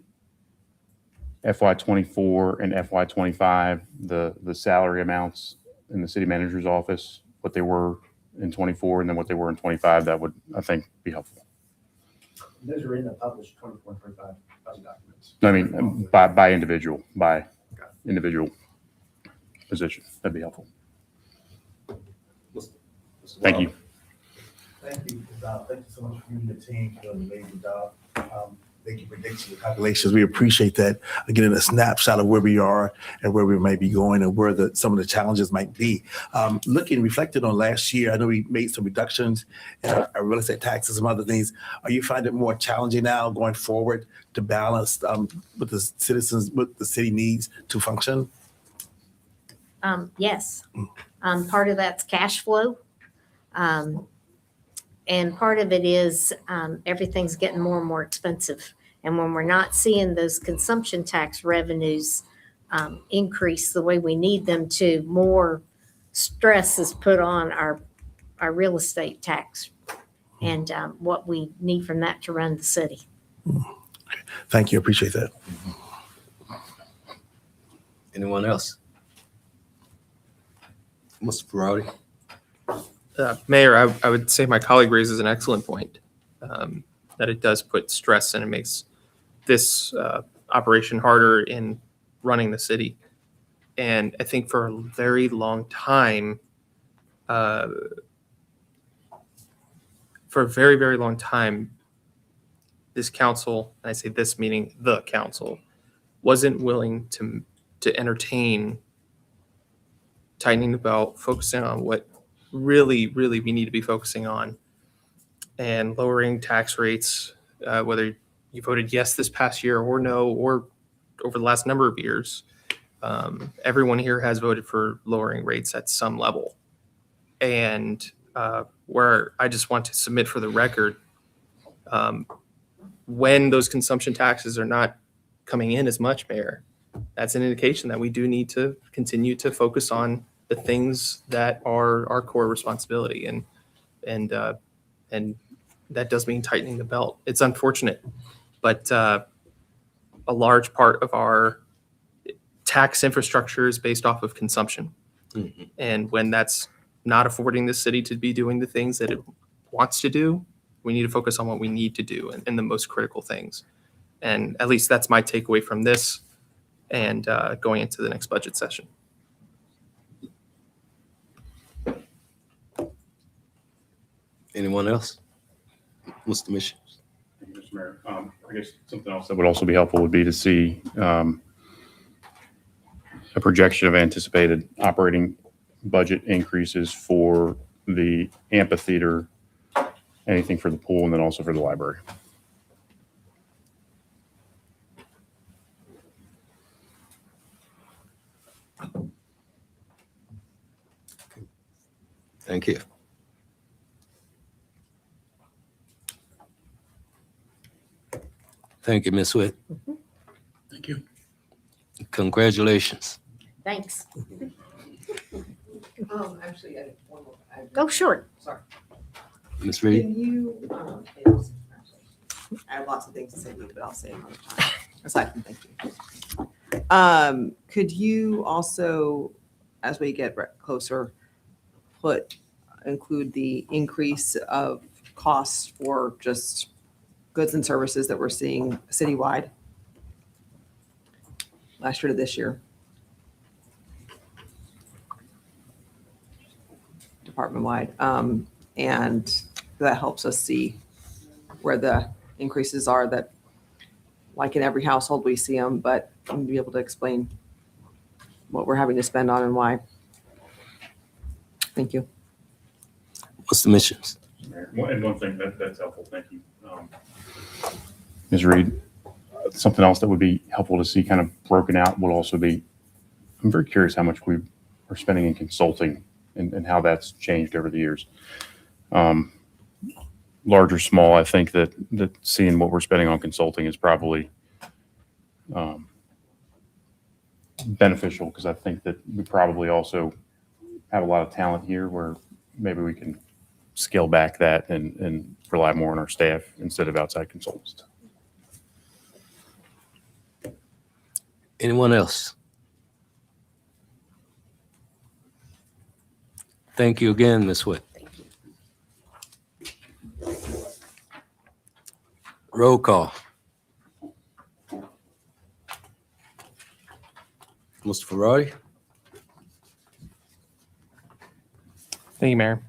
FY24 and FY25, the salary amounts in the city manager's office, what they were in 24 and then what they were in 25, that would, I think, be helpful. Those are in the published 24 and 25 budget documents. I mean, by individual position, that'd be helpful. Thank you. Thank you, Bob. Thank you so much for you and the team for doing an amazing job. Thank you for predicting the calculations. We appreciate that. Getting a snapshot of where we are and where we might be going and where some of the challenges might be. Reflecting on last year, I know we made some reductions in our real estate taxes and other things. Are you finding it more challenging now going forward to balance with the citizens, what the city needs to function? Yes. Part of that's cash flow. And part of it is everything's getting more and more expensive. And when we're not seeing those consumption tax revenues increase the way we need them to, more stress is put on our real estate tax and what we need from that to run the city. Thank you. Appreciate that. Anyone else? Mr. Ferrari? Mayor, I would say my colleague raises an excellent point, that it does put stress and it makes this operation harder in running the city. And I think for a very long time, this council, and I say this meaning the council, wasn't willing to entertain tightening the belt, focusing on what really we need to be focusing on, and lowering tax rates, whether you voted yes this past year or no, or over the last number of years. Everyone here has voted for lowering rates at some level. And where I just want to submit for the record, when those consumption taxes are not coming in as much, Mayor, that's an indication that we do need to continue to focus on the things that are our core responsibility. And that does mean tightening the belt. It's unfortunate, but a large part of our tax infrastructure is based off of consumption. Mm-hmm. And when that's not affording the city to be doing the things that it wants to do, we need to focus on what we need to do and the most critical things. And at least that's my takeaway from this and going into the next budget session. Anyone else? Mr. Mission. Thank you, Mr. Mayor. I guess something else that would also be helpful would be to see a projection of anticipated operating budget increases for the amphitheater, anything for the pool, and then also for the library. Thank you. Thank you, Ms. Witt. Mm-hmm. Thank you. Thanks. Congratulations. Actually, I have one more. Go short. Sorry. Ms. Reed? Can you, I have lots of things to say to you, but I'll say another time. Aside from thank you. Could you also, as we get closer, include the increase of costs for just goods and services that we're seeing citywide last year to this year? Department-wide. And that helps us see where the increases are that, like in every household, we see them, but we'll be able to explain what we're having to spend on and why. Thank you. What's the missions? And one thing that's helpful, thank you. Ms. Reed, something else that would be helpful to see kind of broken out would also be, I'm very curious how much we are spending in consulting and how that's changed over the years. Large or small, I think that seeing what we're spending on consulting is probably beneficial because I think that we probably also have a lot of talent here where maybe we can scale back that and rely more on our staff instead of outside consultants. Anyone else? Thank you again, Ms. Witt. Roll call. Mr. Ferrari? Thank you, Mayor.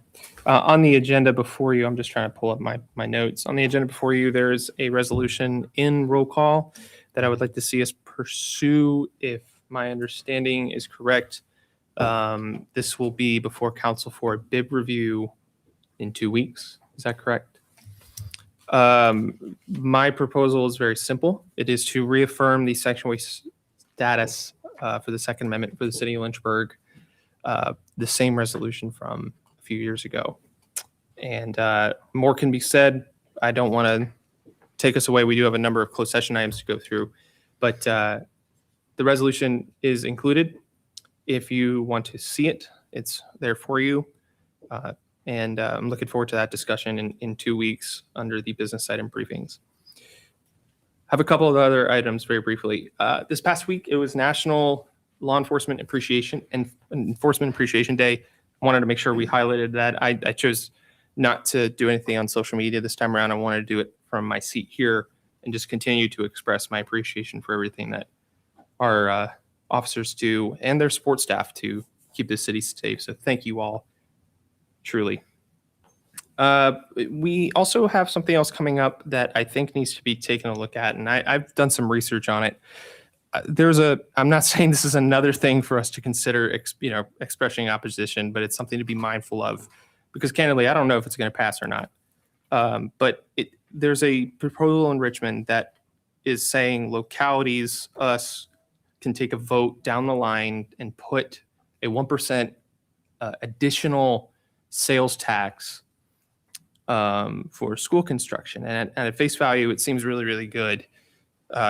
On the agenda before you, I'm just trying to pull up my notes. On the agenda before you, there's a resolution in roll call that I would like to see us pursue. If my understanding is correct, this will be before council for a bid review in 2 weeks. Is that correct? My proposal is very simple. It is to reaffirm the section waste status for the Second Amendment for the city of Lynchburg, the same resolution from a few years ago. And more can be said. I don't want to take us away. We do have a number of closed session items to go through, but the resolution is included. If you want to see it, it's there for you. And I'm looking forward to that discussion in 2 weeks under the business item briefings. I have a couple of other items very briefly. This past week, it was National Law Enforcement Appreciation and Enforcement Appreciation Day. I wanted to make sure we highlighted that. I chose not to do anything on social media this time around. I wanted to do it from my seat here and just continue to express my appreciation for everything that our officers do and their support staff to keep the city safe. So thank you all, truly. We also have something else coming up that I think needs to be taken a look at, and I've done some research on it. I'm not saying this is another thing for us to consider, expressing opposition, but it's something to be mindful of because candidly, I don't know if it's going to pass or not. But there's a proposal in Richmond that is saying localities, us, can take a vote down the line and put a 1% additional sales tax for school construction. And at face value, it seems really, really good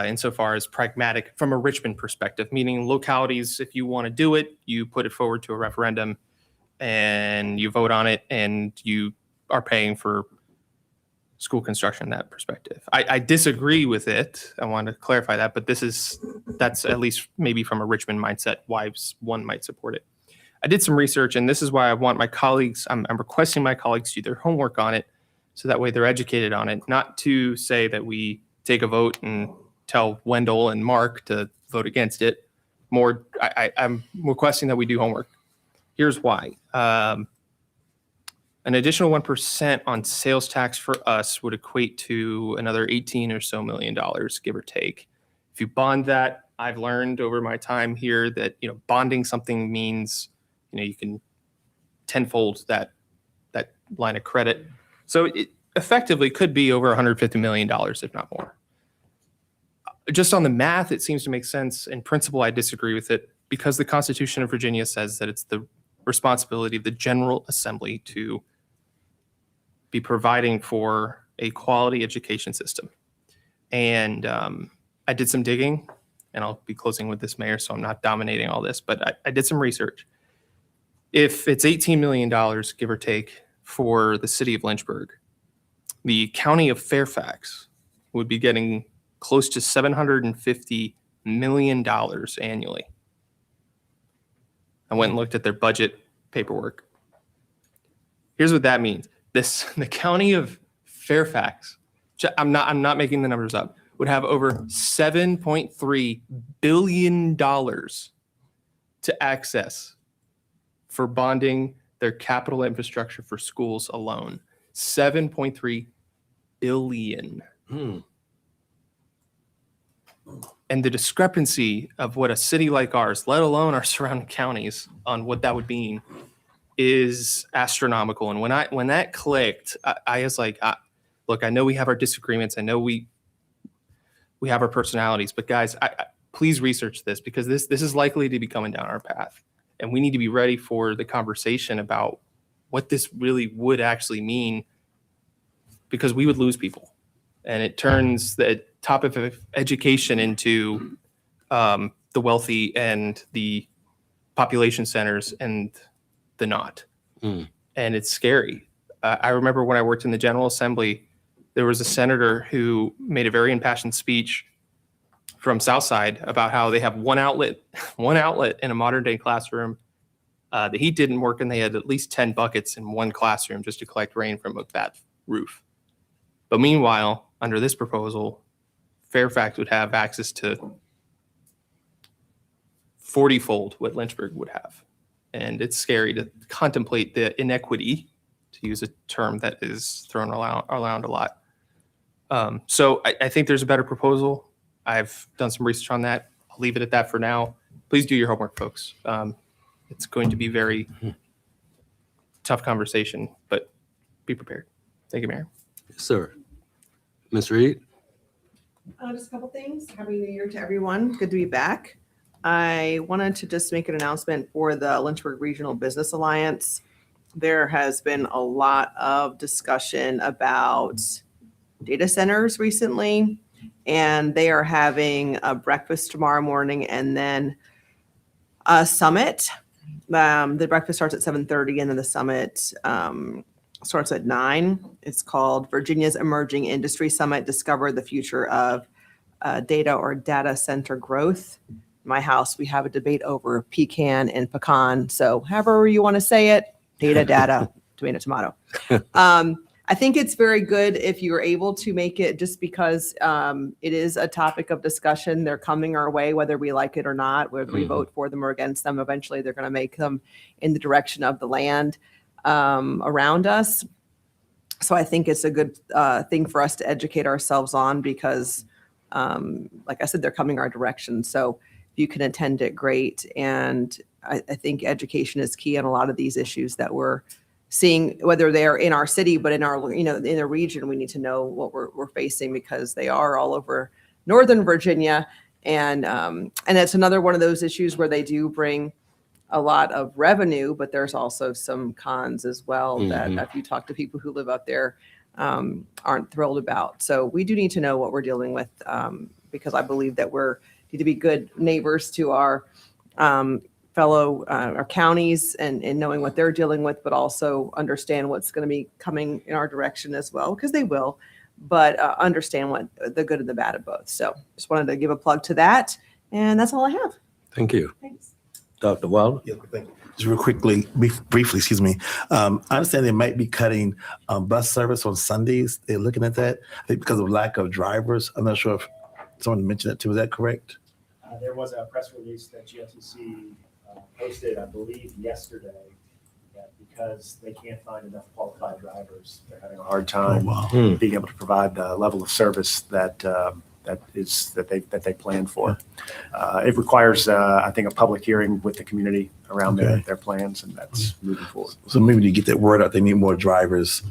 insofar as pragmatic from a Richmond perspective, meaning localities, if you want to do it, you put it forward to a referendum and you vote on it and you are paying for school construction in that perspective. I disagree with it. I want to clarify that, but that's at least maybe from a Richmond mindset why one might support it. I did some research, and this is why I want my colleagues, I'm requesting my colleagues do their homework on it so that way they're educated on it, not to say that we take a vote and tell Wendell and Mark to vote against it. I'm requesting that we do homework. Here's why. An additional 1% on sales tax for us would equate to another $18 or so million, give or take. If you bond that, I've learned over my time here that bonding something means you can tenfold that line of credit. So it effectively could be over $150 million, if not more. Just on the math, it seems to make sense. In principle, I disagree with it because the Constitution of Virginia says that it's the responsibility of the General Assembly to be providing for a quality education system. And I did some digging, and I'll be closing with this, Mayor, so I'm not dominating all this, but I did some research. If it's $18 million, give or take, for the city of Lynchburg, the county of Fairfax would be getting close to $750 million annually. I went and looked at their budget paperwork. Here's what that means. The county of Fairfax, I'm not making the numbers up, would have over $7.3 billion to access for bonding their capital infrastructure for schools alone. $7.3 billion. And the discrepancy of what a city like ours, let alone our surrounding counties, on what that would mean is astronomical. And when that clicked, I was like, look, I know we have our disagreements. I know we have our personalities, but guys, please research this because this is likely to be coming down our path. And we need to be ready for the conversation about what this really would actually mean because we would lose people. And it turns the topic of education into the wealthy and the population centers and the not. Mm. And it's scary. I remember when I worked in the General Assembly, there was a senator who made a very impassioned speech from Southside about how they have one outlet in a modern day classroom. The heat didn't work, and they had at least 10 buckets in one classroom just to collect rain from a bad roof. But meanwhile, under this proposal, Fairfax would have access to 40-fold what Lynchburg would have. And it's scary to contemplate the inequity, to use a term that is thrown around a lot. So I think there's a better proposal. I've done some research on that. I'll leave it at that for now. Please do your homework, folks. It's going to be very tough conversation, but be prepared. Thank you, Mayor. Yes, sir. Ms. Reed? Just a couple things. Happy New Year to everyone. Good to be back. I wanted to just make an announcement for the Lynchburg Regional Business Alliance. There has been a lot of discussion about data centers recently, and they are having a breakfast tomorrow morning and then a summit. The breakfast starts at 7:30 and then the summit starts at 9. It's called Virginia's Emerging Industry Summit, Discover the Future of Data or Data Center Growth. In my house, we have a debate over pecan and pecan. So however you want to say it, data, tomato. I think it's very good if you're able to make it, just because it is a topic of discussion. They're coming our way, whether we like it or not, whether we vote for them or against them. Eventually, they're going to make them in the direction of the land around us. So I think it's a good thing for us to educate ourselves on, because, like I said, they're coming our direction. So if you can attend it, great. And I think education is key on a lot of these issues that we're seeing, whether they're in our city, but in our, in the region. We need to know what we're facing, because they are all over Northern Virginia. And it's another one of those issues where they do bring a lot of revenue, but there's also some cons as well that if you talk to people who live up there, aren't thrilled about. So we do need to know what we're dealing with, because I believe that need to be good neighbors to our fellow our counties and knowing what they're dealing with, but also understand what's going to be coming in our direction as well, because they will, but understand what the good and the bad of both. So just wanted to give a plug to that. And that's all I have. Thank you. Thanks. Dr. Wilder? Yeah, thank you. Just real quickly, briefly, excuse me. I understand they might be cutting bus service on Sundays. They're looking at that, I think, because of lack of drivers. I'm not sure if someone mentioned that too. Is that correct? There was a press release that GFTC posted, I believe, yesterday, that because they can't find enough qualified drivers, they're having a hard time being able to provide the level of service that they plan for. It requires, I think, a public hearing with the community around their plans, and that's moving forward. So maybe when you get that word out, they need more drivers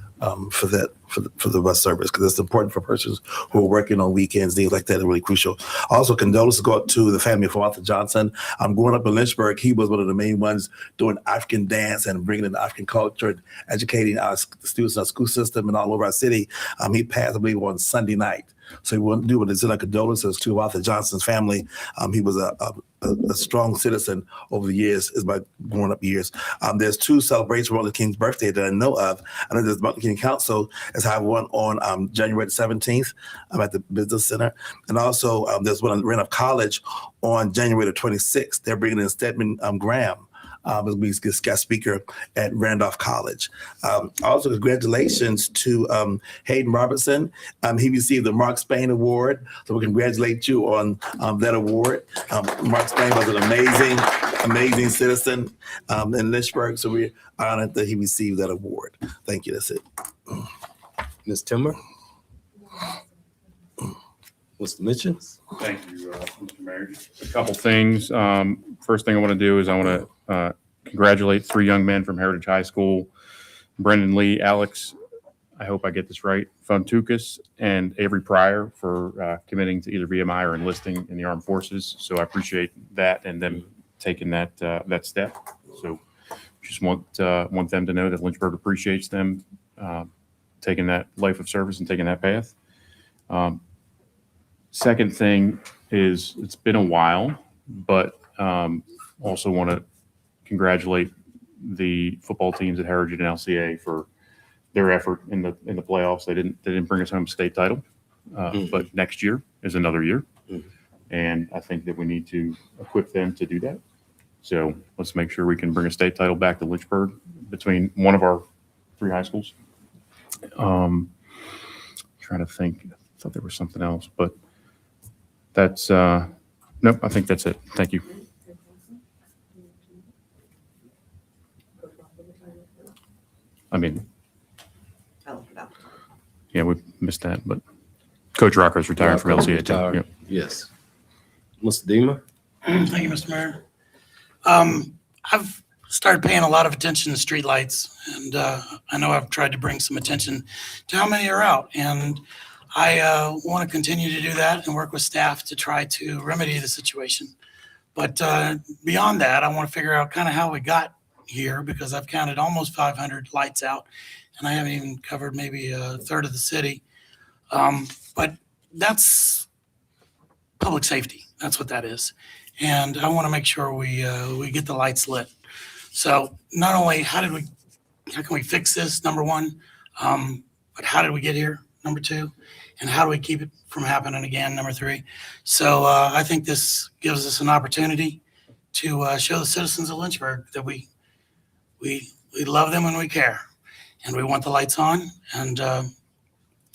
for the bus service, because it's important for persons who are working on weekends, things like that are really crucial. Also, condolences go out to the family of Arthur Johnson. Growing up in Lynchburg, he was one of the main ones doing African dance and bringing in the African culture and educating our students in our school system and all over our city. He passed, I believe, on Sunday night. So we want to do what is in our condolences to Arthur Johnson's family. He was a strong citizen over the years, is my growing up years. There's 2 celebrations for Martin Luther King's birthday that I know of. I know there's Martin Luther King Council has had one on January the 17th at the Business Center. And also there's one at Randolph College on January the 26th. They're bringing in Stedman Graham as we guest speaker at Randolph College. Also, congratulations to Hayden Robertson. He received the Mark Spain Award, so we congratulate you on that award. Mark Spain was an amazing citizen in Lynchburg, so we're honored that he received that award. Thank you. That's it. Ms. Timber? Mr. Mitchell? Thank you, Mr. Mayor. A couple things. First thing I want to do is I want to congratulate 3 young men from Heritage High School, Brendan Lee, Alex, I hope I get this right, Funtukas, and Avery Pryor for committing to either VMI or enlisting in the armed forces. So I appreciate that and them taking that step. So just want them to know that Lynchburg appreciates them taking that life of service and taking that path. Second thing is, it's been a while but also want to congratulate the football teams at Heritage and LCA for their effort in the playoffs. They didn't bring us home a state title, but next year is another year, and I think that we need to equip them to do that. So let's make sure we can bring a state title back to Lynchburg between one of our 3 high schools. Trying to think, I thought there was something else, but that's nope. I think that's it. Thank you. I mean, yeah, we missed that, but Coach Rocker's retired from LCA too. Yep. Yes. Mr. Deemer? Thank you, Mr. Mayor. I've started paying a lot of attention to streetlights, and I know I've tried to bring some attention to how many are out, and I want to continue to do that and work with staff to try to remedy the situation. But beyond that, I want to figure out kind of how we got here, because I've counted almost 500 lights out, and I haven't even covered maybe a third of the city. But that's public safety. That's what that is. And I want to make sure we get the lights lit. So not only how can we fix this, number one, but how did we get here, number two, and how do we keep it from happening again, number three. So I think this gives us an opportunity to show the citizens of Lynchburg that we love them and we care, and we want the lights on. And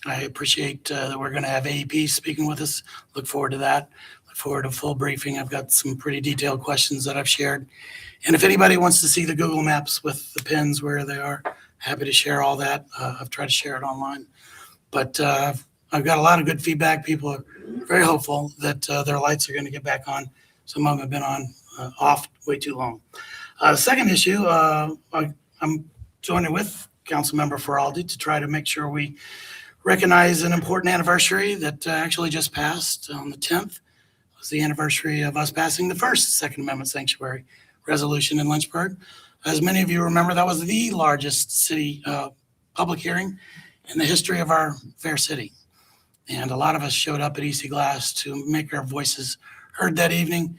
I appreciate that we're going to have AEP speaking with us. Look forward to that. Look forward to a full briefing. I've got some pretty detailed questions that I've shared. And if anybody wants to see the Google Maps with the pins where they are, happy to share all that. I've tried to share it online. But I've got a lot of good feedback. People are very hopeful that their lights are going to get back on. Some of them have been on off way too long. The second issue, I'm joining with Councilmember Feraldi to try to make sure we recognize an important anniversary that actually just passed on the 10th. It was the anniversary of us passing the first Second Amendment sanctuary resolution in Lynchburg. As many of you remember, that was the largest city public hearing in the history of our fair city. And a lot of us showed up at EC Glass to make our voices heard that evening.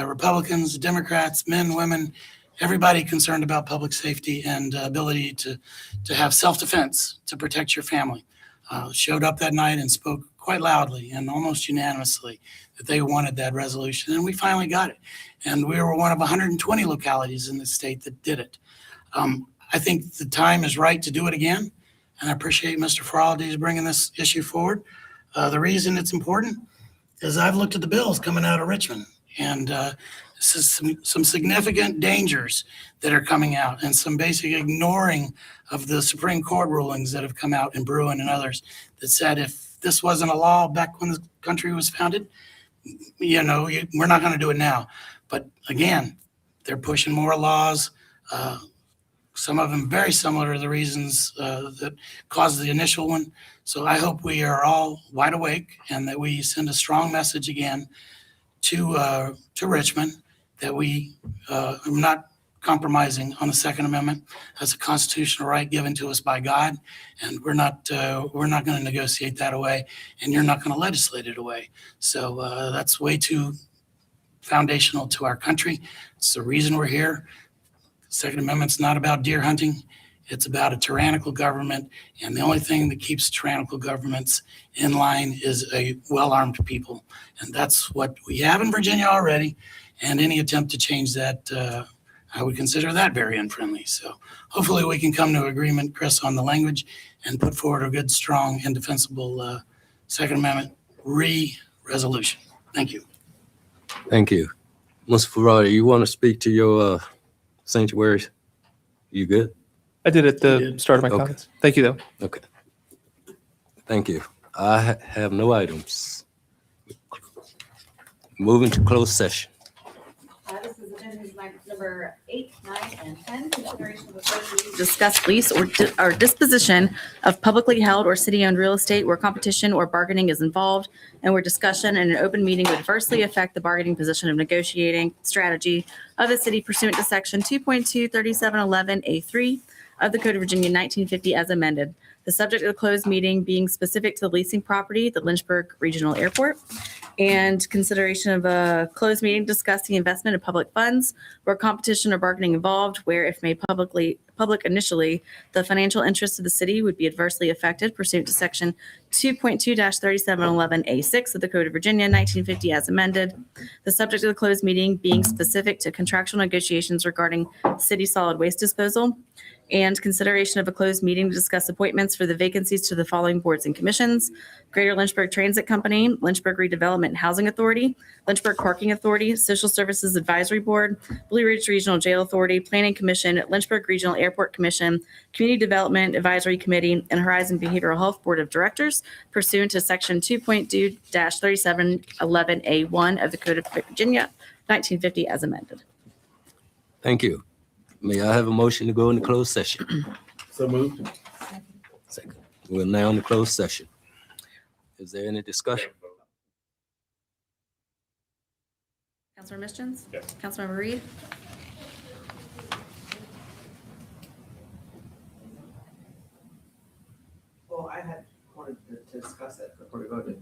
Republicans, Democrats, men, women, everybody concerned about public safety and ability to have self-defense to protect your family. Showed up that night and spoke quite loudly and almost unanimously that they wanted that resolution, and we finally got it. And we were one of 120 localities in the state that did it. I think the time is right to do it again, and I appreciate Mr. Feraldi's bringing this issue forward. The reason it's important is I've looked at the bills coming out of Richmond, and some significant dangers that are coming out, and some basic ignoring of the Supreme Court rulings that have come out in Bruin and others that said if this wasn't a law back when the country was founded, we're not going to do it now. But again, they're pushing more laws, some of them very similar to the reasons that caused the initial one. So I hope we are all wide awake and that we send a strong message again to Richmond that we are not compromising on the Second Amendment. That's a constitutional right given to us by God, and we're not going to negotiate that away, and you're not going to legislate it away. So that's way too foundational to our country. It's the reason we're here. The Second Amendment's not about deer hunting. It's about a tyrannical government, and the only thing that keeps tyrannical governments in line is a well-armed people. And that's what we have in Virginia already, and any attempt to change that, I would consider that very unfriendly. So hopefully we can come to agreement, Chris, on the language and put forward a good, strong, indefensible Second Amendment resolution. Thank you. Thank you. Mr. Ferrari, you want to speak to your sanctuaries? You good? I did at the start of my Okay. comments. Thank you, though. Okay. Thank you. I have no items. Moving to closed session. This is agenda number 8, 9, and 10. Consideration of the first reading. Discuss lease or disposition of publicly held or city-owned real estate where competition or bargaining is involved, and where discussion in an open meeting would adversely affect the bargaining position of negotiating strategy of the city pursuant to section 2.23711A3 of the Code of Virginia 1950 as amended. The subject of the closed meeting being specific to the leasing property, the Lynchburg Regional Airport, and consideration of a closed meeting to discuss the investment of public funds where competition or bargaining involved, where if made public initially, the financial interests of the city would be adversely affected pursuant to section 2.2-3711A6 of the Code of Virginia, 1950 as amended. The subject of the closed meeting being specific to contractual negotiations regarding city solid waste disposal, and consideration of a closed meeting to discuss appointments for the vacancies to the following boards and commissions: Greater Lynchburg Transit Company, Lynchburg Redevelopment and Housing Authority, Lynchburg Parking Authority, Social Services Advisory Board, Blue Ridge Regional Jail Authority, Planning Commission, Lynchburg Regional Airport Commission, Community Development Advisory Committee, and Horizon Behavioral Health Board of Directors pursuant to section 2.2-3711A1 of the Code of Virginia, 1950 as amended. Thank you. May I have a motion to go into closed session? So moved. Second. We're now in the closed session. Is there any discussion? Councilmember Mischins? Yes. Councilmember Reed? Well, I had wanted to discuss it before we voted.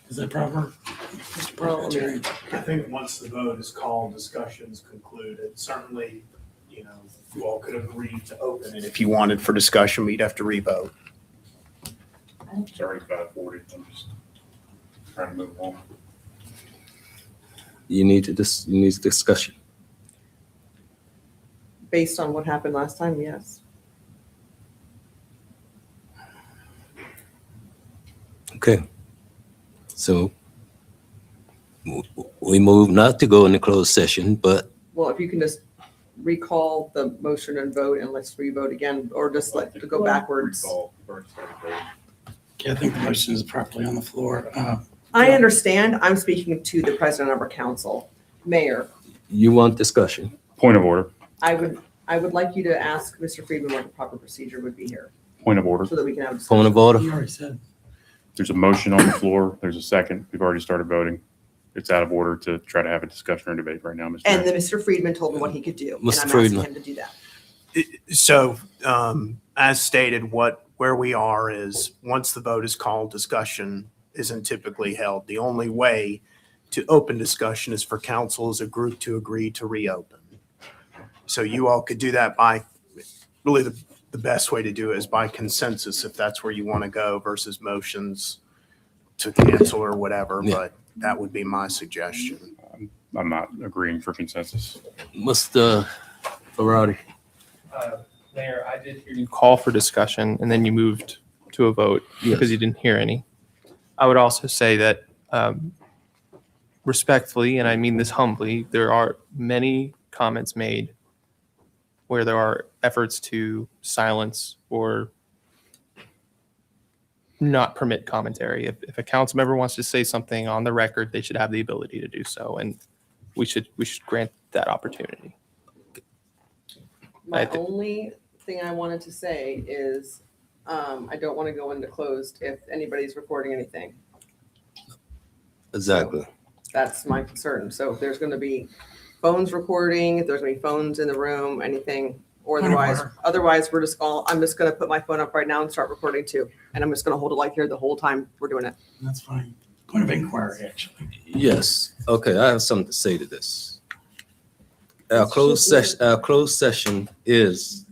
Is that proper? Mr. Parliamentarian? I think once the vote is called, discussions concluded. Certainly, you all could agree to open it. If you wanted for discussion, we'd have to revote. Sorry, 5:40. I'm just trying to move on. You need discussion. Based on what happened last time, yes. Okay. So we move not to go into closed session, but Well, if you can just recall the motion and vote and let's re-vote again, or just let it go backwards. Okay, I think the motion is properly on the floor. I understand. I'm speaking to the president of our council. Mayor, you want discussion. Point of order. I would like you to ask Mr. Friedman what the proper procedure would be here Point of order. so that we can have a discussion. Point of order. You already said. There's a motion on the floor. There's a second. We've already started voting. It's out of order to try to have a discussion or debate right now, Mr. And Mayor. then Mr. Friedman told me what he could do, and Mr. I'm asking Friedman. him to do that. So, as stated, where we are is, once the vote is called, discussion isn't typically held. The only way to open discussion is for council as a group to agree to reopen. So you all could do that by, really the best way to do it is by consensus, if that's where you want to go, versus motions to cancel or whatever, Yeah. but that would be my suggestion. I'm not agreeing for consensus. Mr. Ferrari. Mayor, I did hear you call for discussion and then you moved to a vote Yes. because you didn't hear any. I would also say that respectfully, and I mean this humbly, there are many comments made where there are efforts to silence or not permit commentary. If a council member wants to say something on the record, they should have the ability to do so, and we should grant that opportunity. My only thing I wanted to say is, I don't want to go into closed if anybody's recording anything. Exactly. That's my concern. So if there's going to be phones recording, if there's going to be phones in the room, anything, or otherwise we're just all, I'm just going to put my phone up right now and start recording too. And I'm just going to hold it like here the whole time we're doing it. That's fine. Point of inquiry, actually. Yes. Okay, I have something to say to this. Our closed session is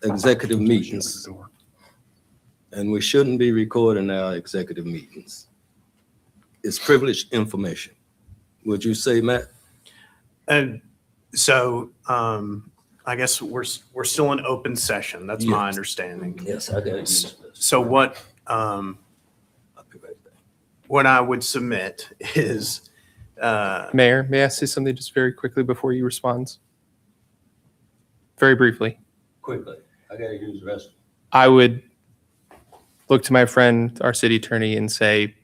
executive meetings. And we shouldn't be recording our executive meetings. It's privileged information. Would you say, Matt? And so, I guess we're still in open session. That's my understanding. Yes, I got it. So what I would submit is, Mayor, may I say something just very quickly before you respond? Very briefly. Quickly, I gotta use the restroom. I would look to my friend, our city attorney, and say,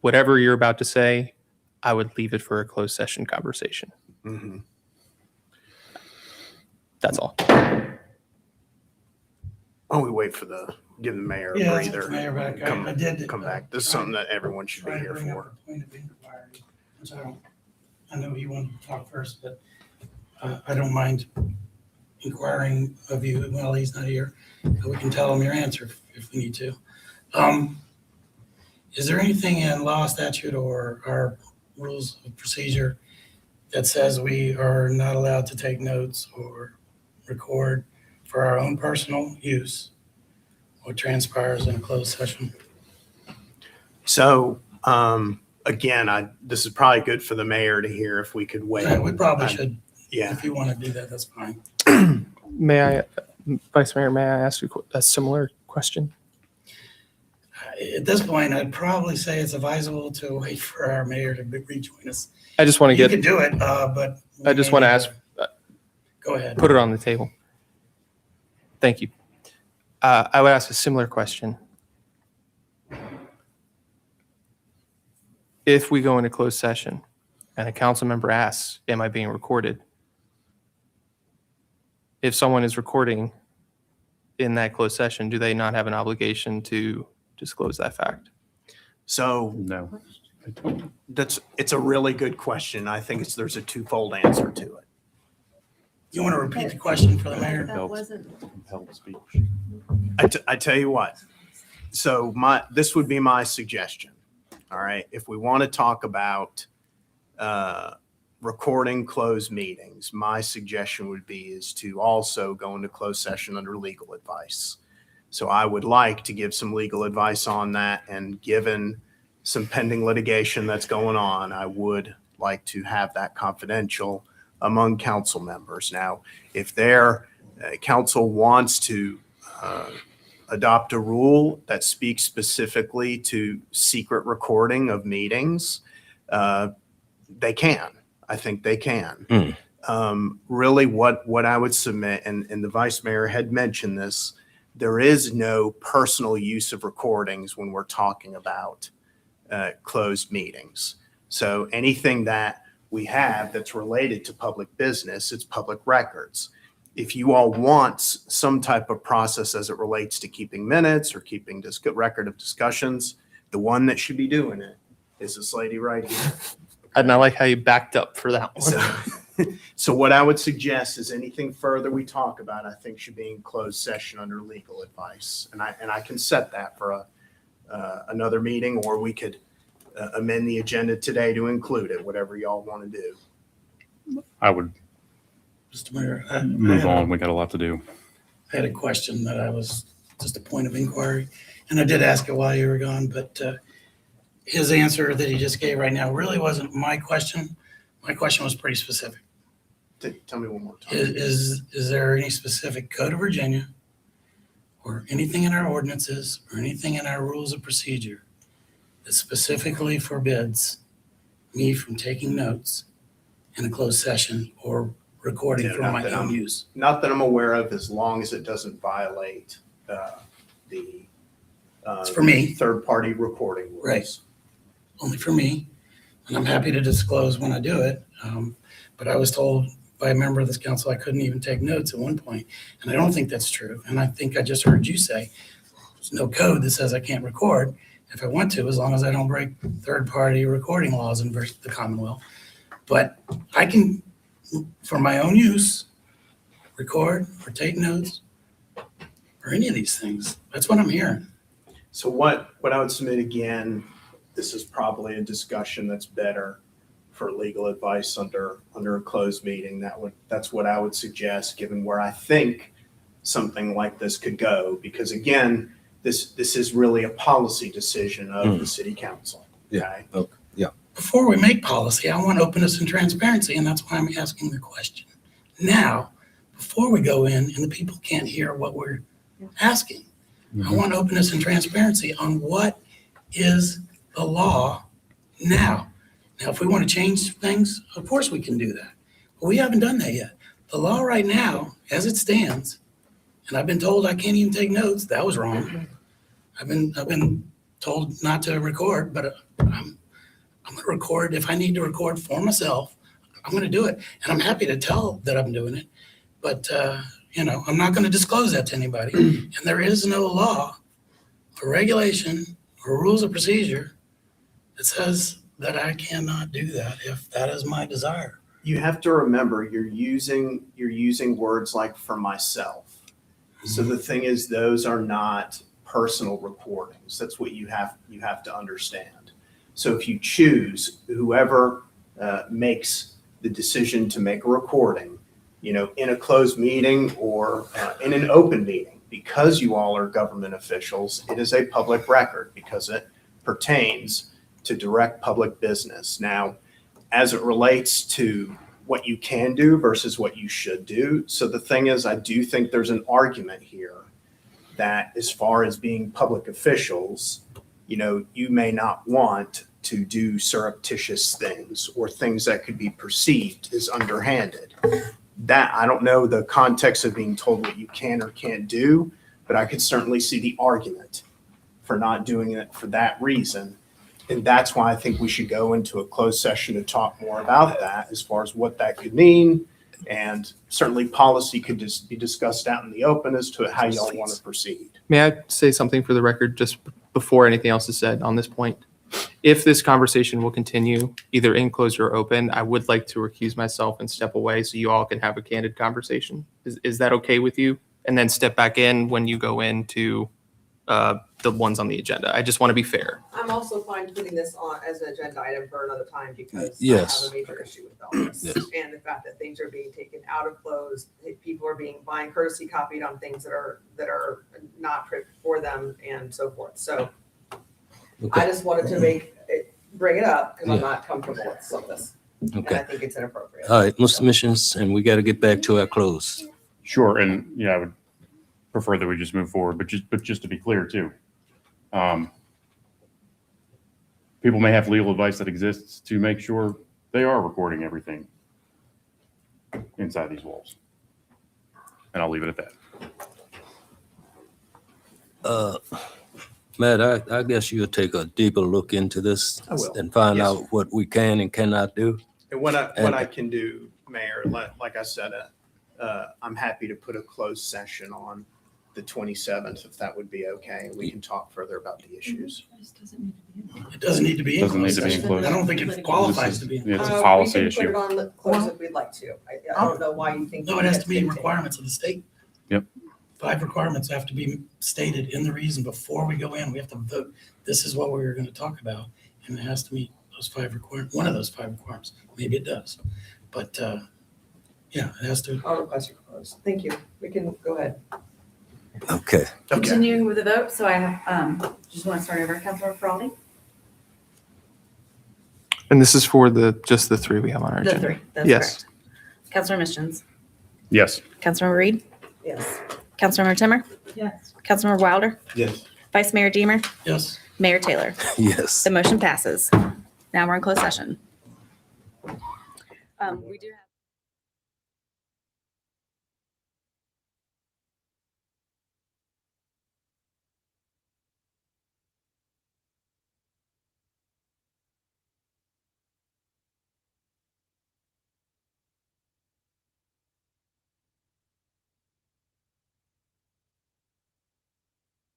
whatever you're about to say, I would leave it for a closed session conversation. Mhm. That's all. oh, we wait for give the mayor a Yeah, breather. that's Mayor back. Come I did. come back. This is something that everyone should be Trying to here bring up for. a point of inquiry, which I know he wanted to talk first, but I don't mind inquiring of you while he's not here. We can tell him your answer if we need to. Is there anything in law, statute, or our rules of procedure that says we are not allowed to take notes or record for our own personal use what transpires in a closed session? So, again, this is probably good for the mayor to hear if we could wait. Yeah, we probably should. Yeah. If you want to do that, that's fine. May I, Vice Mayor, may I ask you a similar question? At this point, I'd probably say it's advisable to wait for our mayor to rejoin us. I just want to You get, can do it, but. I just want to ask, Go ahead. put it on the table. Thank you. I would ask a similar question. If we go into closed session and a council member asks, am I being recorded? If someone is recording in that closed session, do they not have an obligation to disclose that fact? So No. it's a really good question. I think there's a twofold answer to it. You want to repeat the question for the mayor? Compelled speech. I tell you what, so this would be my suggestion. All right, if we want to talk about recording closed meetings, my suggestion would be is to also go into closed session under legal advice. So I would like to give some legal advice on that, and given some pending litigation that's going on, I would like to have that confidential among council members. Now, if their council wants to adopt a rule that speaks specifically to secret recording of meetings, they can. I think they can. Really, what I would submit, and the vice mayor had mentioned this, there is no personal use of recordings when we're talking about closed meetings. So anything that we have that's related to public business, it's public records. If you all want some type of process as it relates to keeping minutes or keeping record of discussions, the one that should be doing it is this lady right here. And I like how you backed up for that one. So what I would suggest is anything further we talk about, I think should be in closed session under legal advice. And I can set that for another meeting, or we could amend the agenda today to include it, whatever y'all want to do. I would Mr. Mayor, move on. We got a lot to do. I had a question that I was just a point of inquiry, and I did ask it while you were gone, but his answer that he just gave right now really wasn't my question. My question was pretty specific. Tell me one more time. Is there any specific code of Virginia or anything in our ordinances or anything in our rules of procedure that specifically forbids me from taking notes in a closed session or recording Yeah, for not my that own I'm- use? Not that I'm aware of, as long as it doesn't violate the It's for me. third-party recording rules. Right. Only for me, and I'm happy to disclose when I do it. But I was told by a member of this council I couldn't even take notes at one point, and I don't think that's true. And I think I just heard you say there's no code that says I can't record if I want to, as long as I don't break third-party recording laws in the Commonwealth. But I can, for my own use, record or take notes or any of these things. That's what I'm hearing. So what I would submit again, this is probably a discussion that's better for legal advice under a closed meeting. That's what I would suggest, given where I think something like this could go. Because again, this is really a policy decision of the city council. Yeah. Okay? Okay. Yeah. Before we make policy, I want openness and transparency, and that's why I'm asking the question. Now, before we go in and the people can't hear what we're asking, I want openness and transparency on what is the law now. Now, if we want to change things, of course we can do that. But we haven't done that yet. The law right now, as it stands, and I've been told I can't even take notes. That was wrong. I've been told not to record, but I'm going to record. If I need to record for myself, I'm going to do it. And I'm happy to tell that I'm doing it. But, I'm not going to disclose that to anybody. And there is no law or regulation or rules of procedure that says that I cannot do that if that is my desire. you have to remember you're using words like "for myself." So the thing is, those are not personal recordings. That's what you have to understand. So if you choose, whoever makes the decision to make a recording, in a closed meeting or in an open meeting, because you all are government officials, it is a public record because it pertains to direct public business. Now, as it relates to what you can do versus what you should do. So the thing is, I do think there's an argument here that as far as being public officials, you may not want to do surreptitious things or things that could be perceived as underhanded. That, I don't know the context of being told what you can or can't do, but I could certainly see the argument for not doing it for that reason. And that's why I think we should go into a closed session to talk more about that as far as what that could mean. And certainly policy could just be discussed out in the open as to how y'all want to proceed. May I say something for the record just before anything else is said on this point? If this conversation will continue, either in closed or open, I would like to recuse myself and step away so you all can have a candid conversation. Is that okay with you? And then step back in when you go into the ones on the agenda. I just want to be fair. I'm also fine putting this on as an agenda item for another time because Yes. I have a major issue with all this. Yes. And the fact that things are being taken out of closed, people are being buying courtesy copied on things that are not for them and so forth. So I just wanted to bring it up because I'm not comfortable with some of this. And I Okay. think it's inappropriate. All right, Mr. Missions, and we got to get back to our close. Sure, and I would prefer that we just move forward, but just to be clear too, people may have legal advice that exists to make sure they are recording everything inside these walls. And I'll leave it at that. Matt, I guess you'll take a deeper look into this I will. and find Yes, out sir. what we can and cannot do. And what I can do, Mayor, like I said, I'm happy to put a closed session on the 27th, if that would be okay. We can talk further about the issues. It doesn't need to be in Doesn't need closed to be in session. closed. I don't think it qualifies to be. in Yeah, it's a closed. policy We issue. can put it on the close if we'd like to. I don't know why you think. No, it has to be in requirements of the state. Yep. 5 requirements have to be stated in the reason before we go in. We have to vote. This is what we're going to talk about. And it has to meet those 5 requirements, one of those 5 requirements. Maybe it does. But, yeah, it has to. I'll request your close. Thank you. We can go ahead. Okay. Continuing with the vote, so I have, just want to start over, Councilor Frawley? And this is for just the 3 we have on our The agenda. 3, that's Yes. correct. Councilor Missions? Yes. Councilor Reed? Yes. Councilor Timmer? Yes. Councilor Wilder? Yes. Vice Mayor Deemer? Yes. Mayor Taylor? Yes. The motion passes. Now we're in closed session. We do have.